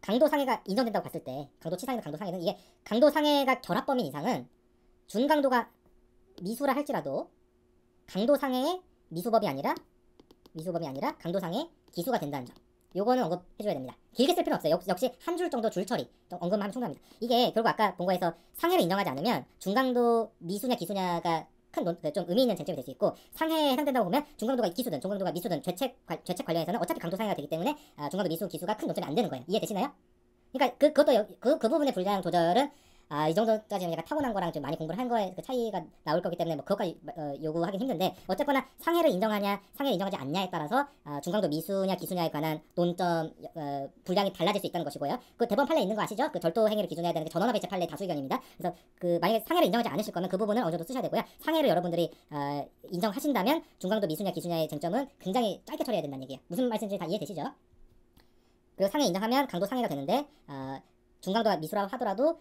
Speaker 1: 강도 상해가 인정된다고 봤을 때, 강도 치상이나 강도 상해는 이게 강도 상해가 결합범인 이상은 준강도가 미수라 할지라도 강도 상해의 미수법이 아니라 강도 상해의 기수가 된다는 점. 요거는 언급해줘야 됩니다. 길게 쓸 필요 없어요. 역시 한 줄 정도 줄 처리 언급하면 충분합니다. 이게 결국 아까 본 거에서 상해를 인정하지 않으면 중강도 미수냐 기수냐가 좀 의미 있는 쟁점이 될 수 있고, 상해에 해당된다고 보면 중강도가 기수든 중강도가 미수든 죄책 관련해서는 어차피 강도 상해가 되기 때문에 중강도 미수 기수가 큰 논점이 안 되는 거예요. 이해되시나요? 그러니까 그 부분의 불량 조절은 이 정도까지는 약간 타고난 거랑 좀 많이 공부를 한 거에 그 차이가 나올 거기 때문에 뭐 그것까지 요구하긴 힘든데, 어쨌거나 상해를 인정하냐 상해를 인정하지 않냐에 따라서 중강도 미수냐 기수냐에 관한 논점 분량이 달라질 수 있다는 것이고요. 그 대법원 판례 있는 거 아시죠? 그 절도 행위를 기준해야 되는 게 전원합의체 판례 다수 의견입니다. 그래서 만약에 상해를 인정하지 않으실 거면 그 부분은 어느 정도 쓰셔야 되고요. 상해를 여러분들이 인정하신다면 중강도 미수냐 기수냐의 쟁점은 굉장히 짧게 처리해야 된다는 얘기예요. 무슨 말씀인지 다 이해되시죠? 그리고 상해 인정하면 강도 상해가 되는데, 중강도가 미수라고 하더라도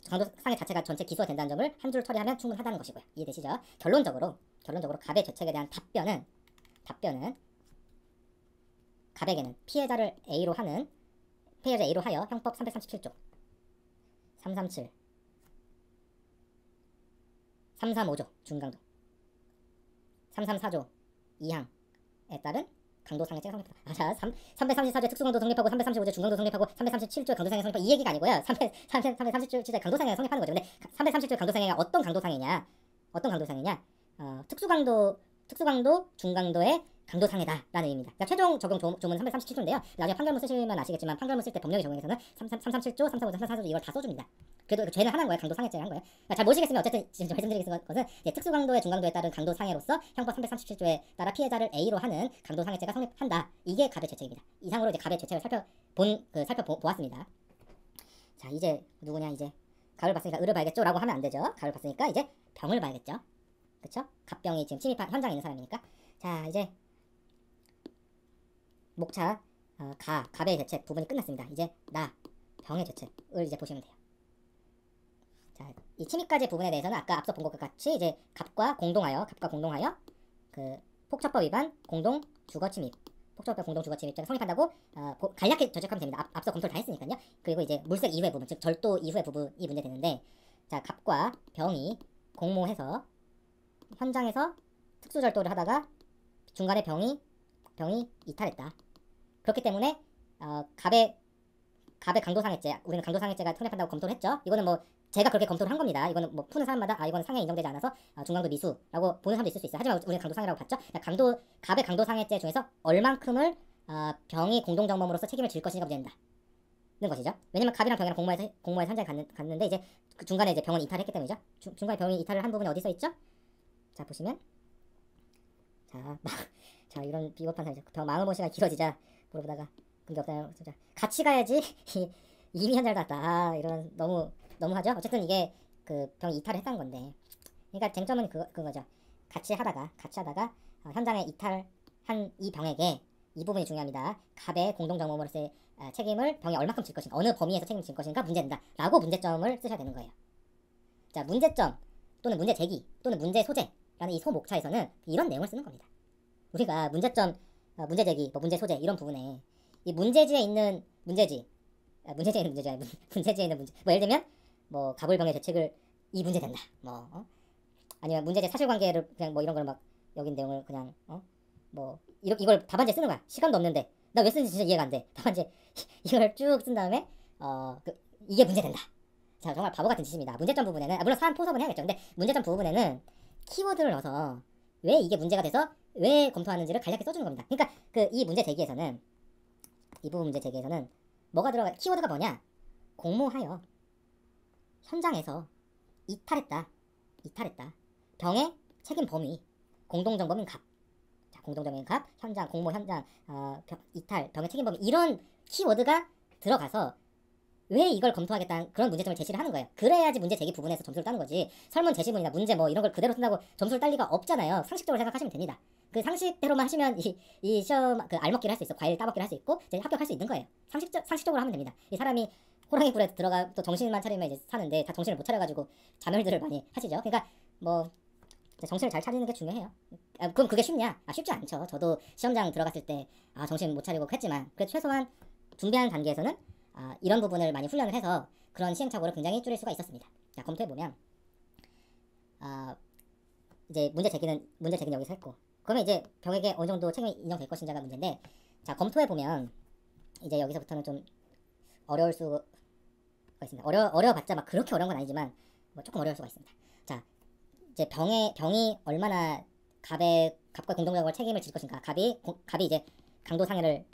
Speaker 1: 강도 상해 자체가 전체 기수가 된다는 점을 한 줄 처리하면 충분하다는 것이고요. 이해되시죠? 결론적으로 갑의 죄책에 대한 답변은 갑에게는 피해자를 A로 하여 형법 337조 337 335조 중강도 334조 2항에 따른 강도상해죄가 성립했다. 자, 334조의 특수강도 성립하고 335조의 중강도 성립하고 337조의 강도상해 성립하고, 이 얘기가 아니고요. 337조의 강도상해가 성립하는 거죠. 근데 337조의 강도상해가 어떤 강도상해냐? 특수강도 중강도의 강도상해다라는 의미입니다. 그러니까 최종 적용 조문 337조인데요. 나중에 판결문 쓰시면 아시겠지만 판결문 쓸 때 법령의 적용에서는 337조, 335조, 334조 이걸 다 써줍니다. 그래도 죄는 하나인 거예요. 강도상해죄를 한 거예요. 그러니까 잘 모르시겠으면 어쨌든 지금 말씀드리는 것은 특수강도의 중강도에 따른 강도상해로서 형법 337조에 따라 피해자를 A로 하는 강도상해죄가 성립한다. 이게 갑의 죄책입니다. 이상으로 이제 갑의 죄책을 살펴보았습니다. 자, 이제 누구냐? 이제 갑을 봤으니까 을을 봐야겠죠? 라고 하면 안 되죠. 갑을 봤으니까 이제 병을 봐야겠죠. 그쵸? 갑병이 지금 침입한 현장에 있는 사람이니까. 자, 이제 목차 갑의 죄책 부분이 끝났습니다. 이제 병의 죄책을 이제 보시면 돼요. 자, 이 침입까지 부분에 대해서는 아까 앞서 본 것과 같이 이제 갑과 공동하여 그 폭처법 위반 공동 주거 침입 죄가 성립한다고 간략히 저촉하면 됩니다. 앞서 검토를 다 했으니까요. 그리고 이제 물색 이후의 부분, 즉 절도 이후의 부분이 문제되는데, 자, 갑과 병이 공모해서 현장에서 특수절도를 하다가 중간에 병이 이탈했다. 그렇기 때문에 갑의 강도상해죄, 우리는 강도상해죄가 성립한다고 검토를 했죠. 이거는 뭐 제가 그렇게 검토를 한 겁니다. 이거는 뭐 푸는 사람마다 이거는 상해 인정되지 않아서 중강도 미수라고 보는 사람도 있을 수 있어요. 하지만 우리는 강도상해라고 봤죠. 갑의 강도상해죄 중에서 얼만큼을 병이 공동정범으로서 책임을 질 것인가 문제된다는 것이죠. 왜냐면 갑이랑 병이랑 공모해서 현장에 갔는데 이제 그 중간에 이제 병원이 이탈했기 때문이죠. 중간에 병이 이탈을 한 부분이 어디 써 있죠? 자, 보시면 자, 이런 비겁한 사례죠. 병 마음의 시간이 길어지자 물어보다가 근데 없다. 같이 가야지 이미 현장을 갔다. 아, 이런 너무하죠. 어쨌든 이게 그 병이 이탈을 했다는 건데. 그러니까 쟁점은 그거죠. 같이 하다가 현장에 이탈한 이 병에게 이 부분이 중요합니다. 갑의 공동정범으로서의 책임을 병이 얼마큼 질 것인가, 어느 범위에서 책임을 질 것인가 문제된다 라고 문제점을 쓰셔야 되는 거예요. 자, 문제점 또는 문제 제기 또는 문제 소재라는 이 소목차에서는 이런 내용을 쓰는 겁니다. 우리가 문제점, 문제 제기, 뭐 문제 소재 이런 부분에 이 문제지에 있는 문제지에 있는 문제, 뭐 예를 들면 뭐 갑을병의 대책을 이 문제 된다, 아니면 문제제 사실관계를 그냥 뭐 이런 걸 막 여기 내용을 그냥 뭐 이걸 답안지에 쓰는 거야. 시간도 없는데 나 왜 쓰는지 진짜 이해가 안 돼. 답안지에 이걸 쭉 쓴 다음에 이게 문제 된다. 자, 정말 바보 같은 짓입니다. 문제점 부분에는 물론 사안 포섭은 해야겠죠. 근데 문제점 부분에는 키워드를 넣어서 왜 이게 문제가 돼서 왜 검토하는지를 간략히 써주는 겁니다. 그러니까 이 문제 제기에서는 이 부분 문제 제기에서는 뭐가 들어가, 키워드가 뭐냐? 공모하여 현장에서 이탈했다. 병의 책임 범위, 공동정범인 갑. 자, 공동정범인 갑, 현장, 공모 현장, 이탈, 병의 책임 범위 이런 키워드가 들어가서 왜 이걸 검토하겠다는 그런 문제점을 제시를 하는 거예요. 그래야지 문제 제기 부분에서 점수를 따는 거지. 설문 제시문이나 문제 뭐 이런 걸 그대로 쓴다고 점수를 딸 리가 없잖아요. 상식적으로 생각하시면 됩니다. 그 상식대로만 하시면 이 시험 그 알먹기를 할 수 있어. 과일 따먹기를 할 수 있고 이제 합격할 수 있는 거예요. 상식적으로 하면 됩니다. 이 사람이 호랑이 굴에 들어가 또 정신만 차리면 이제 사는데 다 정신을 못 차려가지고 자멸들을 많이 하시죠. 그러니까 뭐 정신을 잘 차리는 게 중요해요. 그럼 그게 쉽냐? 쉽지 않죠. 저도 시험장 들어갔을 때 정신 못 차리고 했지만 그래도 최소한 준비하는 단계에서는 이런 부분을 많이 훈련을 해서 그런 시행착오를 굉장히 줄일 수가 있었습니다. 자, 검토해보면 이제 문제 제기는 여기서 했고, 그러면 이제 병에게 어느 정도 책임이 인정될 것인지가 문제인데, 자, 검토해보면 이제 여기서부터는 좀 어려울 수가 있습니다. 어려워봤자 막 그렇게 어려운 건 아니지만 뭐 조금 어려울 수가 있습니다. 자, 이제 병이 얼마나 갑과 공동적으로 책임을 질 것인가. 갑이 이제 강도 상해를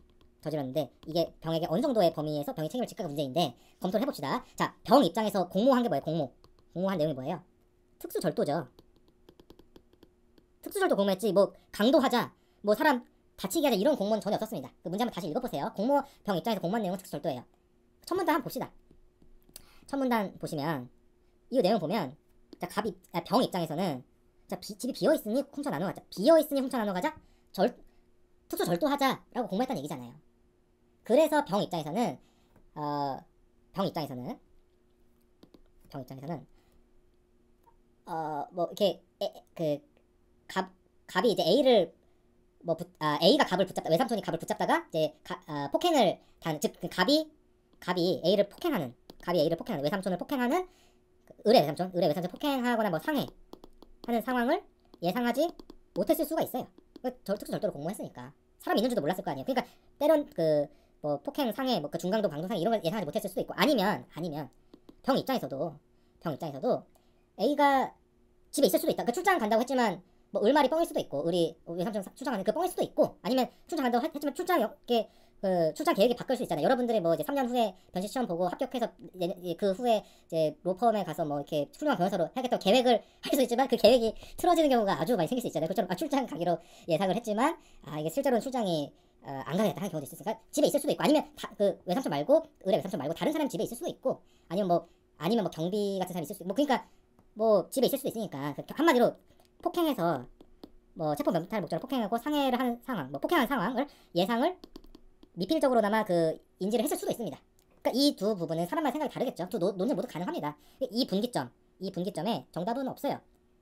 Speaker 1: 저질렀는데 이게 병에게 어느 정도의 범위에서 병이 책임을 질까가 문제인데 검토를 해봅시다. 자, 병 입장에서 공모한 게 뭐예요? 공모한 내용이 뭐예요? 특수절도죠. 특수절도 공모했지 뭐 강도하자, 뭐 사람 다치게 하자 이런 공모는 전혀 없었습니다. 그 문제 한번 다시 읽어보세요. 병 입장에서 공모한 내용은 특수절도예요. 첫문단 한번 봅시다. 첫문단 보시면 이 내용 보면 자, 병 입장에서는 자, 집이 비어있으니 훔쳐 나눠 가자. 특수절도하자라고 공모했다는 얘기잖아요. 그래서 병 입장에서는 뭐 이렇게 갑이 이제 A를 A가 갑을 붙잡다, 외삼촌이 갑을 붙잡다가 이제 폭행을 즉 갑이 A를 폭행하는 외삼촌을 폭행하는 의뢰 외삼촌 폭행하거나 뭐 상해하는 상황을 예상하지 못했을 수가 있어요. 특수절도로 공모했으니까 사람 있는 줄도 몰랐을 거 아니에요. 그러니까 때론 뭐 폭행 상해, 뭐 그 중강도 방동상해 이런 걸 예상하지 못했을 수도 있고, 아니면 병 입장에서도 A가 집에 있을 수도 있다. 그러니까 출장 간다고 했지만 뭐 을말이 뻥일 수도 있고, 우리 외삼촌 출장 가는 그 뻥일 수도 있고, 아니면 출장 간다고 했지만 출장 계획이 바뀔 수 있잖아요. 여러분들이 뭐 이제 3년 후에 변시 시험 보고 합격해서 그 후에 이제 로펌에 가서 뭐 이렇게 훌륭한 변호사로 하겠다고 계획을 할 수 있지만 그 계획이 틀어지는 경우가 아주 많이 생길 수 있잖아요. 그처럼 출장 가기로 예상을 했지만 이게 실제로는 출장이 안 가겠다 하는 경우도 있으니까 집에 있을 수도 있고, 아니면 그 외삼촌 말고 의뢰 외삼촌 말고 다른 사람 집에 있을 수도 있고, 아니면 뭐 경비 같은 사람이 있을 수도 있고, 뭐 그러니까 뭐 집에 있을 수도 있으니까 한마디로 폭행해서 뭐 체포 면탈 목적으로 폭행하고 상해를 하는 상황, 뭐 폭행하는 상황을 예상을 미필적으로나마 인지를 했을 수도 있습니다. 그러니까 이 두 부분은 사람마다 생각이 다르겠죠. 두 논쟁 모두 가능합니다. 이 분기점에 정답은 없어요.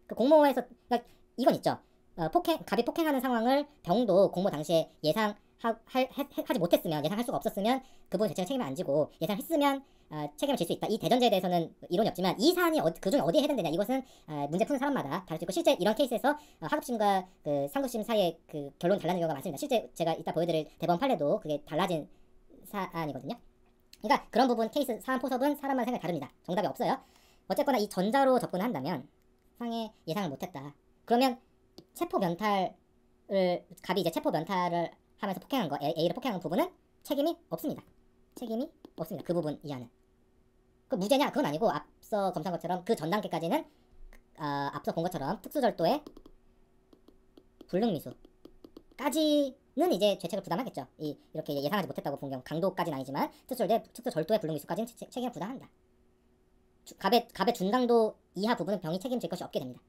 Speaker 1: 그 공모에서 그러니까 이건 있죠. 갑이 폭행하는 상황을 병도 공모 당시에 하지 못했으면, 예상할 수가 없었으면 그분 자체가 책임을 안 지고 예상했으면 책임을 질 수 있다. 이 대전제에 대해서는 이론이 없지만 이 사안이 그중에 어디에 해당되냐, 이것은 문제 푸는 사람마다 다를 수 있고, 실제 이런 케이스에서 하급심과 그 상급심 사이에 그 결론이 달라진 경우가 많습니다. 실제 제가 이따 보여드릴 대법원 판례도 그게 달라진 사안이거든요. 그러니까 그런 부분 케이스 사안 포섭은 사람마다 생각이 다릅니다. 정답이 없어요. 어쨌거나 이 전자로 접근을 한다면 상해 예상을 못했다. 그러면 갑이 이제 체포 면탈을 하면서 폭행한 거, A를 폭행한 부분은 책임이 없습니다. 그 부분 이하는. 그 무죄냐? 그건 아니고, 앞서 검토한 것처럼 그 전 단계까지는 앞서 본 것처럼 특수절도의 불능미수, 정도까지는 이제 죄책을 부담하겠죠. 이렇게 예상하지 못했다고 본 경우 강도까지는 아니지만 특수 절도의 불능미수까지는 책임을 부담한다. 갑의 준강도 이하 부분은 병이 책임질 것이 없게 됩니다.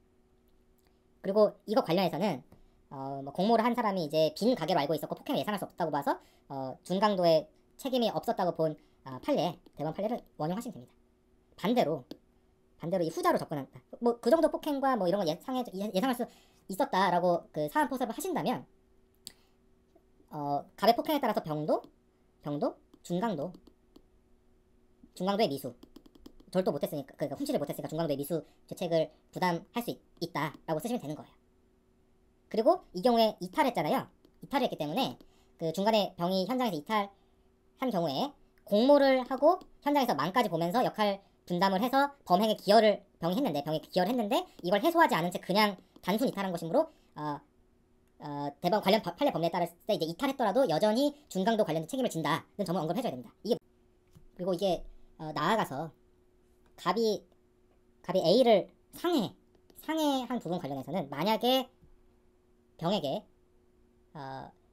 Speaker 1: 그리고 이거 관련해서는 뭐 공모를 한 사람이 이제 빈 가게로 알고 있었고 폭행을 예상할 수 없다고 봐서 준강도의 책임이 없었다고 본 판례, 대법원 판례를 원용하시면 됩니다. 반대로 이 후자로 접근한다. 뭐 그 정도 폭행과 뭐 이런 거 예상할 수 있었다라고 그 사안 포섭을 하신다면 갑의 폭행에 따라서 병도, 준강도의 미수, 절도 못했으니까 그러니까 훔치를 못했으니까 중강도의 미수 죄책을 부담할 수 있다라고 쓰시면 되는 거예요. 그리고 이 경우에 이탈했잖아요. 이탈을 했기 때문에 그 중간에 병이 현장에서 이탈한 경우에 공모를 하고 현장에서 망까지 보면서 역할 분담을 해서 병이 기여를 했는데 이걸 해소하지 않은 채 그냥 단순 이탈한 것이므로 대법원 관련 판례 법리에 따랐을 때 이제 이탈했더라도 여전히 중강도 관련된 책임을 진다는 점을 언급해줘야 됩니다. 그리고 이게 나아가서 갑이 A를 상해한 부분 관련해서는 만약에 병에게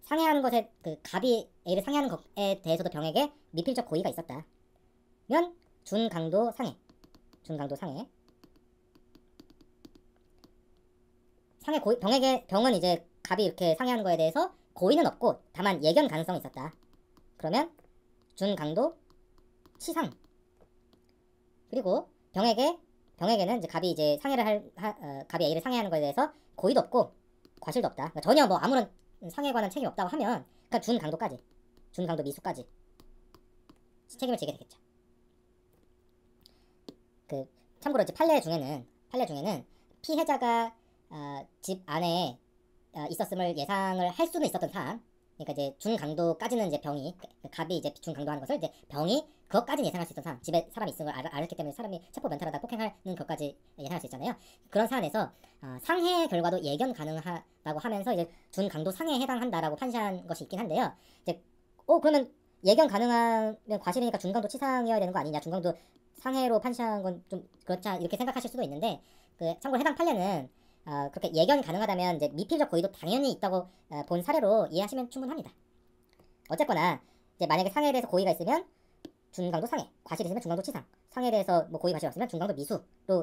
Speaker 1: 상해하는 것에 그 갑이 A를 상해하는 것에 대해서도 병에게 미필적 고의가 있었다면 준강도 상해 병은 이제 갑이 이렇게 상해하는 거에 대해서 고의는 없고 다만 예견 가능성이 있었다. 그러면 준강도 치상. 그리고 병에게는 이제 갑이 이제 갑이 A를 상해하는 거에 대해서 고의도 없고 과실도 없다. 그러니까 전혀 뭐 아무런 상해에 관한 책임이 없다고 하면 그러니까 준강도 미수까지 책임을 지게 되겠죠. 그 참고로 이제 판례 중에는 피해자가 집 안에 있었음을 예상을 할 수는 있었던 사안. 그러니까 이제 준강도까지는 이제 갑이 이제 준강도하는 것을 이제 병이 그것까지는 예상할 수 있던 사안. 집에 사람이 있는 걸 알았기 때문에 사람이 체포 면탈하다 폭행하는 것까지 예상할 수 있잖아요. 그런 사안에서 상해 결과도 예견 가능하다고 하면서 이제 준강도 상해에 해당한다라고 판시한 것이 있긴 한데요. 이제 그러면 예견 가능하면 과실이니까 준강도 치상이어야 되는 거 아니냐? 준강도 상해로 판시한 건 좀 그렇지 이렇게 생각하실 수도 있는데 참고로 해당 판례는 그렇게 예견이 가능하다면 이제 미필적 고의도 당연히 있다고 본 사례로 이해하시면 충분합니다. 어쨌거나 이제 만약에 상해에 대해서 고의가 있으면 준강도 상해, 과실이 있으면 준강도 치상, 상해에 대해서 뭐 고의 과실이 없으면 준강도 미수로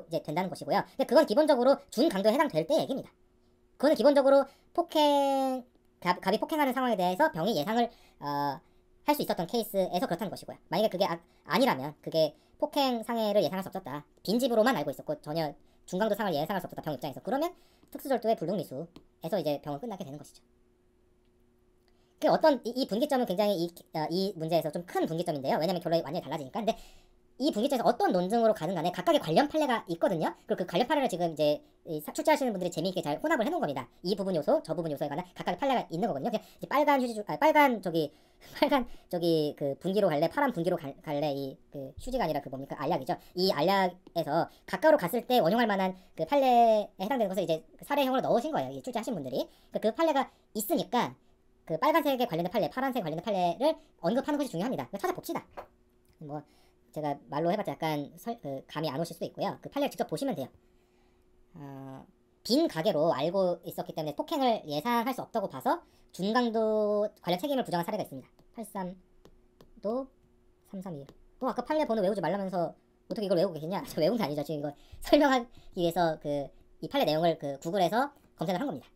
Speaker 1: 이제 된다는 것이고요. 근데 그건 기본적으로 준강도에 해당될 때 얘기입니다. 그거는 기본적으로 갑이 폭행하는 상황에 대해서 병이 예상을 할 수 있었던 케이스에서 그렇다는 것이고요. 만약에 그게 아니라면 그게 폭행 상해를 예상할 수 없었다. 빈집으로만 알고 있었고 전혀 중강도 상을 예상할 수 없었다. 병 입장에서. 그러면 특수절도의 불능미수에서 이제 병은 끝나게 되는 것이죠. 이 분기점은 굉장히 이 문제에서 좀 큰 분기점인데요. 왜냐면 결론이 완전히 달라지니까. 근데 이 분기점에서 어떤 논증으로 가든 간에 각각의 관련 판례가 있거든요. 그리고 그 관련 판례를 지금 이제 출제하시는 분들이 재미있게 잘 혼합을 해놓은 겁니다. 이 부분 요소, 저 부분 요소에 관한 각각의 판례가 있는 거거든요. 그냥 빨간 저기 그 분기로 갈래, 파란 분기로 갈래 이 그 휴지가 아니라 그 뭡니까 알약이죠. 이 알약에서 가까우로 갔을 때 원용할 만한 그 판례에 해당되는 것을 이제 사례형으로 넣으신 거예요. 이 출제하신 분들이. 그 판례가 있으니까 그 빨간색에 관련된 판례, 파란색에 관련된 판례를 언급하는 것이 중요합니다. 찾아봅시다. 뭐 제가 말로 해봤자 약간 감이 안 오실 수도 있고요. 그 판례를 직접 보시면 돼요. 빈 가게로 알고 있었기 때문에 폭행을 예상할 수 없다고 봐서 준강도 관련 책임을 부정한 사례가 있습니다. 83도 331. 아까 판례 번호 외우지 말라면서 어떻게 이걸 외우고 계시냐? 저 외운 게 아니죠. 지금 이거 설명하기 위해서 이 판례 내용을 구글에서 검색을 한 겁니다.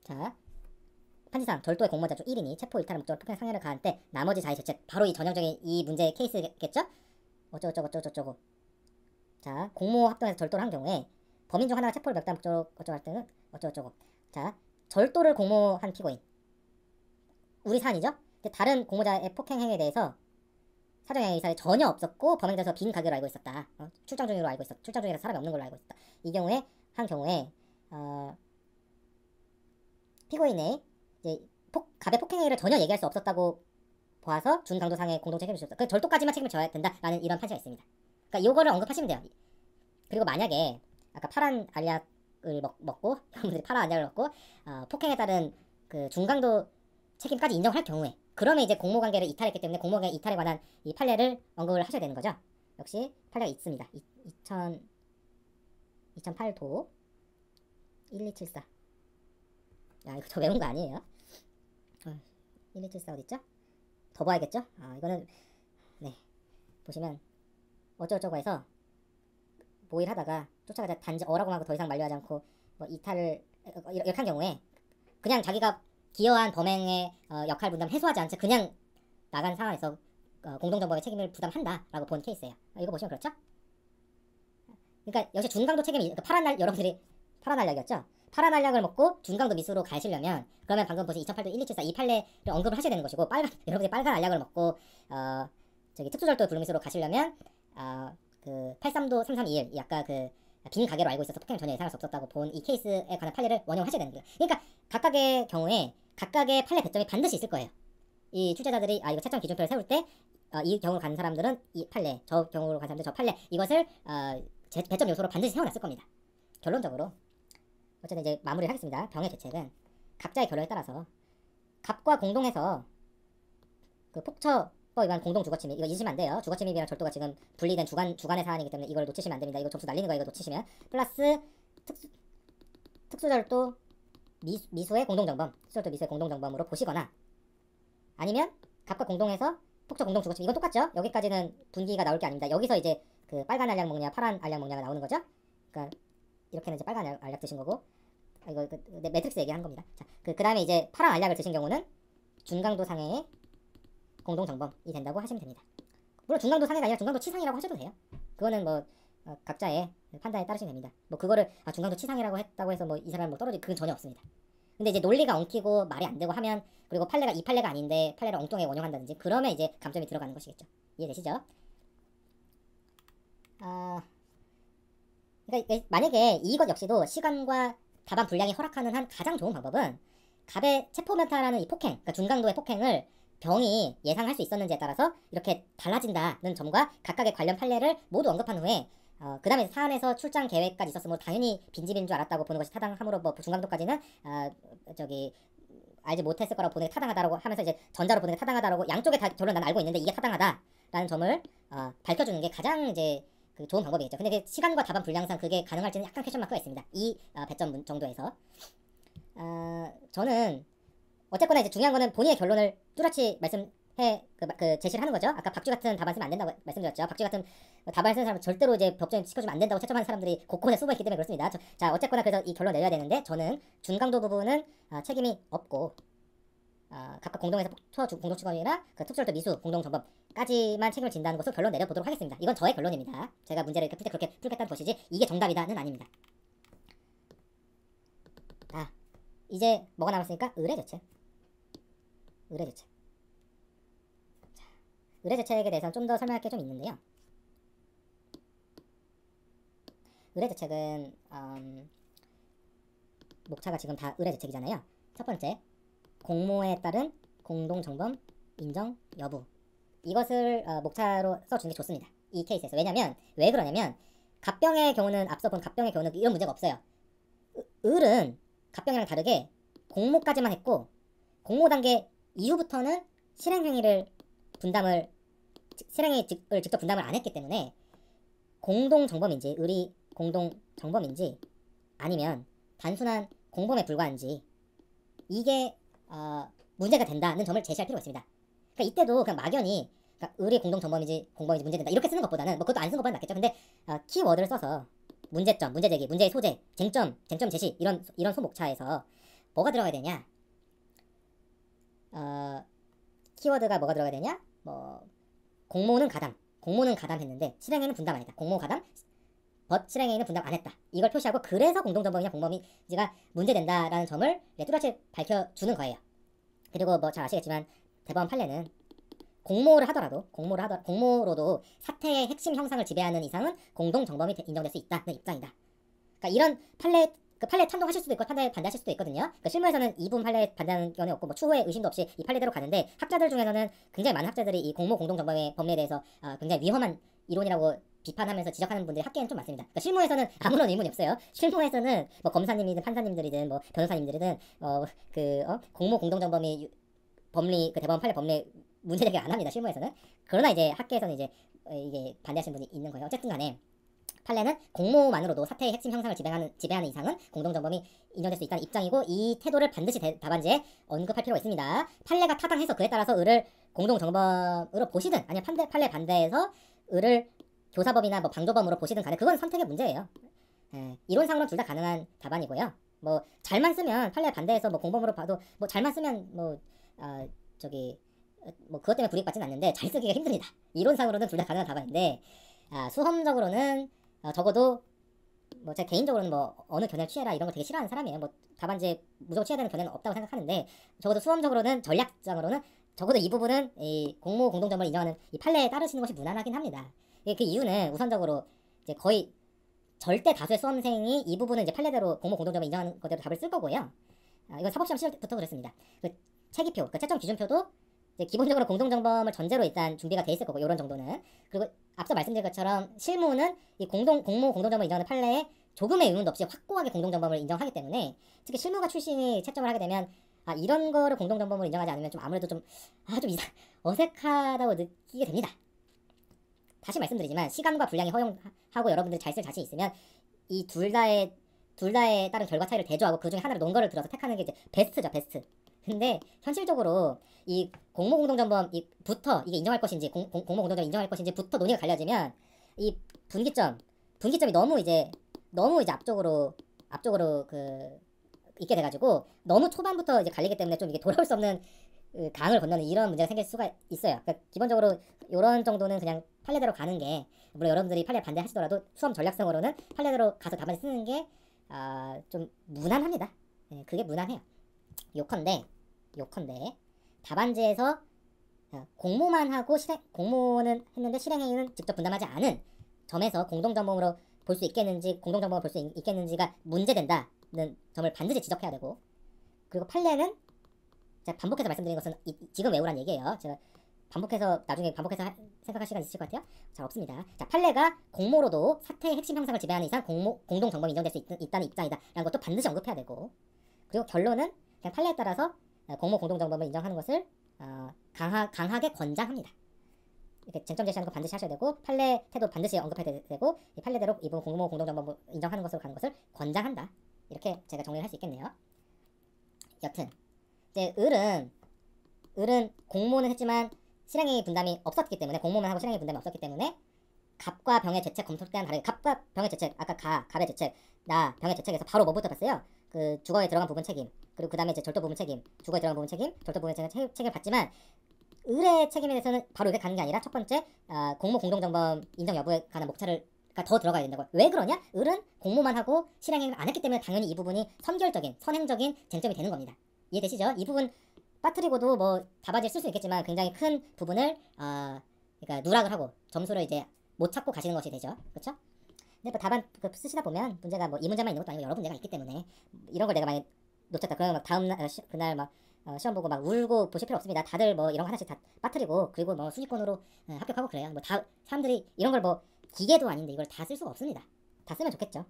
Speaker 1: 자, 판지상 절도의 공모자 중 1인이 체포 일탈의 목적으로 폭행 상해를 가한 때 나머지 자의 죄책. 바로 이 전형적인 이 문제의 케이스겠죠? 어쩌고. 자, 공모 합동에서 절도를 한 경우에 범인 중 하나가 체포를 명단 목적으로 할 때는 어쩌고. 자, 절도를 공모한 피고인. 우리 사안이죠? 다른 공모자의 폭행 행위에 대해서 사정행위 사실이 전혀 없었고 범행자에서 빈 가게로 알고 있었다. 출장 중이라 사람이 없는 걸로 알고 있었다. 이 경우에 피고인의 이제 갑의 폭행 행위를 전혀 얘기할 수 없었다고 보아서 준강도상의 공동 책임을 졌다. 그 절도까지만 책임을 져야 된다라는 이런 판시가 있습니다. 그러니까 요거를 언급하시면 돼요. 그리고 만약에 아까 파란 알약을 먹고 여러분들이 파란 알약을 먹고 폭행에 따른 그 중강도 책임까지 인정할 경우에 그러면 이제 공모관계를 이탈했기 때문에 공모관계 이탈에 관한 이 판례를 언급을 하셔야 되는 거죠. 역시 판례가 있습니다. 2008도 1274 야, 이거 저 외운 거 아니에요? 1274 어디 있죠? 더 봐야겠죠? 이거는 네, 보시면 어쩌고저쩌고 해서 모의하다가 쫓아가자 단지 어라고 하고 더 이상 만류하지 않고 뭐 이탈을 이렇게 한 경우에 그냥 자기가 기여한 범행의 역할 분담 해소하지 않자 그냥 나간 상황에서 공동정범의 책임을 부담한다라고 본 케이스예요. 이거 보시면 그렇죠? 그러니까 역시 준강도 책임이 파란 날 여러분들이 파란 알약이었죠? 파란 알약을 먹고 준강도 미수로 가시려면 그러면 방금 보신 2008도 1274 이 판례를 언급을 하셔야 되는 것이고 여러분들이 빨간 알약을 먹고 저기 특수절도 불미수로 가시려면 그 83도 3321 아까 그 빈 가게로 알고 있어서 폭행을 전혀 예상할 수 없었다고 본 이 케이스에 관한 판례를 원용을 하셔야 되는 거예요. 그러니까 각각의 경우에 각각의 판례 배점이 반드시 있을 거예요. 이 출제자들이 이거 채점 기준표를 세울 때 이 경우로 간 사람들은 이 판례, 저 경우로 간 사람들 저 판례 이것을 배점 요소로 반드시 세워놨을 겁니다. 결론적으로 어쨌든 이제 마무리를 하겠습니다. 병의 대책은 각자의 결론에 따라서 갑과 공동해서 그 폭처 위반 공동 주거침입 이거 잊으시면 안 돼요. 주거침입이랑 절도가 지금 분리된 주간의 사안이기 때문에 이걸 놓치시면 안 됩니다. 이거 점수 날리는 거 이거 놓치시면 플러스 특수절도 미수의 공동정범 특수절도 미수의 공동정범으로 보시거나 아니면 갑과 공동해서 폭처 공동 주거침입 이건 똑같죠. 여기까지는 분기가 나올 게 아닙니다. 여기서 이제 그 빨간 알약 먹냐 파란 알약 먹냐가 나오는 거죠. 그러니까 이렇게는 이제 빨간 알약 드신 거고 이거 매트릭스 얘기한 겁니다. 자, 그 다음에 이제 파란 알약을 드신 경우는 중강도 상해의 공동정범이 된다고 하시면 됩니다. 물론 중강도 상해가 아니라 중강도 치상이라고 하셔도 돼요. 그거는 뭐 각자의 판단에 따르시면 됩니다. 뭐 그거를 중강도 치상이라고 했다고 해서 뭐 이 사람 뭐 떨어질 그건 전혀 없습니다. 근데 이제 논리가 엉키고 말이 안 되고 하면 그리고 판례가 이 판례가 아닌데 판례를 엉뚱하게 원용한다든지 그러면 이제 감점이 들어가는 것이겠죠. 이해되시죠? 그러니까 만약에 이것 역시도 시간과 답안 분량이 허락하는 한 가장 좋은 방법은 갑의 체포면탈하는 이 폭행, 그러니까 중강도의 폭행을 병이 예상할 수 있었는지에 따라서 이렇게 달라진다는 점과 각각의 관련 판례를 모두 언급한 후에 그 다음에 사안에서 출장 계획까지 있었으면 당연히 빈집인 줄 알았다고 보는 것이 타당하므로 뭐 중강도까지는 저기 알지 못했을 거라고 보는 게 타당하다라고 하면서 이제 전자로 보는 게 타당하다라고 양쪽의 다 결론 난 알고 있는데 이게 타당하다라는 점을 밝혀주는 게 가장 이제 그 좋은 방법이겠죠. 근데 그 시간과 답안 분량상 그게 가능할지는 약간 퀘션 마크가 있습니다. 이 배점 정도에서 저는 어쨌거나 이제 중요한 거는 본인의 결론을 뚜렷이 제시를 하는 거죠. 아까 박쥐 같은 답안 쓰면 안 된다고 말씀드렸죠. 박쥐 같은 답안 쓰는 사람은 절대로 이제 법정에 시켜주면 안 된다고 채점하는 사람들이 곳곳에 숨어 있기 때문에 그렇습니다. 자, 어쨌거나 그래서 이 결론 내려야 되는데 저는 중강도 부분은 책임이 없고 각각 공동에서 공동추건이나 그 특수절도 미수 공동정범까지만 책임을 진다는 것을 결론 내려보도록 하겠습니다. 이건 저의 결론입니다. 제가 문제를 이렇게 풀 때 그렇게 풀겠다는 것이지 이게 정답이다는 아닙니다. 이제 뭐가 남았으니까 의뢰제책. 의뢰제책에 대해서는 좀 더 설명할 게 좀 있는데요. 의뢰제책은 목차가 지금 다 의뢰제책이잖아요. 첫 번째, 공모에 따른 공동정범 인정 여부. 이것을 목차로 써주는 게 좋습니다. 이 케이스에서. 왜냐면 왜 그러냐면 갑병의 경우는 앞서 본 갑병의 경우는 이런 문제가 없어요. 을은 갑병이랑 다르게 공모까지만 했고 공모 단계 이후부터는 실행행위를 직접 분담을 안 했기 때문에 공동정범인지 을이 공동정범인지 아니면 단순한 공범에 불과한지 이게 문제가 된다는 점을 제시할 필요가 있습니다. 그러니까 이때도 그냥 막연히 그러니까 을이 공동정범인지 공범인지 문제된다 이렇게 쓰는 것보다는 뭐 그것도 안 쓴 것보다는 낫겠죠. 근데 키워드를 써서 문제점, 문제제기, 문제의 소재, 쟁점 제시 이런 소목차에서 뭐가 들어가야 되냐? 키워드가 뭐가 들어가야 되냐? 뭐 공모는 가담했는데 실행행위는 분담 안 했다. 공모 가담, 실행행위는 분담 안 했다. 이걸 표시하고 그래서 공동정범이냐 공범인지가 문제된다라는 점을 뚜렷이 밝혀주는 거예요. 그리고 뭐 잘 아시겠지만 대법원 판례는 공모로도 사태의 핵심 형상을 지배하는 이상은 공동정범이 인정될 수 있다는 입장이다. 그러니까 이런 판례 찬동하실 수도 있고 판례 반대하실 수도 있거든요. 그러니까 실무에서는 이분 판례 반대하는 견해 없고 뭐 추후에 의심도 없이 이 판례대로 가는데 학자들 중에서는 굉장히 많은 학자들이 이 공모 공동정범의 법리에 대해서 굉장히 위험한 이론이라고 비판하면서 지적하는 분들이 학계에는 좀 많습니다. 그러니까 실무에서는 아무런 의문이 없어요. 실무에서는 뭐 검사님이든 판사님들이든 뭐 변호사님들이든 공모 공동정범이 법리 그 대법원 판례 법리 문제제기 안 합니다. 실무에서는. 그러나 이제 학계에서는 이제 이게 반대하시는 분이 있는 거예요. 어쨌든 간에 판례는 공모만으로도 사태의 핵심 형상을 지배하는 이상은 공동정범이 인정될 수 있다는 입장이고 이 태도를 반드시 답안지에 언급할 필요가 있습니다. 판례가 타당해서 그에 따라서 을을 공동정범으로 보시든 아니면 판례 반대해서 을을 교사범이나 뭐 방조범으로 보시든 간에 그건 선택의 문제예요. 이론상으로는 둘 다 가능한 답안이고요. 뭐 잘만 쓰면 판례 반대해서 뭐 공범으로 봐도 뭐 잘만 쓰면 뭐 그것 때문에 불이익받지는 않는데 잘 쓰기가 힘듭니다. 이론상으로는 둘 다 가능한 답안인데 수험적으로는 적어도 뭐 제가 개인적으로는 뭐 어느 견해를 취해라 이런 걸 되게 싫어하는 사람이에요. 뭐 답안지에 무조건 취해야 되는 견해는 없다고 생각하는데 적어도 수험적으로는 전략적으로는 적어도 이 부분은 이 공모 공동정범을 인정하는 이 판례에 따르시는 것이 무난하긴 합니다. 그 이유는 우선적으로 이제 거의 절대 다수의 수험생이 이 부분은 이제 판례대로 공모 공동정범을 인정하는 것대로 답을 쓸 거고요. 이건 사법시험 시절 때부터 그랬습니다. 그 체기표, 그 채점 기준표도 이제 기본적으로 공동정범을 전제로 일단 준비가 돼 있을 거고 이런 정도는. 그리고 앞서 말씀드린 것처럼 실무는 이 공모 공동정범을 인정하는 판례에 조금의 의문도 없이 확고하게 공동정범을 인정하기 때문에 특히 실무가 출신이 채점을 하게 되면 이런 거를 공동정범으로 인정하지 않으면 좀 아무래도 좀 어색하다고 느끼게 됩니다. 다시 말씀드리지만 시간과 분량이 허용하고 여러분들이 잘 쓸 자신이 있으면 이 둘 다의 다른 결과 차이를 대조하고 그 중에 하나를 논 거를 들어서 택하는 게 이제 베스트죠, 베스트. 근데 현실적으로 이 공모 공동정범 부터 이게 인정할 것인지 공모 공동정범 인정할 것인지부터 논의가 갈려지면 이 분기점이 너무 이제 앞쪽으로 있게 돼가지고 너무 초반부터 이제 갈리기 때문에 좀 이게 돌아올 수 없는 강을 건너는 이런 문제가 생길 수가 있어요. 그러니까 기본적으로 이런 정도는 그냥 판례대로 가는 게 물론 여러분들이 판례 반대하시더라도 수험 전략성으로는 판례대로 가서 답안지 쓰는 게 좀 무난합니다. 그게 무난해요. 요컨대 답안지에서 공모만 하고 공모는 했는데 실행행위는 직접 분담하지 않은 점에서 공동정범으로 볼 수 있겠는지 공동정범을 볼 수 있겠는지가 문제된다는 점을 반드시 지적해야 되고 그리고 판례는 제가 반복해서 말씀드린 것은 지금 외우란 얘기예요. 제가 나중에 반복해서 생각할 시간 있을 것 같아요. 잘 없습니다. 자, 판례가 공모로도 사태의 핵심 형상을 지배하는 이상 공동정범이 인정될 수 있다는 입장이다 라는 것도 반드시 언급해야 되고 그리고 결론은 그냥 판례에 따라서 공모 공동정범을 인정하는 것을 강하게 권장합니다. 이렇게 쟁점 제시하는 거 반드시 하셔야 되고 판례 태도 반드시 언급해야 되고 이 판례대로 이번 공모 공동정범을 인정하는 것으로 가는 것을 권장한다. 이렇게 제가 정리를 할 수 있겠네요. 여튼 이제 을은 공모는 했지만 실행행위 분담이 없었기 때문에 공모만 하고 실행행위 분담이 없었기 때문에 갑과 병의 죄책 검토 때와는 다르게 갑과 병의 죄책 아까 갑의 죄책 병의 죄책에서 바로 뭐부터 봤어요? 그 주거에 들어간 부분 책임 그리고 그 다음에 이제 절도 부분 책임 주거에 들어간 부분 책임 절도 부분 책임을 받지만 을의 책임에 대해서는 바로 이렇게 가는 게 아니라 첫 번째 공모 공동정범 인정 여부에 관한 목차가 더 들어가야 된다고요. 왜 그러냐? 을은 공모만 하고 실행행위를 안 했기 때문에 당연히 이 부분이 선행적인 쟁점이 되는 겁니다. 이해되시죠? 이 부분 빠뜨리고도 뭐 답안지를 쓸 수 있겠지만 굉장히 큰 부분을 그러니까 누락을 하고 점수를 이제 못 찾고 가시는 것이 되죠. 그렇죠? 근데 뭐 답안 쓰시다 보면 문제가 뭐 이 문제만 있는 것도 아니고 여러 문제가 있기 때문에 이런 걸 내가 많이 놓쳤다. 그러면 막 다음날 그날 막 시험 보고 막 울고 보실 필요 없습니다. 다들 뭐 이런 거 하나씩 다 빠뜨리고 그리고 뭐 순위권으로 합격하고 그래요. 뭐 다 사람들이 이런 걸 뭐 기계도 아닌데 이걸 다 쓸 수가 없습니다. 다 쓰면 좋겠죠.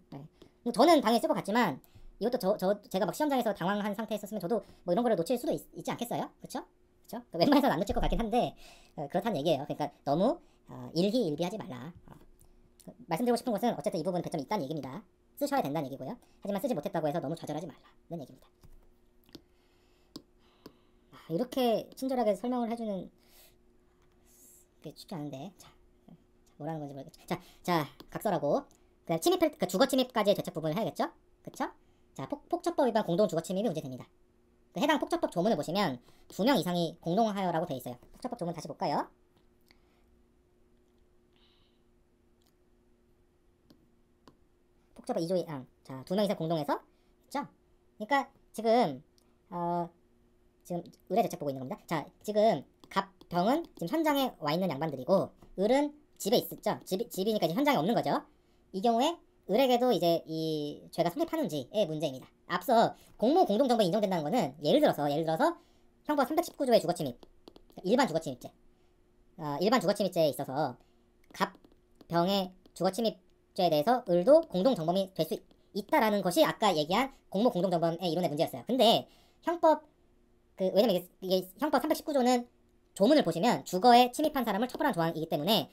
Speaker 1: 저는 당연히 쓸 것 같지만 이것도 제가 막 시험장에서 당황한 상태에 있었으면 저도 뭐 이런 거를 놓칠 수도 있지 않겠어요? 그쵸? 웬만해서는 안 놓칠 것 같긴 한데 그렇다는 얘기예요. 그러니까 너무 일희일비하지 말라. 말씀드리고 싶은 것은 어쨌든 이 부분 배점이 있다는 얘기입니다. 쓰셔야 된다는 얘기고요. 하지만 쓰지 못했다고 해서 너무 좌절하지 말라는 얘기입니다. 이렇게 친절하게 설명을 해주는 게 쉽지 않은데 뭐라는 건지 모르겠죠. 자 각서라고 그다음 주거 침입까지의 죄책 부분을 해야겠죠? 그쵸? 자, 폭처법 위반 공동 주거 침입이 문제됩니다. 해당 폭처법 조문을 보시면 2명 이상이 공동하여라고 되어 있어요. 폭처법 조문 다시 볼까요? 폭처법 2조 1항. 자, 2명 이상 공동해서 했죠? 그러니까 지금 을의 죄책 보고 있는 겁니다. 자, 지금 갑병은 지금 현장에 와 있는 양반들이고 을은 집에 있었죠. 집이니까 이제 현장에 없는 거죠. 이 경우에 을에게도 이제 이 죄가 성립하는지의 문제입니다. 앞서 공모 공동정범이 인정된다는 거는 예를 들어서 형법 319조의 주거침입 일반 주거침입죄 일반 주거침입죄에 있어서 갑병의 주거침입죄에 대해서 을도 공동정범이 될 수 있다라는 것이 아까 얘기한 공모 공동정범의 이론의 문제였어요. 근데 왜냐면 이게 형법 319조는 조문을 보시면 주거에 침입한 사람을 처벌하는 조항이기 때문에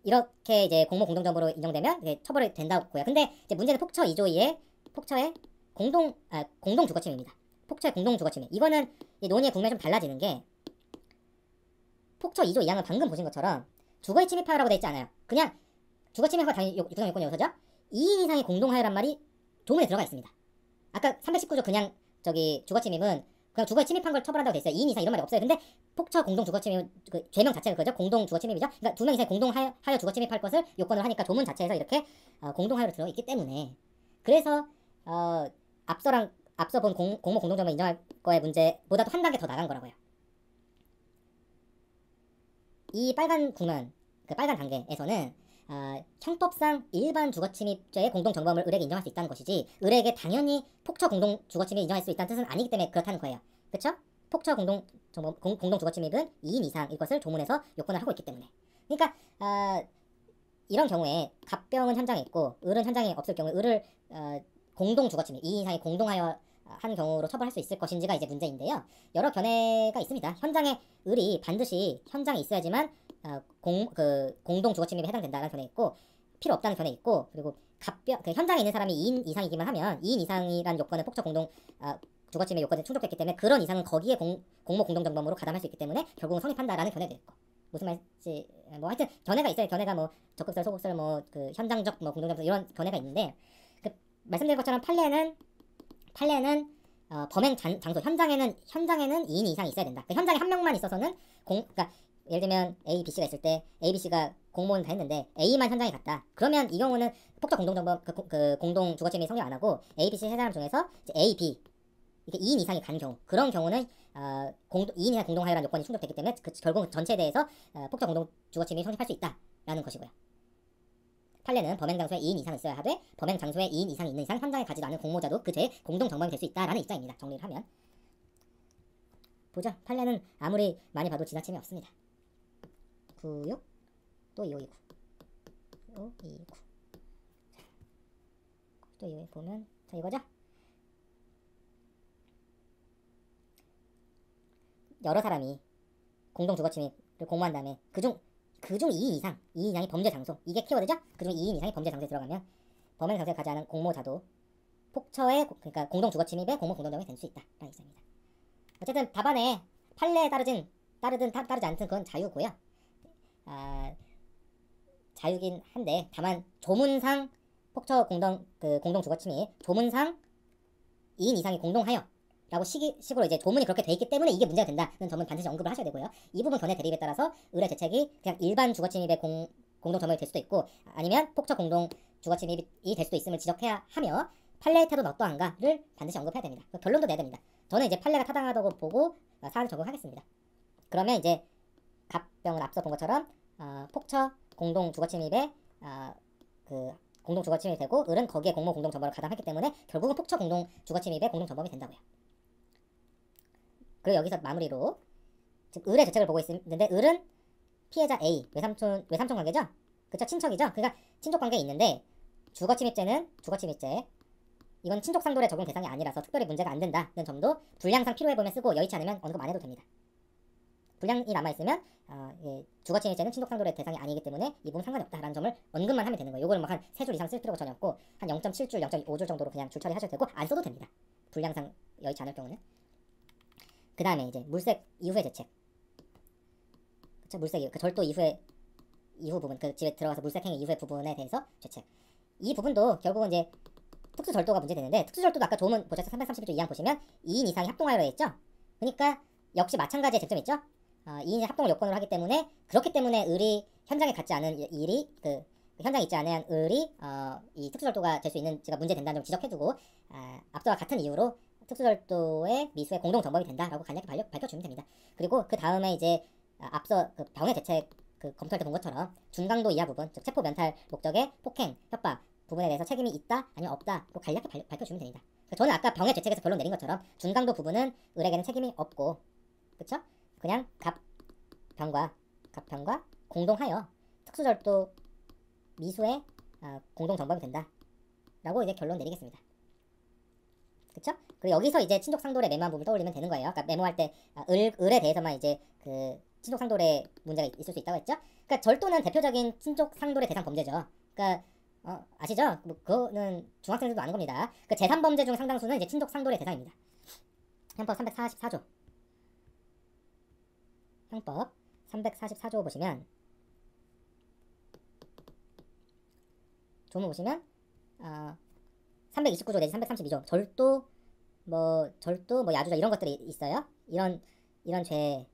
Speaker 1: 이렇게 이제 공모 공동정보로 인정되면 이게 처벌이 된다고요. 근데 이제 문제는 폭처 2조 2의 폭처의 공동 주거침입니다. 폭처의 공동 주거침. 이거는 이 논의의 국면이 좀 달라지는 게 폭처 2조 2항은 방금 보신 것처럼 주거에 침입하여라고 돼 있지 않아요. 그냥 주거 침입과 당연히 구성 요건이 요소죠. 2인 이상의 공동하여란 말이 조문에 들어가 있습니다. 아까 319조 그냥 저기 주거 침입은 그냥 주거에 침입한 걸 처벌한다고 돼 있어요. 2인 이상 이런 말이 없어요. 근데 폭처 공동 주거 침입 그 죄명 자체가 그거죠. 공동 주거 침입이죠. 그러니까 2명 이상의 공동하여 주거 침입할 것을 요건으로 하니까 조문 자체에서 이렇게 공동하여로 들어 있기 때문에 그래서 앞서 본 공모 공동정보 인정할 거의 문제보다도 한 단계 더 나간 거라고요. 이 빨간 국면, 그 빨간 단계에서는 형법상 일반 주거침입죄의 공동정범을 을에게 인정할 수 있다는 것이지 을에게 당연히 폭처 공동 주거침입 인정할 수 있다는 뜻은 아니기 때문에 그렇다는 거예요. 그쵸? 폭처 공동 주거침입은 2인 이상일 것을 조문에서 요건을 하고 있기 때문에. 그러니까 이런 경우에 갑병은 현장에 있고 을은 현장에 없을 경우에 을을 공동 주거침입 2인 이상이 공동하여 한 경우로 처벌할 수 있을 것인지가 이제 문제인데요. 여러 견해가 있습니다. 현장에 을이 반드시 현장에 있어야지만 공동 주거침입에 해당된다는 견해 있고 필요 없다는 견해 있고 그리고 현장에 있는 사람이 2인 이상이기만 하면 2인 이상이라는 요건은 폭처 공동 주거침입 요건에 충족됐기 때문에 그런 이상은 거기에 공모 공동정범으로 가담할 수 있기 때문에 결국은 성립한다라는 견해도 있고 무슨 말인지 뭐 하여튼 견해가 있어요. 견해가 뭐 적극설 소극설 뭐 그 현장적 뭐 공동정범 이런 견해가 있는데 그 말씀드린 것처럼 판례는 범행 장소 현장에는 2인 이상이 있어야 된다. 그러니까 현장에 한 명만 있어서는 그러니까 예를 들면 A, B, C가 있을 때 A, B, C가 공모는 다 했는데 A만 현장에 갔다. 그러면 이 경우는 폭처 공동정범 공동 주거침입이 성립 안 하고 A, B, C 세 사람 중에서 이제 A, B 이렇게 2인 이상이 간 경우 그런 경우는 2인 이상 공동하여라는 요건이 충족됐기 때문에 결국 전체에 대해서 폭처 공동 주거침입이 성립할 수 있다라는 것이고요. 판례는 범행 장소에 2인 이상 있어야 하되 범행 장소에 2인 이상이 있는 이상 현장에 가지도 않은 공모자도 그 죄의 공동 정범이 될 수 있다라는 입장입니다. 정리를 하면 보죠. 판례는 아무리 많이 봐도 지나침이 없습니다. 96 또 2529 2529 또 이거 보면 자 이거죠. 여러 사람이 공동 주거침입을 공모한 다음에 그중 2인 이상이 범죄 장소 이게 키워드죠. 그중 2인 이상이 범죄 장소에 들어가면 범행 장소에 가지 않은 공모자도 폭처의 그러니까 공동 주거침입의 공모 공동정범이 될 수 있다라는 입장입니다. 어쨌든 답안에 판례에 따르든 따르지 않든 그건 자유고요. 자유긴 한데 다만 조문상 폭처 공동 주거침입 조문상 2인 이상이 공동하여 라고 식으로 이제 조문이 그렇게 돼 있기 때문에 이게 문제가 된다는 점은 반드시 언급을 하셔야 되고요. 이 부분 견해 대립에 따라서 을의 재책이 그냥 일반 주거침입의 공동 점유이 될 수도 있고 아니면 폭처 공동 주거침입이 될 수도 있음을 지적해야 하며 판례의 태도는 어떠한가를 반드시 언급해야 됩니다. 결론도 내야 됩니다. 저는 이제 판례가 타당하다고 보고 사안을 적용하겠습니다. 그러면 이제 갑병은 앞서 본 것처럼 폭처 공동 주거침입의 공동 주거침입이 되고 을은 거기에 공모 공동 점범을 가담했기 때문에 결국은 폭처 공동 주거침입의 공동 점범이 된다고요. 그리고 여기서 마무리로 지금 을의 죄책을 보고 있는데 을은 피해자 A 외삼촌 관계죠? 그쵸? 친척이죠? 그러니까 친족 관계에 있는데 주거침입죄 이건 친족상돌의 적용 대상이 아니라서 특별히 문제가 안 된다는 점도 분량상 필요해보면 쓰고 여의치 않으면 언급 안 해도 됩니다. 분량이 남아있으면 주거침입죄는 친족상돌의 대상이 아니기 때문에 이 부분 상관이 없다라는 점을 언급만 하면 되는 거예요. 요거를 막 한 3줄 이상 쓸 필요가 전혀 없고 한 0.7줄, 0.5줄 정도로 그냥 줄 처리하셔도 되고 안 써도 됩니다. 분량상 여의치 않을 경우는. 그 다음에 이제 물색 이후의 죄책. 그쵸? 물색 이후, 그 절도 이후 부분, 그 집에 들어가서 물색행위 이후의 부분에 대해서 죄책. 이 부분도 결국은 이제 특수절도가 문제되는데 특수절도도 아까 조문 보셨죠? 331조 2항 보시면 2인 이상이 합동하여로 했죠? 그러니까 역시 마찬가지의 쟁점이 있죠? 2인이 합동을 요건으로 하기 때문에 그렇기 때문에 을이 현장에 갔지 않은 일이 현장에 있지 않은 을이 이 특수절도가 될 수 있는 제가 문제된다는 점 지적해두고 앞서와 같은 이유로 특수절도의 미수의 공동 정범이 된다라고 간략히 밝혀주면 됩니다. 그리고 그 다음에 이제 앞서 그 병의 대책 검토할 때 본 것처럼 중강도 이하 부분, 즉 체포 면탈 목적의 폭행, 협박 부분에 대해서 책임이 있다 아니면 없다로 간략히 밝혀주면 됩니다. 저는 아까 병의 대책에서 결론 내린 것처럼 중강도 부분은 을에게는 책임이 없고, 그쵸? 그냥 갑병과 공동하여 특수절도 미수의 공동 정범이 된다라고 이제 결론 내리겠습니다. 그쵸? 그리고 여기서 이제 친족상돌의 메모한 부분을 떠올리면 되는 거예요. 그러니까 메모할 때 을에 대해서만 이제 친족 상돌의 문제가 있을 수 있다고 했죠. 그러니까 절도는 대표적인 친족 상돌의 대상 범죄죠. 그러니까 아시죠? 뭐 그거는 중학생들도 아는 겁니다. 그 제3범죄 중 상당수는 이제 친족 상돌의 대상입니다. 형법 344조. 형법 344조 보시면 조문 보시면 329조 내지 332조 절도 뭐 야주자 이런 것들이 있어요. 이런 죄에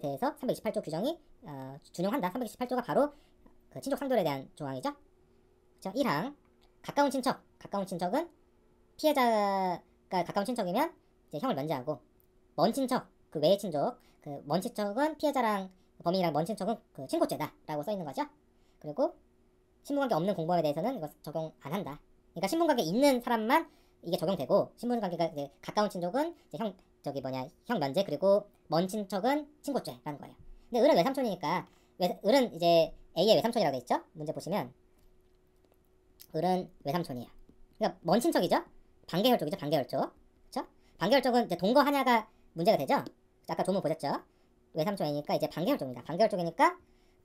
Speaker 1: 대해서 328조 규정이 준용한다. 328조가 바로 그 친족 상돌에 대한 조항이죠. 그렇죠? 1항 가까운 친척은 피해자가 가까운 친척이면 이제 형을 면제하고 먼 친척 그 외의 친족 그 먼 친척은 피해자랑 범인이랑 먼 친척은 그 친고죄다라고 써 있는 거죠. 그리고 신분관계 없는 공범에 대해서는 이거 적용 안 한다. 그러니까 신분관계 있는 사람만 이게 적용되고 신분관계가 이제 가까운 친족은 이제 형 면제 그리고 먼 친척은 친고죄라는 거예요. 근데 을은 외삼촌이니까 을은 이제 A의 외삼촌이라고 돼 있죠. 문제 보시면 을은 외삼촌이에요. 그러니까 먼 친척이죠. 반계혈족이죠. 반계혈족. 그렇죠? 반계혈족은 이제 동거 하냐가 문제가 되죠. 아까 조문 보셨죠. 외삼촌이니까 이제 반계혈족입니다. 반계혈족이니까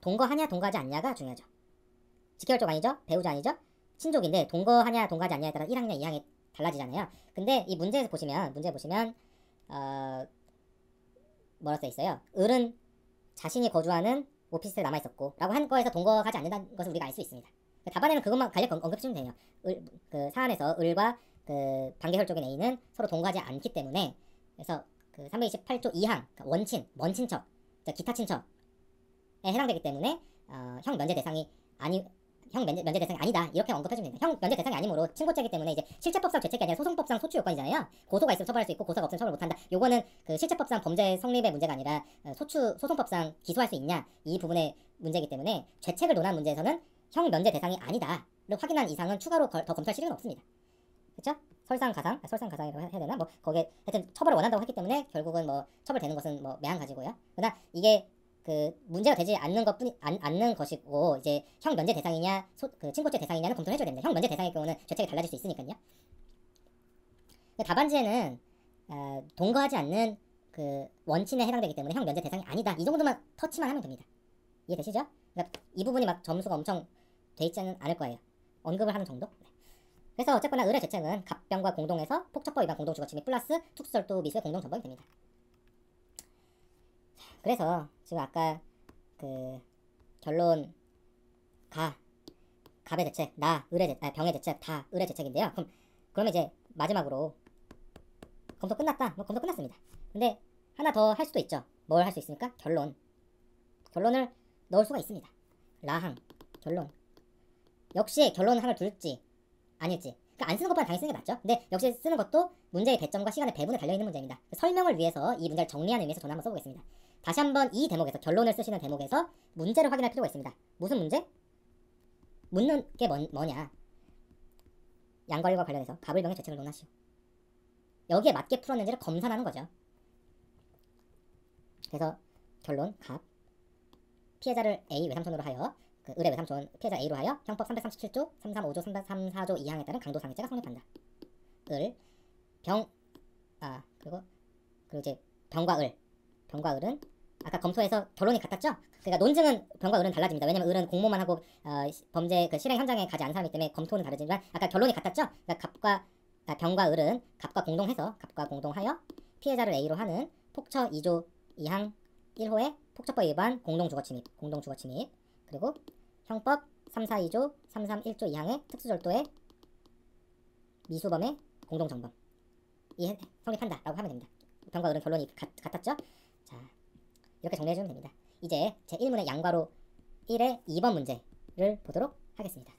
Speaker 1: 동거하냐 동거하지 않냐가 중요하죠. 직계혈족 아니죠? 배우자 아니죠? 친족인데 동거하냐 동거하지 않냐에 따라 1항이나 2항이 달라지잖아요. 근데 이 문제 보시면 뭐라 써 있어요? 을은 자신이 거주하는 오피스텔에 남아있었고 라고 한 거에서 동거하지 않는다는 것을 우리가 알 수 있습니다. 답안에는 그것만 간략히 언급해주면 돼요. 그 사안에서 을과 그 반계혈족인 A는 서로 동거하지 않기 때문에 그래서 그 328조 2항 그러니까 원친, 먼 친척, 기타 친척에 해당되기 때문에 형 면제 대상이 아니다 이렇게 언급해주면 됩니다. 형 면제 대상이 아니므로 친고죄이기 때문에 이제 실체법상 죄책이 아니라 소송법상 소추 요건이잖아요. 고소가 있으면 처벌할 수 있고 고소가 없으면 처벌 못한다. 요거는 그 실체법상 범죄 성립의 문제가 아니라 소송법상 기소할 수 있냐 이 부분의 문제이기 때문에 죄책을 논한 문제에서는 형 면제 대상이 아니다를 확인한 이상은 추가로 더 검토할 실익은 없습니다. 그렇죠? 설상가상이라고 해야 되나? 뭐 거기에 하여튼 처벌을 원한다고 했기 때문에 결국은 뭐 처벌되는 것은 뭐 매한가지고요. 그러나 이게 그 문제가 되지 않는 것이고 이제 형 면제 대상이냐 그 친고죄 대상이냐는 검토를 해줘야 됩니다. 형 면제 대상의 경우는 죄책이 달라질 수 있으니까요. 답안지에는 동거하지 않는 그 원친에 해당되기 때문에 형 면제 대상이 아니다. 이 정도만 터치만 하면 됩니다. 이해되시죠? 그러니까 이 부분이 막 점수가 엄청 돼 있지는 않을 거예요. 언급을 하는 정도? 네. 그래서 어쨌거나 을의 죄책은 갑병과 공동해서 폭처법 위반 공동주거침입 플러스 특수절도 미수의 공동전범이 됩니다. 그래서 지금 아까 그 결론 갑의 죄책, 병의 죄책 다 을의 죄책인데요. 그러면 이제 마지막으로 검토 끝났다. 검토 끝났습니다. 근데 하나 더 할 수도 있죠. 뭘 할 수 있습니까? 결론을 넣을 수가 있습니다. 라항 결론. 역시 결론항을 둘지 아닐지. 그러니까 안 쓰는 것보다 당연히 쓰는 게 낫죠. 근데 역시 쓰는 것도 문제의 배점과 시간의 배분에 달려있는 문제입니다. 설명을 위해서 이 문제를 정리하는 의미에서 저는 한번 써보겠습니다. 다시 한번 이 대목에서 결론을 쓰시는 대목에서 문제를 확인할 필요가 있습니다. 무슨 문제? 묻는 게 뭐냐? 양과일과 관련해서 갑을병의 죄책을 논하시오. 여기에 맞게 풀었는지를 검산하는 거죠. 그래서 결론 갑 피해자를 A 외삼촌으로 하여 그 을의 외삼촌 피해자 A로 하여 형법 337조, 335조, 334조 2항에 따른 강도상해죄가 성립한다. 그리고 이제 병과 을은 아까 검토해서 결론이 같았죠? 그러니까 논증은 병과 을은 달라집니다. 왜냐면 을은 공모만 하고 범죄 그 실행 현장에 가지 않은 사람이기 때문에 검토는 다르지만 아까 결론이 같았죠? 그러니까 병과 을은 갑과 공동하여 피해자를 A로 하는 폭처 2조 2항 1호의 폭처법 위반 공동주거침입 그리고 형법 342조 331조 2항의 특수절도의 미수범의 공동정범 이 성립한다라고 하면 됩니다. 병과 을은 결론이 같았죠? 자, 이렇게 정리해주면 됩니다. 이제 제1문의 양과로 1의 2번 문제를 보도록 하겠습니다.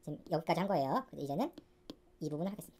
Speaker 1: 지금 여기까지 한 거예요. 이제는 이 부분을 하겠습니다.